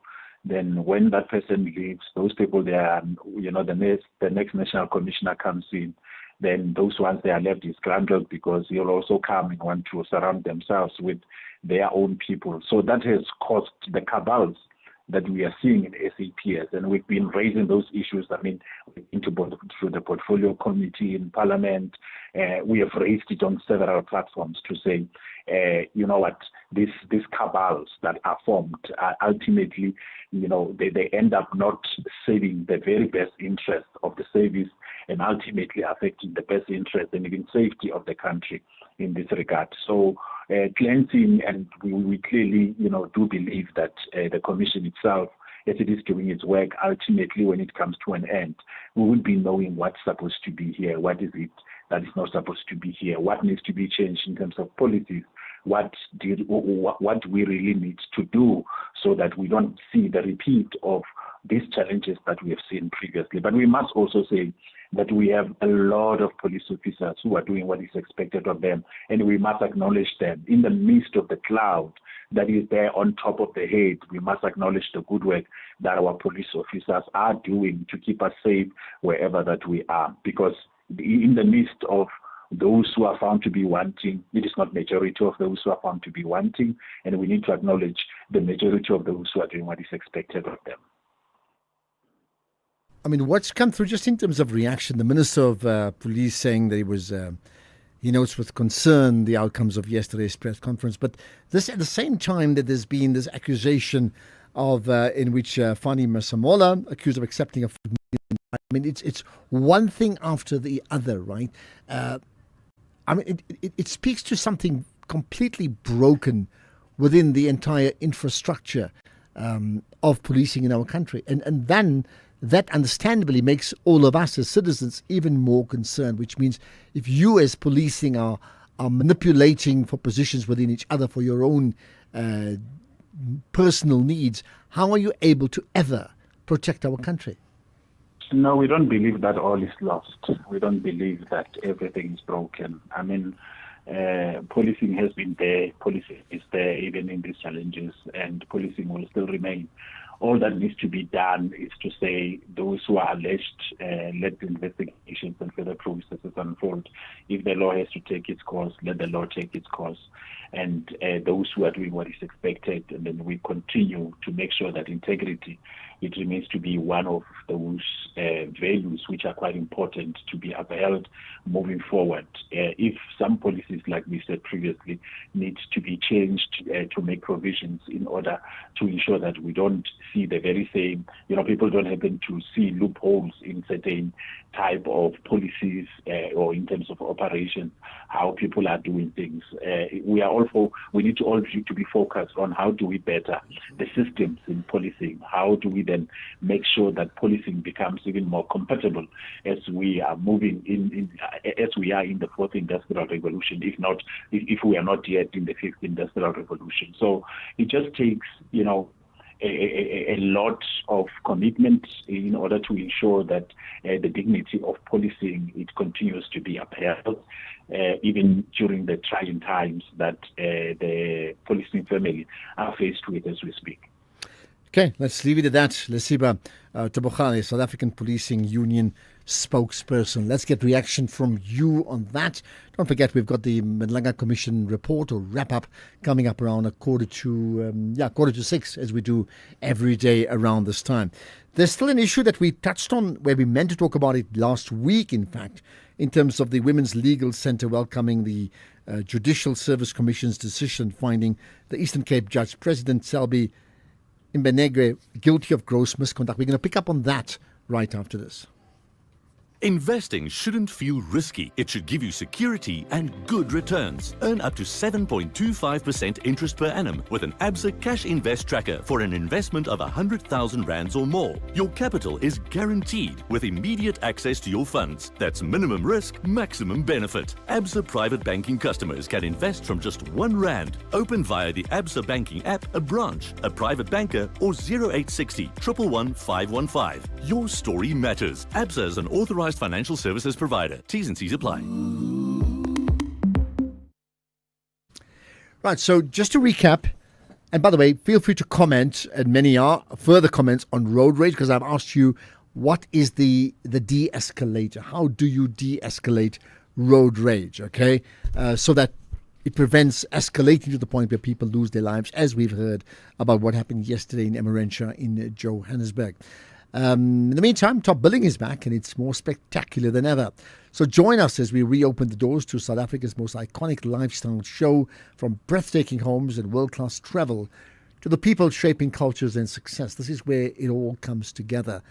Then when that person leaves, those people, they are, the next national commissioner comes in, then those ones, they are left disgruntled because he'll also come and want to surround themselves with their own people. So that has caused the cabals that we are seeing in SAPS, and we've been raising those issues. I mean, through the portfolio committee in Parliament, we have raised it on several platforms to say you know what, these cabals that are formed ultimately, you know, they end up not serving the very best interest of the service and ultimately affecting the best interest and even safety of the country in this regard. So cleansing, and we clearly, you know, do believe that the commission itself, as it is doing its work, ultimately when it comes to an end, we will be knowing what's supposed to be here, what is it that is not supposed to be here, what needs to be changed in terms of policies, what we really need to do so that we don't see the repeat of these challenges that we have seen previously. But we must also say that we have a lot of police officers who are doing what is expected of them, and we must acknowledge them. In the midst of the cloud that is there on top of the head, we must acknowledge the good work that our police officers are doing to keep us safe wherever that we are. Because in the midst of those who are found to be wanting, it is not majority of those who are found to be wanting, and we need to acknowledge the majority of those who are doing what is expected of them. I mean, what's come through just in terms of reaction? The Minister of Police saying that he notes with concern the outcomes of yesterday's press conference. But this at the same time that there's been this accusation of in which Fani Masemola accused of accepting a food meal. I mean, it's one thing after the other, right? I mean, it speaks to something completely broken within the entire infrastructure of policing in our country, and then that understandably makes all of us as citizens even more concerned, which means if you as policing are manipulating for positions within each other for your own personal needs, how are you able to ever protect our country? No, we don't believe that all is lost. We don't believe that everything is broken. I mean, policing has been there, policing is there even in these challenges, and policing will still remain. All that needs to be done is to say those who are alleged, let the investigations and further processes unfold. If the law has to take its course, let the law take its course. And those who are doing what is expected, and then we continue to make sure that integrity, it remains to be one of those values which are quite important to be upheld moving forward. If some policies, like we said previously, need to be changed to make provisions in order to ensure that we don't see the very same, people don't happen to see loopholes in certain type of policies or in terms of operations, how people are doing things. We need to all be focused on how do we better the systems in policing, how do we then make sure that policing becomes even more compatible as we are moving as we are in the fourth industrial revolution, if we are not yet in the fifth industrial revolution. So it just takes, a lot of commitment in order to ensure that the dignity of policing, it continues to be upheld, even during the trying times that the policing family are faced with as we speak. Okay, let's leave it at that. Lesiba Tebokhale, South African Policing Union spokesperson. Let's get reaction from you on that. Don't forget, we've got the Madlanga Commission report or wrap-up coming up around 5:45, as we do every day around this time. There's still an issue that we touched on where we meant to talk about it last week, in fact, in terms of the Women's Legal Centre welcoming the Judicial Service Commission's decision finding the Eastern Cape Judge President Selby Mbenegre guilty of gross misconduct. We're going to pick up on that right after this. Investing shouldn't feel risky. It should give you security and good returns. Earn up to 7.25% interest per annum with an Absa Cash Invest Tracker for an investment of 100,000 rands or more. Your capital is guaranteed with immediate access to your funds. That's minimum risk, maximum benefit. Absa Private Banking customers can invest from just R1. Open via the Absa Banking app, a branch, a private banker, or 0860 111 515. Your story matters. Absa is an authorized financial services provider. T's and C's apply. Right, so just to recap, and by the way, feel free to comment, and many are, further comments on road rage, because I've asked you, what is the de-escalator? How do you de-escalate road rage, okay? So that it prevents escalating to the point where people lose their lives, as we've heard about what happened yesterday in Emmarentia in Johannesburg. In the meantime, Top Billing is back and it's more spectacular than ever. So join us as we reopen the doors to South Africa's most iconic lifestyle show, from breathtaking homes and world-class travel to the people shaping cultures and success. This is where it all comes together.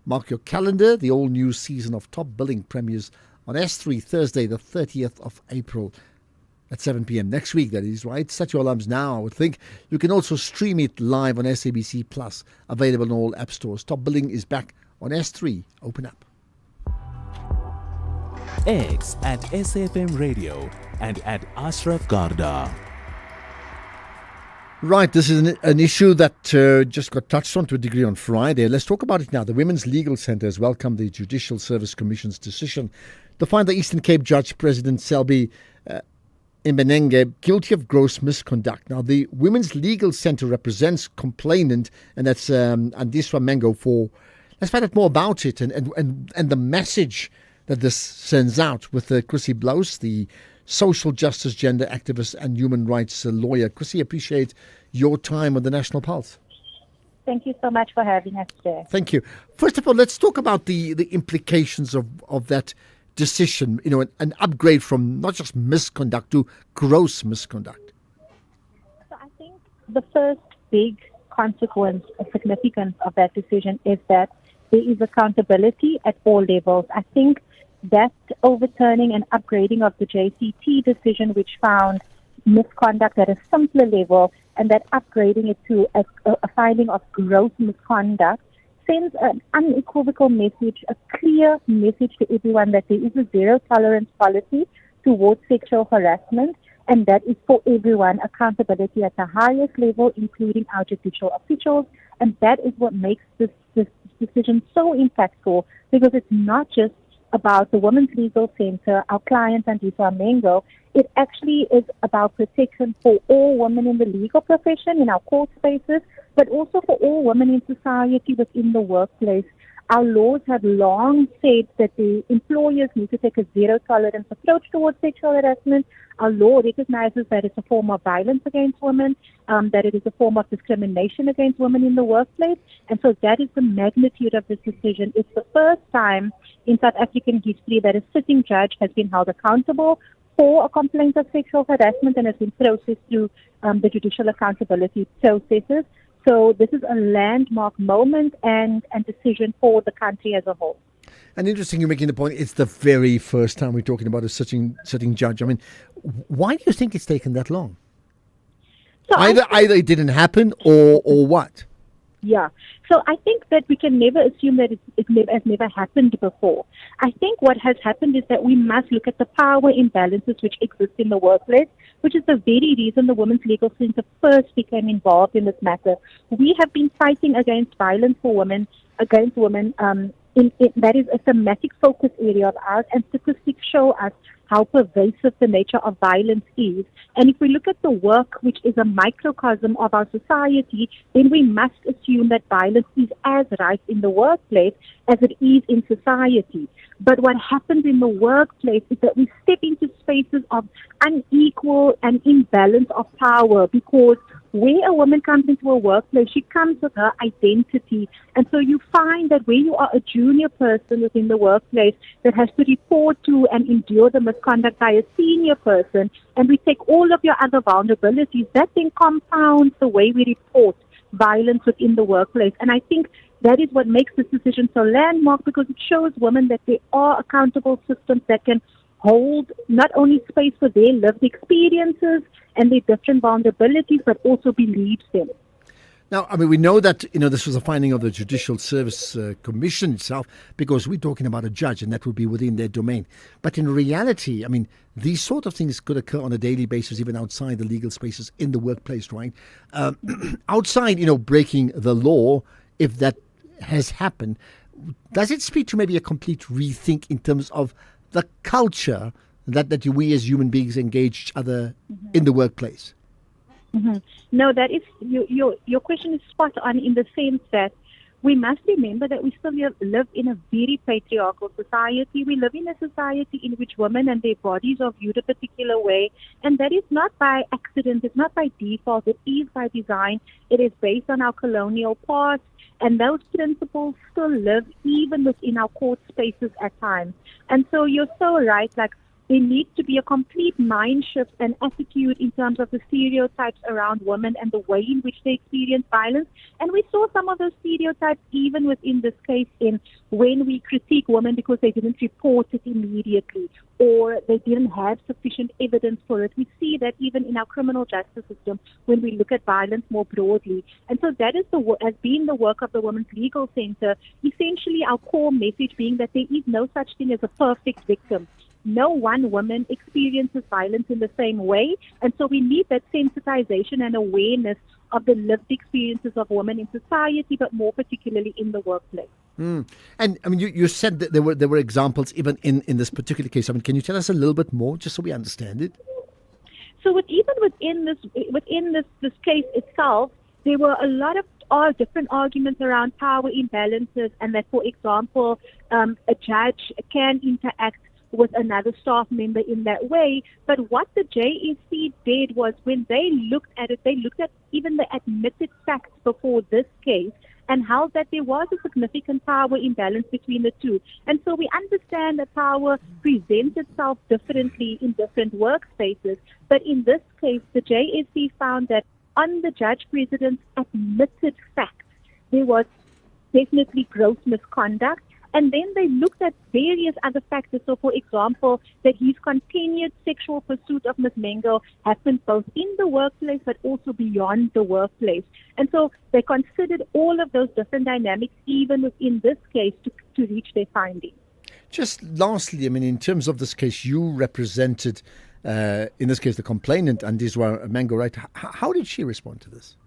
Mark your calendar. The all-new season of Top Billing premieres on S3 Thursday, the 30th of April at 7 p.m. next week, that is, right? Set your alarms now, I would think. You can also stream it live on SABC Plus, available in all app stores. Top Billing is back on S3. Open up. X at SAFM Radio and at Ashraf Garda. Right, this is an issue that just got touched on to a degree on Friday. Let's talk about it now. The Women's Legal Centre has welcomed the Judicial Service Commission's decision to find the Eastern Cape Judge President Selby Mbenenge guilty of gross misconduct. Now, the Women's Legal Centre represents complainant, and that's Andiswa Mengo. Let's find out more about it and the message that this sends out with Chrissy Blouse, the social justice, gender activist and human rights lawyer. Chrissy, appreciate your time on the National Pulse. Thank you so much for having us today. Thank you. First of all, let's talk about the implications of that decision, an upgrade from not just misconduct to gross misconduct. So I think the first big consequence or significance of that decision is that there is accountability at all levels. I think that overturning and upgrading of the JCT decision, which found misconduct at a simpler level, and that upgrading it to a finding of gross misconduct, sends an unequivocal message, a clear message to everyone that there is a zero tolerance policy towards sexual harassment, and that is for everyone, accountability at the highest level, including our judicial officials. And that is what makes this decision so impactful, because it's not just about the Women's Legal Centre, our client Andiswa Mengo. It actually is about protection for all women in the legal profession, in our court spaces, but also for all women in society within the workplace. Our laws have long said that the employers need to take a zero tolerance approach towards sexual harassment. Our law recognizes that it's a form of violence against women, that it is a form of discrimination against women in the workplace. And so that is the magnitude of this decision. It's the first time in South African history that a sitting judge has been held accountable for a complaint of sexual harassment and has been processed through the judicial accountability processes. So this is a landmark moment and decision for the country as a whole. And interesting, you're making the point, it's the very first time we're talking about a sitting judge. I mean, why do you think it's taken that long? So either it didn't happen or what? Yeah. So I think that we can never assume that it has never happened before. I think what has happened is that we must look at the power imbalances which exist in the workplace, which is the very reason the Women's Legal Centre first became involved in this matter. We have been fighting against violence for women, against women. That is a thematic focus area of ours, and statistics show us how pervasive the nature of violence is. And if we look at the work, which is a microcosm of our society, then we must assume that violence is as rife in the workplace as it is in society. But what happens in the workplace is that we step into spaces of unequal and imbalance of power, because where a woman comes into a workplace, she comes with her identity. And so you find that where you are a junior person within the workplace that has to report to and endure the misconduct by a senior person, and we take all of your other vulnerabilities, that then compounds the way we report violence within the workplace. And I think that is what makes this decision so landmark, because it shows women that there are accountable systems that can hold not only space for their lived experiences and their different vulnerabilities, but also believes them. Now, I mean, we know that, this was a finding of the Judicial Service Commission itself, because we're talking about a judge and that would be within their domain. But in reality, I mean, these sort of things could occur on a daily basis, even outside the legal spaces in the workplace, right? Outside, breaking the law, if that has happened, does it speak to maybe a complete rethink in terms of the culture that we as human beings engage each other in the workplace? Mm-hmm. No, that is your question is spot on, in the sense that we must remember that we still live in a very patriarchal society. We live in a society in which women and their bodies are viewed a particular way, and that is not by accident, it's not by default, it is by design. It is based on our colonial past, And those principles still live even within our court spaces at times. And so you're so right, like there needs to be a complete mind shift and attitude in terms of the stereotypes around women and the way in which they experience violence. And we saw some of those stereotypes even within this case in when we critique women because they didn't report it immediately or they didn't have sufficient evidence for it. We see that even in our criminal justice system when we look at violence more broadly. And so that is has been the work of the Women's Legal Center, essentially our core message being that there is no such thing as a perfect victim. No one woman experiences violence in the same way, and so we need that sensitization and awareness of the lived experiences of women in society, but more particularly in the workplace. And I mean, you said that there were examples even in this particular case. I mean, can you tell us a little bit more, just so we understand it? So even within this case itself, there were a lot of different arguments around power imbalances, and that, for example, a judge can interact with another staff member in that way. But what the JSC did was when they looked at it, they looked at even the admitted facts before this case and how that there was a significant power imbalance between the two. And so we understand that power presents itself differently in different workspaces. But in this case, the JSC found that on the judge president's admitted facts, there was definitely gross misconduct. And then they looked at various other factors. So, for example, that his continued sexual pursuit of Ms. Mengo happened both in the workplace but also beyond the workplace. And so they considered all of those different dynamics, even within this case, to reach their findings. Just lastly, I mean, in terms of this case, you represented, in this case, the complainant, Andizwa Mengo, right? How did she respond to this?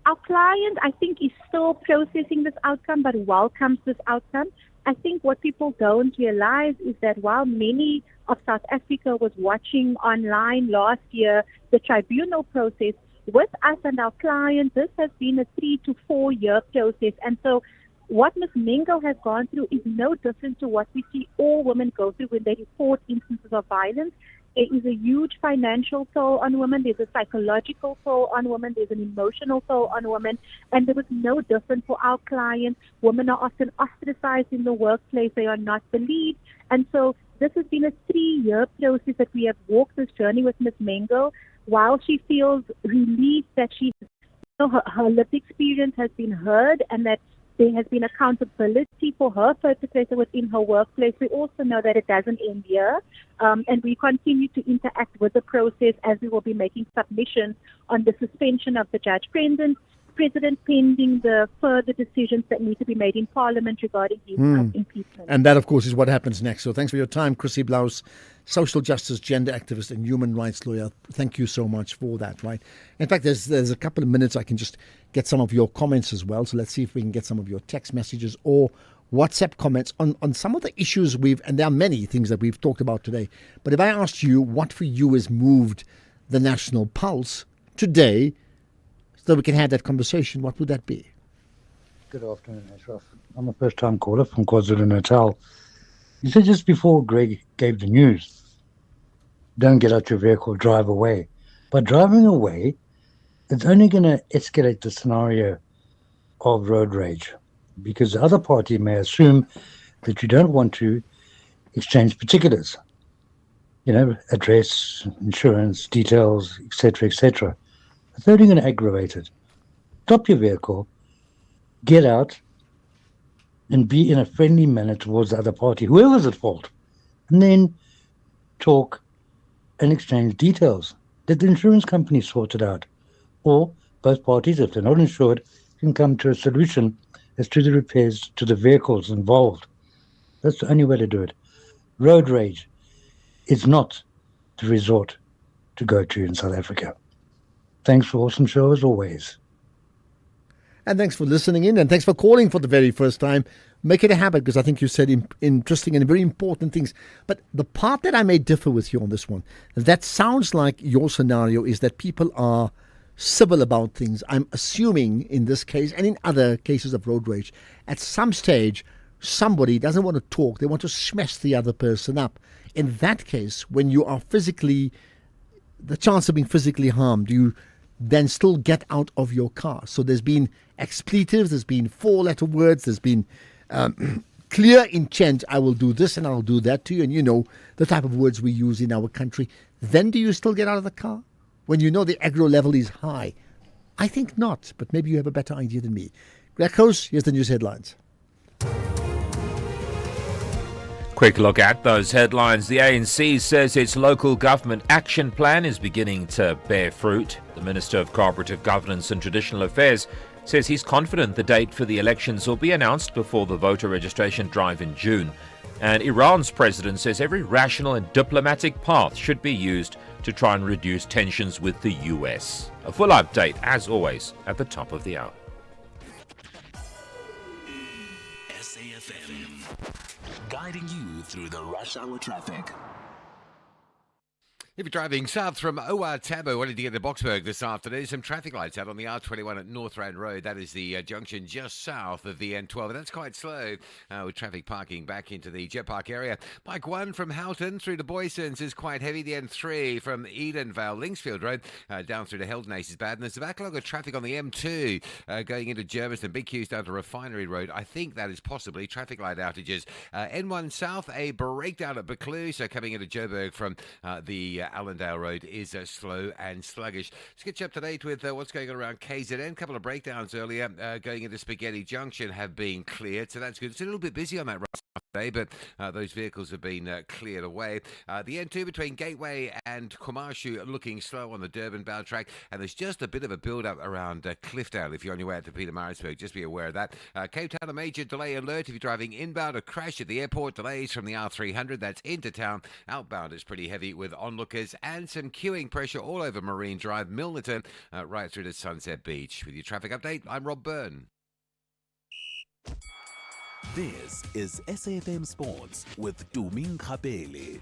Our client, I think, is still processing this outcome, but welcomes this outcome. I think what people don't realize is that while many of South Africa was watching online last year the tribunal process, with us and our client, this has been a 3 to 4 year process. And so what Ms. Mengo has gone through is no different to what we see all women go through when they report instances of violence. There is a huge financial toll on women. There's a psychological toll on women. There's an emotional toll on women. And there was no different for our clients. Women are often ostracized in the workplace. They are not believed. And so this has been a 3-year process that we have walked this journey with Ms. Mengo. While she feels relieved that her lived experience has been heard and that there has been accountability for her perpetrator within her workplace, we also know that it doesn't end here. And we continue to interact with the process as we will be making submissions on the suspension of the judge president pending the further decisions that need to be made in Parliament regarding his impeachment. And that, of course, is what happens next. So thanks for your time, Chrissy Blaus, social justice, gender activist and human rights lawyer. Thank you so much for that, right? In fact, there's a couple of minutes I can just get some of your comments as well. So let's see if we can get some of your text messages or WhatsApp comments on some of the issues and there are many things that we've talked about today. But if I asked you what for you has moved the national pulse today, so we can have that conversation, what would that be? Good afternoon, Ashraf. I'm a first-time caller from KwaZulu-Natal. You said just before Greg gave the news, don't get out your vehicle, drive away. By driving away, it's only going to escalate the scenario of road rage because the other party may assume that you don't want to exchange particulars, address, insurance, details, etc., etc. It's only going to aggravate it. Stop your vehicle, get out, and be in a friendly manner towards the other party, whoever's at fault, and then talk and exchange details. Let the insurance company sort it out. Or both parties, if they're not insured, can come to a solution as to the repairs to the vehicles involved. That's the only way to do it. Road rage is not the resort to go to in South Africa. Thanks for awesome show as always. And thanks for listening in and thanks for calling for the very first time. Make it a habit because I think you said interesting and very important things. But the part that I may differ with you on this one, that sounds like your scenario is that people are civil about things. I'm assuming in this case and in other cases of road rage, at some stage, somebody doesn't want to talk. They want to smash the other person up. In that case, when you are the chance of being physically harmed, then still get out of your car. So there's been expletives, there's been 4-letter words, there's been clear intent, I will do this and I'll do that to you, and you know the type of words we use in our country. Then do you still get out of the car when you know the aggro level is high? I think not, but maybe you have a better idea than me. Greg House, here's the news headlines. Quick look at those headlines. The ANC says its local government action plan is beginning to bear fruit. The Minister of Cooperative Governance and Traditional Affairs says he's confident the date for the elections will be announced before the voter registration drive in June. And Iran's president says every rational and diplomatic path should be used to try and reduce tensions with the US. A full update, as always, at the top of the hour. SAFM, guiding you through the rush hour traffic. If you're driving south from Owatabo, wanting to get to Boksburg this afternoon, some traffic lights out on the R21 at North Rand Road. That is the junction just south of the N12. And that's quite slow with traffic parking back into the Jet Park area. Bike 1 from Houghton through to Boysons is quite heavy. The N3 from Edenvale, Linksfield Road, down through to Heldenace is bad. And there's a backlog of traffic on the M2 going into Germiston. Big queues down to Refinery Road. I think that is possibly traffic light outages. N1 South, a breakdown at Buccleuch. So coming into Joburg from the Allendale Road is slow and sluggish. Let's get you up to date with what's going on around KZN. A couple of breakdowns earlier going into Spaghetti Junction have been cleared, so that's good. It's a little bit busy on that road today, but those vehicles have been cleared away. The N2 between Gateway and Kwamashu looking slow on the Durban-bound track, and there's just a bit of a build-up around Cliffdale if you're on your way out to Pietermaritzburg. Just be aware of that. Cape Town, a major delay alert if you're driving inbound. A crash at the airport, delays from the R300. That's into town. Outbound is pretty heavy with onlookers and some queuing pressure all over Marine Drive, Milnerton, right through to Sunset Beach. With your traffic update, I'm Rob Byrne. This is SAFM Sports with Tumi Nkgabele.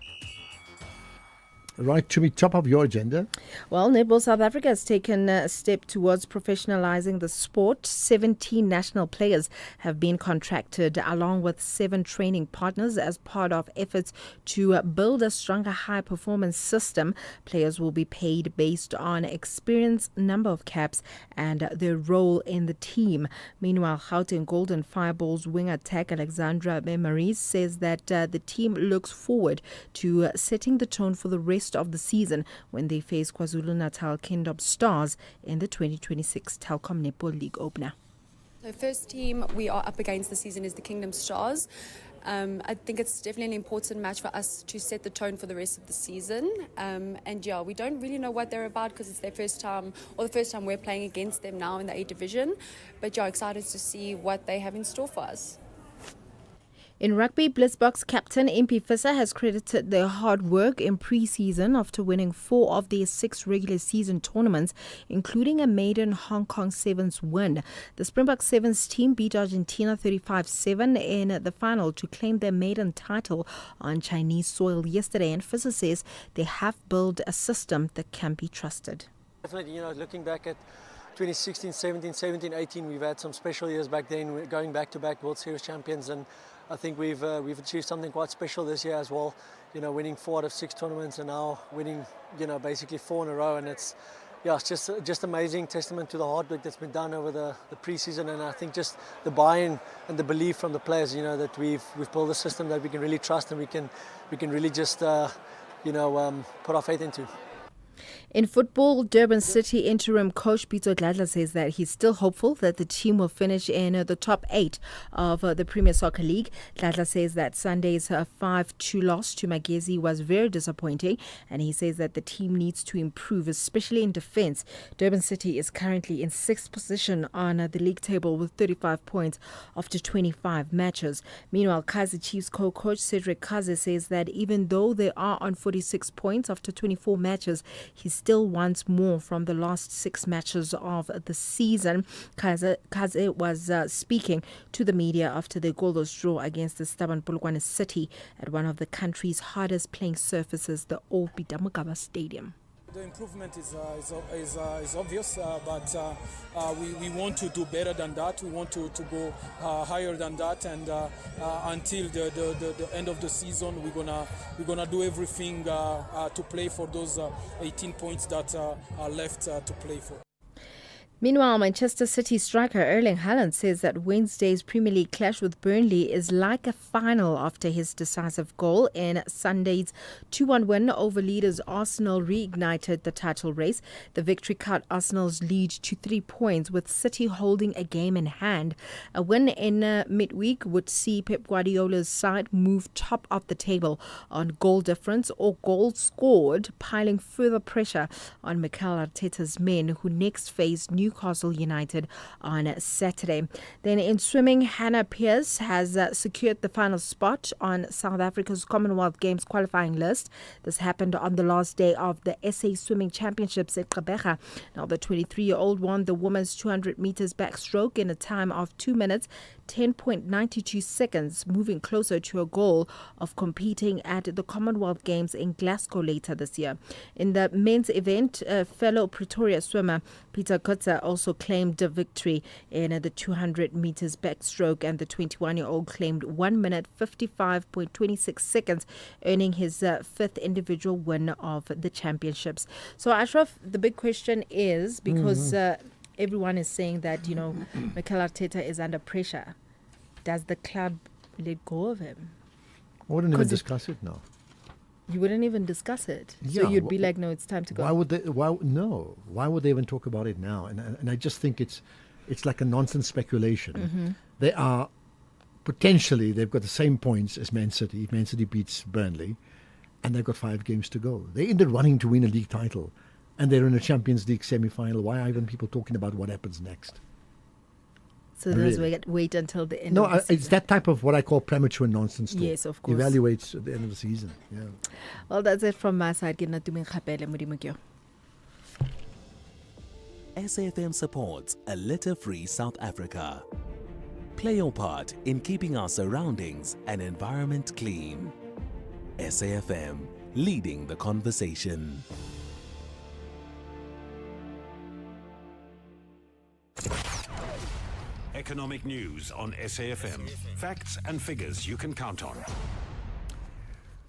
Right, to be top of your agenda. Well, Netball South Africa has taken a step towards professionalizing the sport. 17 national players have been contracted along with 7 training partners as part of efforts to build a stronger high-performance system. Players will be paid based on experience, number of caps, and their role in the team. Meanwhile, Gauteng Golden Fireballs wing attack Alexandra Memories says that the team looks forward to setting the tone for the rest of the season when they face KwaZulu-Natal Kingdom Stars in the 2026 Telkom Netball League opener. So first team we are up against this season is the Kingdom Stars. I think it's definitely an important match for us to set the tone for the rest of the season. And yeah, we don't really know what they're about because it's their first time, or the first time we're playing against them now in the A division. But yeah, excited to see what they have in store for us. In rugby, Blitzboks captain Impie Visser has credited their hard work in pre-season after winning 4 of their 6 regular season tournaments, including a maiden Hong Kong Sevens win. The Springbok Sevens team beat Argentina 35-7 in the final to claim their maiden title on Chinese soil yesterday, and Visser says they have built a system that can be trusted. Definitely, looking back at 2016, 17, 18, we've had some special years back then. We're going back-to-back World Series champions, and I think we've achieved something quite special this year as well. Winning 4 out of 6 tournaments and now winning, basically 4 in a row. And it's just amazing testament to the hard work that's been done over the pre-season. And I think just the buy-in and the belief from the players, that we've built a system that we can really trust and we can really just, put our faith into. In football, Durban City interim coach Peter Gladler says that he's still hopeful that the team will finish in the top 8 of the Premier Soccer League. Gladler says that Sunday's 5-2 loss to Magezi was very disappointing, and he says that the team needs to improve, especially in defence. Durban City is currently in 6th position on the league table with 35 points after 25 matches. Meanwhile, Kaizer Chiefs co-coach Cedric Kaze says that even though they are on 46 points after 24 matches, he still wants more from the last 6 matches of the season. Kaze was speaking to the media after the goalless draw against the stubborn Polokwane City at one of the country's hardest playing surfaces, the old Bidamugaba Stadium. The improvement is obvious, but we want to do better than that. We want to go higher than that, and until the end of the season, we're gonna do everything to play for those 18 points that are left to play for. Meanwhile, Manchester City striker Erling Haaland says that Wednesday's Premier League clash with Burnley is like a final after his decisive goal in Sunday's 2-1 win over leaders Arsenal reignited the title race. The victory cut Arsenal's lead to 3 points, with City holding a game in hand. A win in midweek would see Pep Guardiola's side move top of the table on goal difference or goals scored, piling further pressure on Mikel Arteta's men, who next face Newcastle United on Saturday. Then in swimming, Hannah Pearce has secured the final spot on South Africa's Commonwealth Games qualifying list. This happened on the last day of the SA Swimming Championships at Gqeberha. Now, the 23-year-old won the women's 200 meters backstroke in a time of 2 minutes, 10.92 seconds, moving closer to a goal of competing at the Commonwealth Games in Glasgow later this year. In the men's event, fellow Pretoria swimmer Peter Kutzer also claimed the victory in the 200 meters backstroke, and the 21-year-old claimed 1 minute 55.26 seconds, earning his fifth individual win of the championships. So, Ashraf, the big question is, because everyone is saying that, Mikel Arteta is under pressure, does the club let go of him? I wouldn't even discuss it now. You wouldn't even discuss it. Yeah, So you'd be like, no, it's time to go. Why would they? Why would they even talk about it now? And I just think it's like a nonsense speculation. Mm-hmm. They are potentially, they've got the same points as Man City. If Man City beats Burnley, and they've got 5 games to go. They're in the running to win a league title, and they're in a Champions League semi-final. Why are even people talking about what happens next? So those wait until the end No, of the season. it's that type of what I call premature nonsense talk. Yes, of course. Evaluates at the end of the season. Yeah. Well, that's it from my side. SAFM supports a litter-free South Africa. Play your part in keeping our surroundings and environment clean. SAFM, leading the conversation. Economic news on SAFM. Facts and figures you can count on.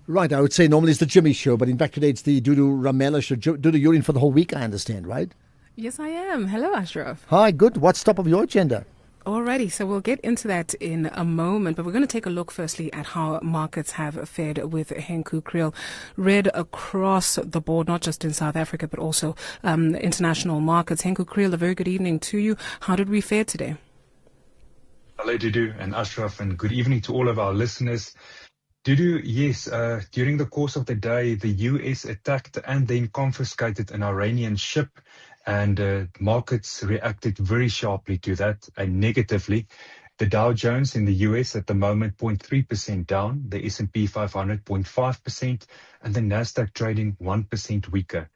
Right, I would say normally it's the Jimmy show, but in fact today it's the Dudu Ramela show. Dudu, you're in for the whole week, I understand, right? Yes, I am. Hello, Ashraf. Hi, good. What's top of your agenda? Alrighty, so we'll get into that in a moment, but we're going to take a look firstly at how markets have fared with Henku Kriel. Read across the board, not just in South Africa, but also international markets. Henku Kriel, a very good evening to you. How did we fare today? Hello, Dudu and Ashraf, and good evening to all of our listeners. Dudu, yes, during the course of the day, the US attacked and then confiscated an Iranian ship, and markets reacted very sharply to that and negatively. The Dow Jones in the US at the moment 0.3% down, the S&P 500 0.5%, and the Nasdaq trading 1% weaker.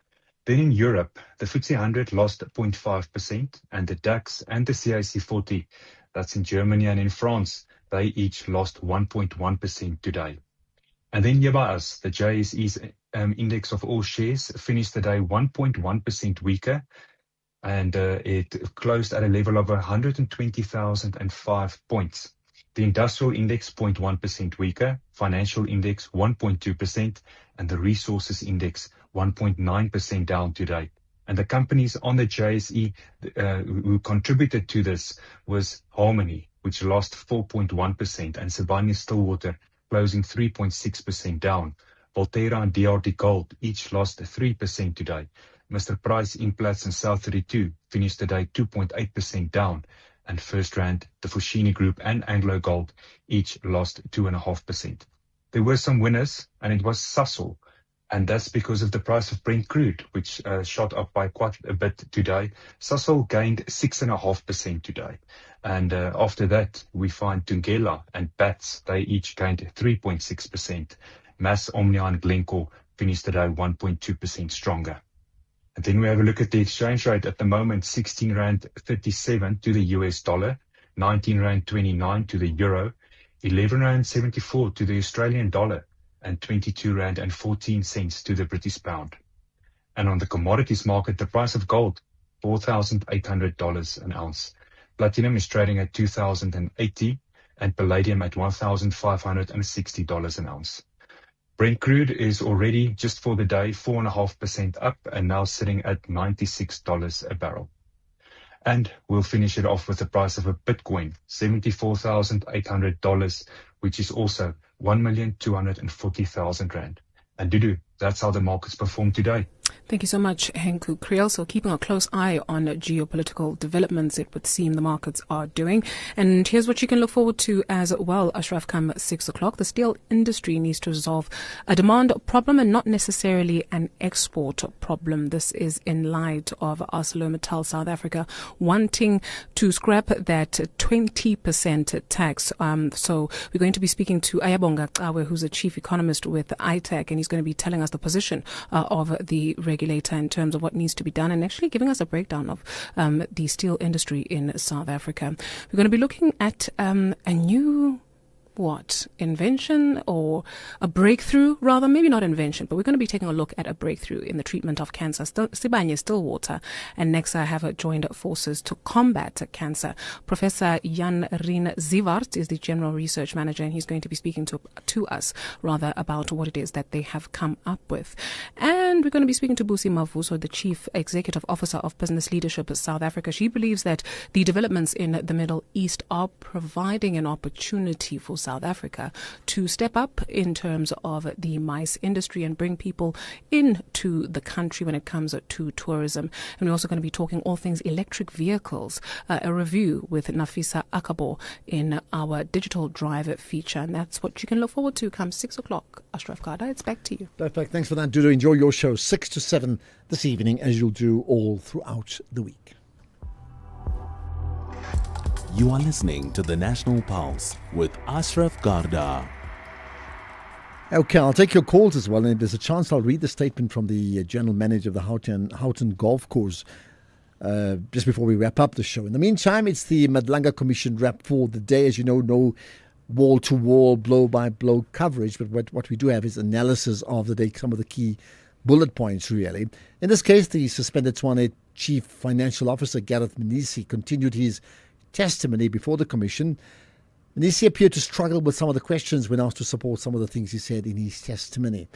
Then in Europe, the FTSE 100 lost 0.5%, and the DAX and the CAC 40, that's in Germany and in France, they each lost 1.1% today. And then here by us, the JSE's index of all shares finished the day 1.1% weaker, and it closed at a level of 120,005 points. The industrial index 0.1% weaker, financial index 1.2%, and the resources index 1.9% down today. And the companies on the JSE who contributed to this was Harmony, which lost 4.1%, and Sibanye-Stillwater closing 3.6% down. Volterra and DRD Gold each lost 3% today. Mr. Price, Implats and South32 finished the day 2.8% down. And FirstRand, the Foschini Group and Anglo Gold each lost 2.5%. There were some winners, and it was Sasol. And that's because of the price of Brent crude, which shot up by quite a bit today. Sasol gained 6.5% today. And after that, we find Tungela and Bats, they each gained 3.6%. Mass, Omnia and Glencore finished today 1.2% stronger. And then we have a look at the exchange rate at the moment, 16 Rand 37 to the US dollar, 19 Rand 29 to the euro, 11 Rand 74 to the Australian dollar, and 22 Rand and 14 cents to the British pound. And on the commodities market, the price of gold, $4,800 an ounce. Platinum is trading at $2,080 and palladium at $1,560 an ounce. Brent crude is already, just for the day, 4.5% up and now sitting at $96 a barrel. And we'll finish it off with the price of a Bitcoin, $74,800, which is also 1,240,000 rand. And Dudu, that's how the markets performed today. Thank you so much, Henku Kriel. So keeping a close eye on geopolitical developments, it would seem the markets are doing. And here's what you can look forward to as well, Ashraf, come 6 o'clock. The steel industry needs to resolve a demand problem and not necessarily an export problem. This is in light of ArcelorMittal South Africa wanting to scrap that 20% tax. So we're going to be speaking to Ayabonga Cawe, who's a chief economist with ITAC, and he's going to be telling us the position of the regulator in terms of what needs to be done and actually giving us a breakdown of the steel industry in South Africa. We're going to be looking at a new invention or a breakthrough, rather, maybe not invention, but we're going to be taking a look at a breakthrough in the treatment of cancer. Sibanye Stillwater and Nexa have joined forces to combat cancer. Professor Jan Rien Zivart is the General Research Manager, and he's going to be speaking to us rather about what it is that they have come up with. And we're going to be speaking to Busi Mavuso, the Chief Executive Officer of Business Leadership South Africa. She believes that the developments in the Middle East are providing an opportunity for South Africa to step up in terms of the mice industry and bring people into the country when it comes to tourism. And we're also going to be talking all things electric vehicles, a review with Nafisa Akabo in our Digital Drive feature. And that's what you can look forward to come 6 o'clock. Ashraf Garda, it's back to you. Perfect. Thanks for that, Dudu. Enjoy your show 6 to 7 this evening, as you'll do all throughout the week. You are listening to the National Pulse with Ashraf Garda. Okay, I'll take your calls as well, and if there's a chance, I'll read the statement from the General Manager of the Houghton Golf Course just before we wrap up the show. In the meantime, it's the Madlanga Commission wrap for the day. As you know, no wall-to-wall, blow-by-blow coverage, but what we do have is analysis of the day, some of the key bullet points, really. In this case, the suspended Tshwane Chief Financial Officer, Gareth Mnisi, continued his testimony before the Commission. Mnisi appeared to struggle with some of the questions when asked to support some of the things he said in his testimony.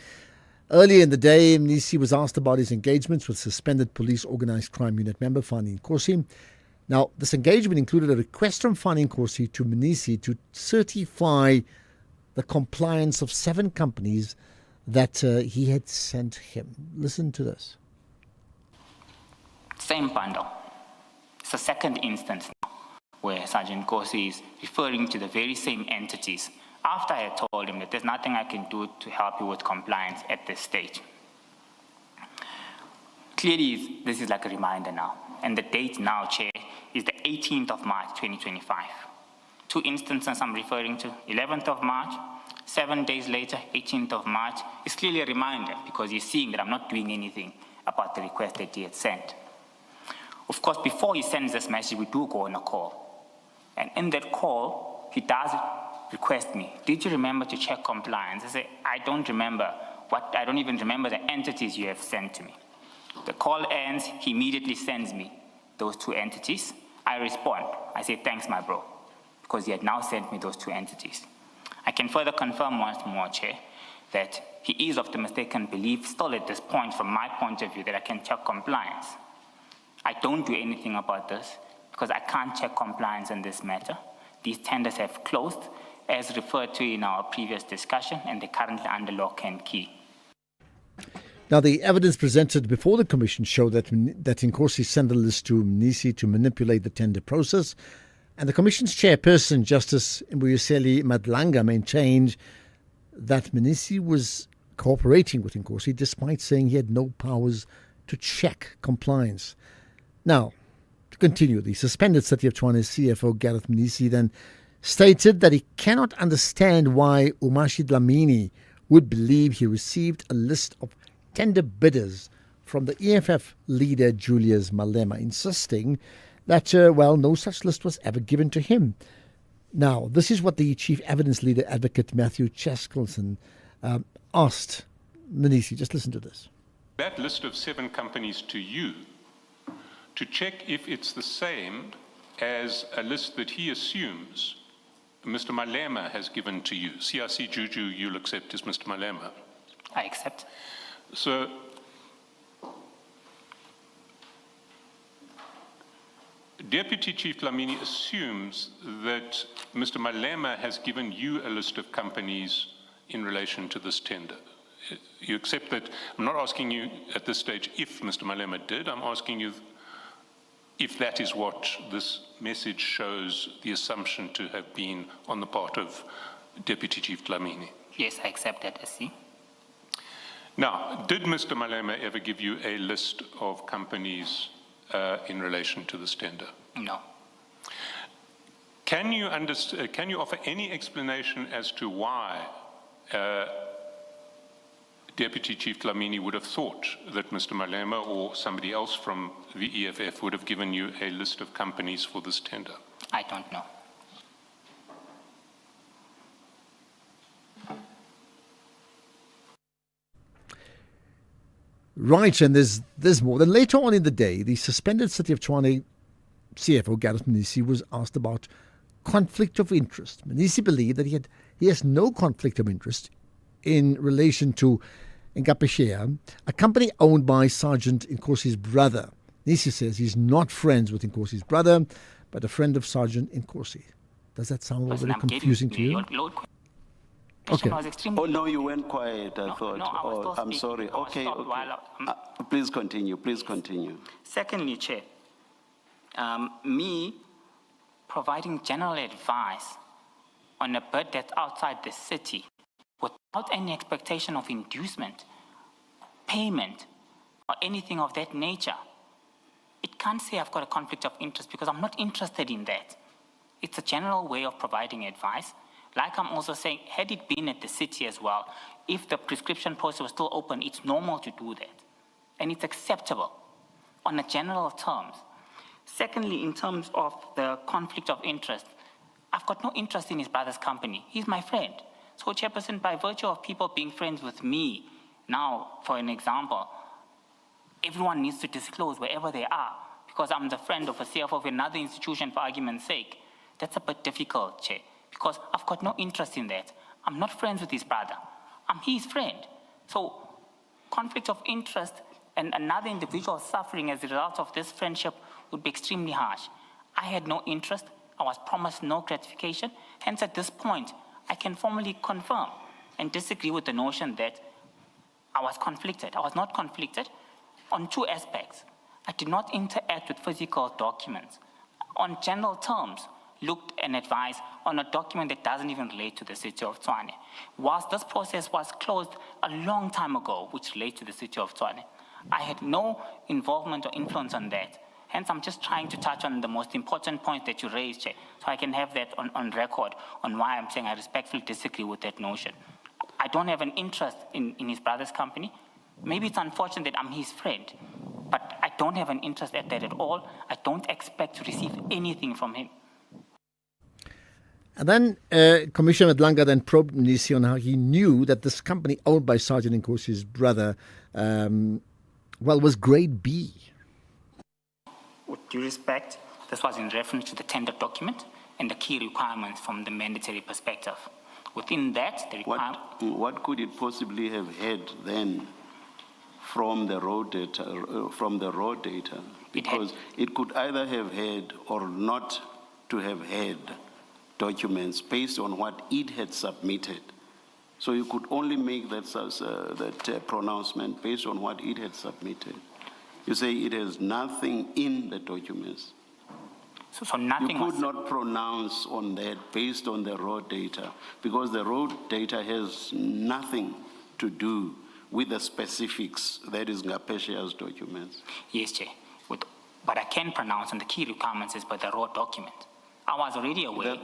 Earlier in the day, Mnisi was asked about his engagements with suspended Police Organised Crime Unit member Fani Nkosi. Now, this engagement included a request from Fani Nkosi to Mnisi to certify the compliance of 7 companies that he had sent him. Listen to this. Same bundle. It's the second instance now where Sergeant Nkosi is referring to the very same entities after I had told him that there's nothing I can do to help you with compliance at this stage. Clearly, this is like a reminder now. And the date now, Chair, is the 18th of March, 2025. 2 instances I'm referring to, 11th of March, 7 days later, 18th of March, is clearly a reminder because he's seeing that I'm not doing anything about the request that he had sent. Of course, before he sends this message, we do go on a call. And in that call, he does request me, did you remember to check compliance? I say, I don't even remember the entities you have sent to me. The call ends, he immediately sends me those 2 entities. I respond, I say, thanks, my bro, because he had now sent me those 2 entities. I can further confirm once more, Chair, that he is of the mistaken belief still at this point, from my point of view, that I can check compliance. I don't do anything about this because I can't check compliance in this matter. These tenders have closed, as referred to in our previous discussion, and they're currently under lock and key. Now, the evidence presented before the Commission showed that Nkosi sent the list to Mnisi to manipulate the tender process, and the Commission's chairperson, Justice Mbuyiseli Madlanga, maintained that Mnisi was cooperating with Nkosi despite saying he had no powers to check compliance. Now, to continue, the suspended City of Tshwane CFO Gareth Mnisi then stated that he cannot understand why Umashi Dlamini would believe he received a list of tender bidders from the EFF leader Julius Malema, insisting that, no such list was ever given to him. Now, this is what the Chief Evidence Leader Advocate Matthew Cheskelson asked Mnisi. Just listen to this. That list of 7 companies to you, to check if it's the same as a list that he assumes Mr. Malema has given to you. CRC Juju, you'll accept, is Mr. Malema. I accept. So, Deputy Chief Dlamini assumes that Mr. Malema has given you a list of companies in relation to this tender. You accept that? I'm not asking you at this stage if Mr. Malema did. I'm asking you if that is what this message shows the assumption to have been on the part of Deputy Chief Dlamini. Yes, I accept that, SC. Now, did Mr. Malema ever give you a list of companies in relation to this tender? No. Can you offer any explanation as to why Deputy Chief Dlamini would have thought that Mr. Malema or somebody else from the EFF would have given you a list of companies for this tender? I don't know. Right, and there's more. Then later on in the day, the suspended City of Tshwane CFO, Gareth Mnisi, was asked about conflict of interest. Mnisi believed that he has no conflict of interest in relation to Ngapesheya, a company owned by Sergeant Nkosi's brother. Mnisi says he's not friends with Nkosi's brother, but a friend of Sergeant Nkosi. Does that sound a little bit confusing to you? Okay. Oh, no, you went quiet, I thought. No, I'm sorry. Okay. Please continue. Please continue. Secondly, Chair, me providing general advice on a bid that's outside the city without any expectation of inducement, payment, or anything of that nature, it can't say I've got a conflict of interest because I'm not interested in that. It's a general way of providing advice. Like I'm also saying, had it been at the city as well, if the prescription process was still open, it's normal to do that. And it's acceptable on a general terms. Secondly, in terms of the conflict of interest, I've got no interest in his brother's company. He's my friend. So, Chairperson, by virtue of people being friends with me, now, for an example, everyone needs to disclose wherever they are because I'm the friend of a CFO of another institution for argument's sake. That's a bit difficult, Chair, because I've got no interest in that. I'm not friends with his brother. I'm his friend. So conflict of interest and another individual suffering as a result of this friendship would be extremely harsh. I had no interest. I was promised no gratification. Hence, at this point, I can formally confirm and disagree with the notion that I was conflicted. I was not conflicted on two aspects. I did not interact with physical documents. On general terms, looked and advised on a document that doesn't even relate to the city of Tshwane. Whilst this process was closed a long time ago, which relates to the city of Tshwane, I had no involvement or influence on that. Hence, I'm just trying to touch on the most important point that you raised, Chair, so I can have that on record on why I'm saying I respectfully disagree with that notion. I don't have an interest in his brother's company. Maybe it's unfortunate that I'm his friend, but I don't have an interest at that at all. I don't expect to receive anything from him. And then Commissioner Madlanga then probed Mnisi on how he knew that this company owned by Sergeant Nkosi's brother, was grade B. With due respect, this was in reference to the tender document and the key requirements from the mandatory perspective. Within that, the requirement... What could it possibly have had then from the raw data? Because it could either have had or not to have had documents based on what it had submitted. So you could only make that pronouncement based on what it had submitted. You say it has nothing in the documents. So nothing. You could not pronounce on that based on the raw data because the raw data has nothing to do with the specifics that is Ngapesheya's documents. Yes, Chair. But I can pronounce on the key requirements is by the raw document. I was already aware.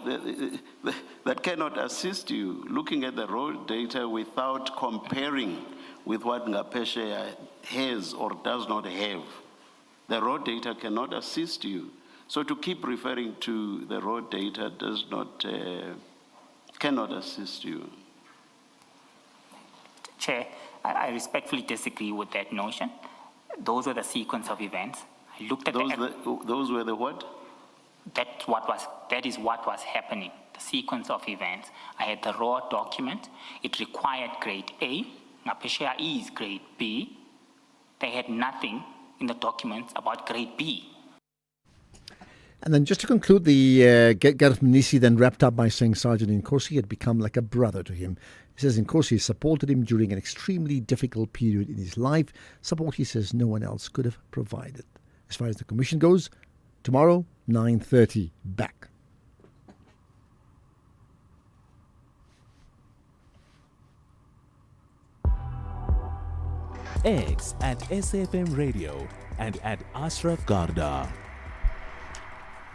That cannot assist you looking at the raw data without comparing with what Ngapesheya has or does not have. The raw data cannot assist you. So to keep referring to the raw data does not, cannot assist you. Chair, I respectfully disagree with that notion. Those were the sequence of events. I looked at those were the what? That is what was happening, the sequence of events. I had the raw document. It required grade A. Ngapesheya is grade B. They had nothing in the documents about grade B. And then just to conclude, the Gareth Mnisi then wrapped up by saying Sergeant Nkosi had become like a brother to him. He says Nkosi supported him during an extremely difficult period in his life, support he says no one else could have provided. As far as the commission goes, tomorrow, 9:30, back. X at SAFM Radio and at Ashraf Garda.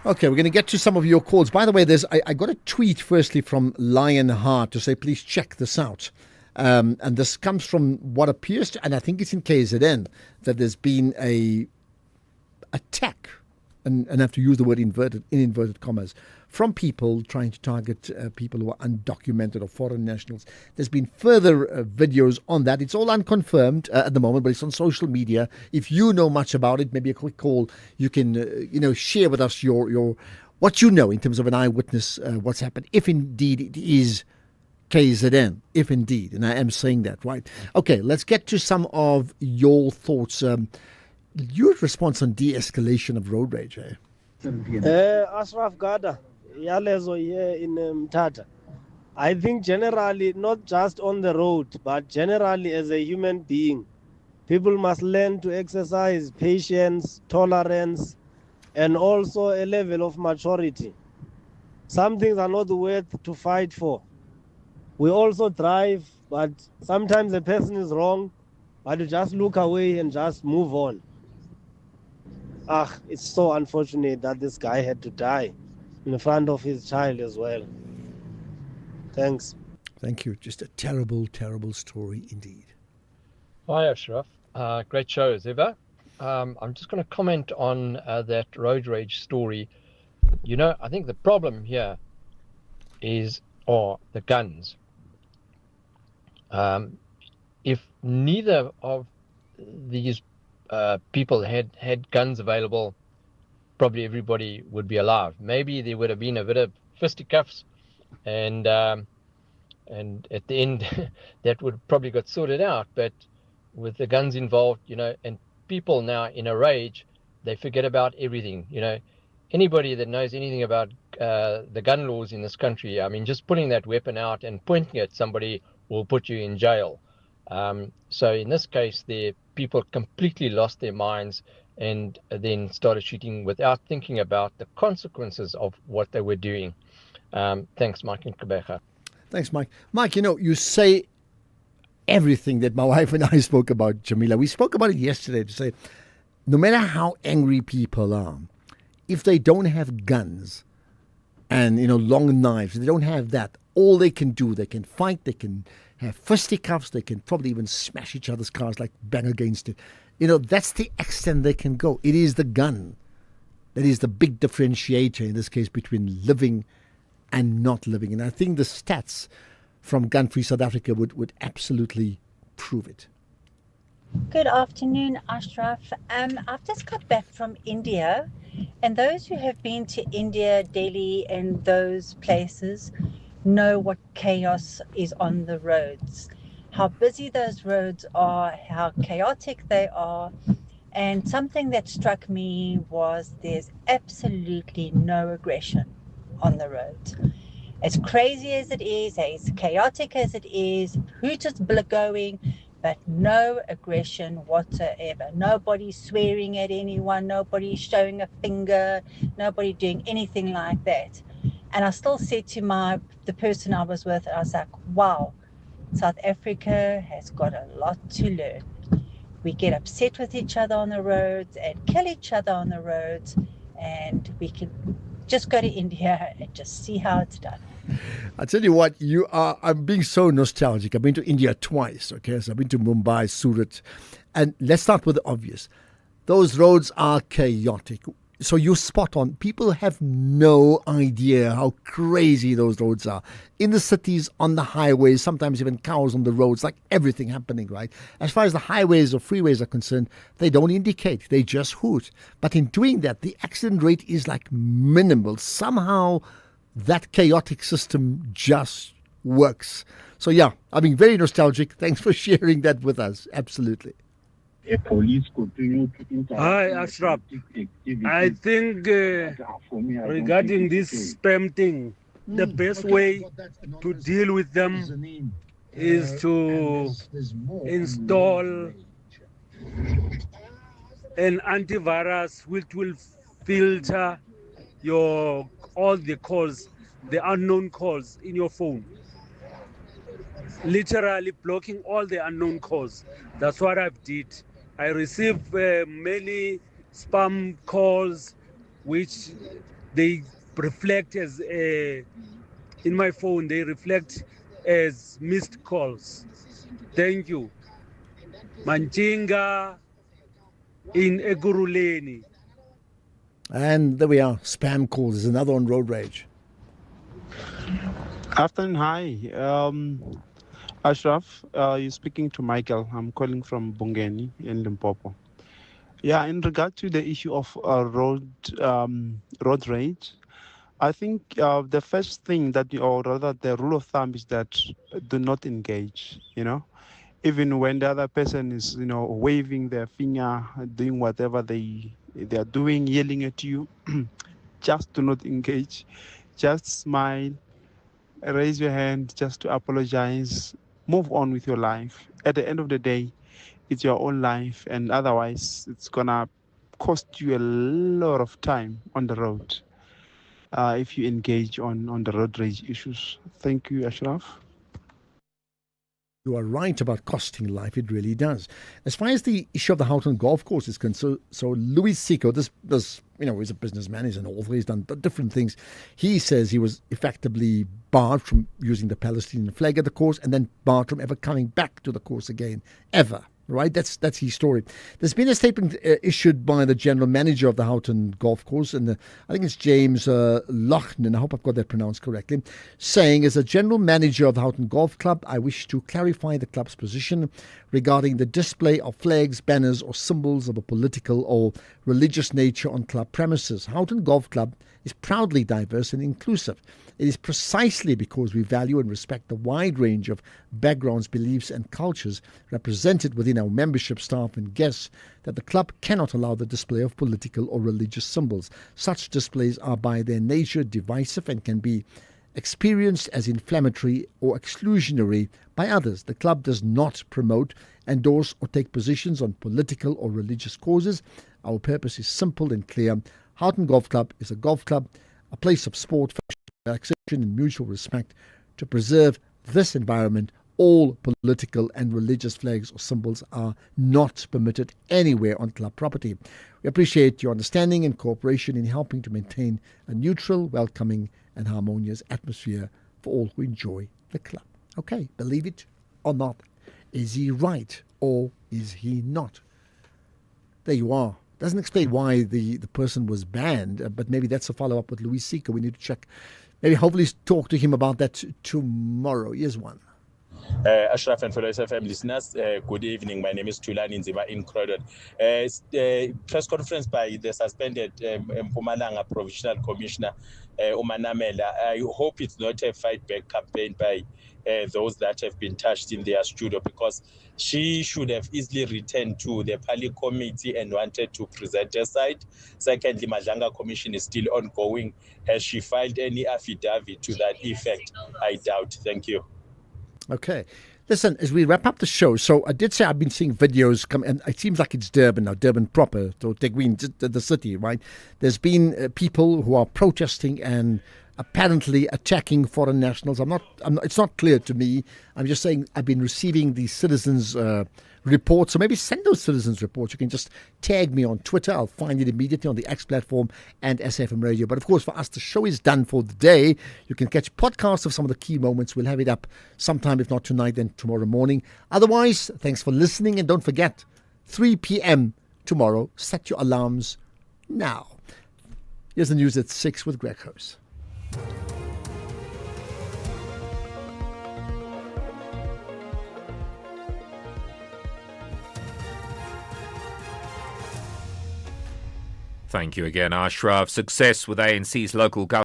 Okay, we're going to get to some of your calls. By the way, I got a tweet firstly from Lionheart to say, please check this out. And this comes from what appears to, and I think it's in KZN, that there's been a attack, and I have to use the word in inverted commas, from people trying to target people who are undocumented or foreign nationals. There's been further videos on that. It's all unconfirmed at the moment, but it's on social media. If you know much about it, maybe a quick call. You can, share with us your what you know in terms of an eyewitness, what's happened, if indeed it is KZN, if indeed, and I am saying that, right? Okay, let's get to some of your thoughts. Your response on de-escalation of road rage, Ashraf Garda, Yalezo here in Mthatha. I think generally, not just on the road, but generally as a human being, people must learn to exercise patience, tolerance, and also a level of maturity. Some things are not worth to fight for. We also drive, but sometimes a person is wrong, but you just look away and just move on. It's so unfortunate that this guy had to die in front of his child as well. Thanks. Thank you. Just a terrible, terrible story indeed. Hi, Ashraf. Great show as ever. I'm just going to comment on that road rage story. I think the problem here are the guns. If neither of these people had guns available, probably everybody would be alive. Maybe there would have been a bit of fisticuffs, and at the end that would probably got sorted out. But with the guns involved, and people now in a rage, they forget about everything. Anybody that knows anything about the gun laws in this country, I mean, just pulling that weapon out and pointing at somebody will put you in jail. So in this case, the people completely lost their minds and then started shooting without thinking about the consequences of what they were doing. Thanks, Mike and Kabecha. Thanks, Mike. Mike, you say everything that my wife and I spoke about, Jamila. We spoke about it yesterday to say, no matter how angry people are, if they don't have guns and, long knives, they don't have that, all they can do, they can fight, they can have fisticuffs, they can probably even smash each other's cars, like bang against it. That's the extent they can go. It is the gun that is the big differentiator in this case between living and not living. And I think the stats from Gun Free South Africa would absolutely prove it. Good afternoon, Ashraf. I've just got back from India, and those who have been to India, Delhi, and those places know what chaos is on the roads, how busy those roads are, how chaotic they are. And something that struck me was there's absolutely no aggression on the roads. As crazy as it is, as chaotic as it is, hooters going, but no aggression whatsoever. Nobody swearing at anyone, nobody showing a finger, nobody doing anything like that. And I still said to the person I was with, I was like, wow, South Africa has got a lot to learn. We get upset with each other on the roads and kill each other on the roads, and we can just go to India and just see how it's done. I tell you what, I'm being so nostalgic. I've been to India twice, okay? So I've been to Mumbai, Surat. And let's start with the obvious. Those roads are chaotic. So you're spot on. People have no idea how crazy those roads are. In the cities, on the highways, sometimes even cows on the roads, like everything happening, right? As far as the highways or freeways are concerned, they don't indicate. They just hoot. But in doing that, the accident rate is like minimal. Somehow that chaotic system just works. So yeah, I'm being very nostalgic. Thanks for sharing that with us. Absolutely. police continue to interrupt. Hi, Ashraf. I think regarding this spam thing, the best way to deal with them is to install an antivirus which will filter all the calls, the unknown calls in your phone. Literally blocking all the unknown calls. That's what I've did. I received many spam calls which they reflect as in my phone, they reflect as missed calls. Thank you. Manchinga in Eguruleni. And there we are. Spam calls is another on road rage. Afternoon, hi. Ashraf, you're speaking to Michael. I'm calling from Bungeni in Limpopo. Yeah, in regard to the issue of road rage, I think the first thing or rather the rule of thumb is that do not engage, even when the other person is, waving their finger, doing whatever they are doing, yelling at you, just do not engage. Just smile, raise your hand just to apologize, move on with your life. At the end of the day, it's your own life, and otherwise it's gonna cost you a lot of time on the road if you engage on the road rage issues. Thank you, Ashraf. You are right about costing life. It really does. As far as the issue of the Houghton Golf Course is concerned, so Louis Seco, this he's a businessman, he's an author, he's done different things. He says he was effectively barred from using the Palestinian flag at the course and then barred from ever coming back to the course again, ever. Right, that's his story. There's been a statement issued by the general manager of the Houghton Golf Course, and I think it's James Lochnan, I hope I've got that pronounced correctly, saying, as a general manager of the Houghton Golf Club, I wish to clarify the club's position regarding the display of flags, banners or symbols of a political or religious nature on club premises. Houghton Golf Club is proudly diverse and inclusive. It is precisely because we value and respect the wide range of backgrounds, beliefs and cultures represented within our membership, staff and guests that the club cannot allow the display of political or religious symbols. Such displays are by their nature divisive and can be experienced as inflammatory or exclusionary by others. The club does not promote, endorse or take positions on political or religious causes. Our purpose is simple and clear. Houghton Golf Club is a golf club, a place of sport, fashion, relaxation and mutual respect. To preserve this environment, all political and religious flags or symbols are not permitted anywhere on club property. We appreciate your understanding and cooperation in helping to maintain a neutral, welcoming and harmonious atmosphere for all who enjoy the club. Okay, believe it or not, is he right or is he not? There you are. Doesn't explain why the person was banned, but maybe that's a follow-up with Louis Seco. We need to check. Maybe hopefully talk to him about that tomorrow. Here's one. Ashraf and fellow SFM listeners, good evening. My name is Tulani Nzima in Croydon. Press conference by the suspended Mpumalanga Provincial Commissioner Umanamela. I hope it's not a fight back campaign by those that have been touched in their studio, because she should have easily returned to the Pali committee and wanted to present her side. Secondly, Madlanga Commission is still ongoing. Has she filed any affidavit to that effect? I doubt. Thank you. Okay. Listen, as we wrap up the show, so I did say I've been seeing videos come, and it seems like it's Durban now, Durban proper, so Tegwin, the city, right? There's been people who are protesting and apparently attacking foreign nationals. It's not clear to me. I'm just saying I've been receiving these citizens' reports. So maybe send those citizens' reports. You can just tag me on Twitter. I'll find it immediately on the X platform and SFM Radio. But of course, for us, the show is done for the day. You can catch podcasts of some of the key moments. We'll have it up sometime, if not tonight, then tomorrow morning. Otherwise, thanks for listening. And don't forget, 3 p.m. tomorrow. Set your alarms now. Here's the news at 6 with Greg Hose. Thank you again, Ashraf. Success with ANC's local government.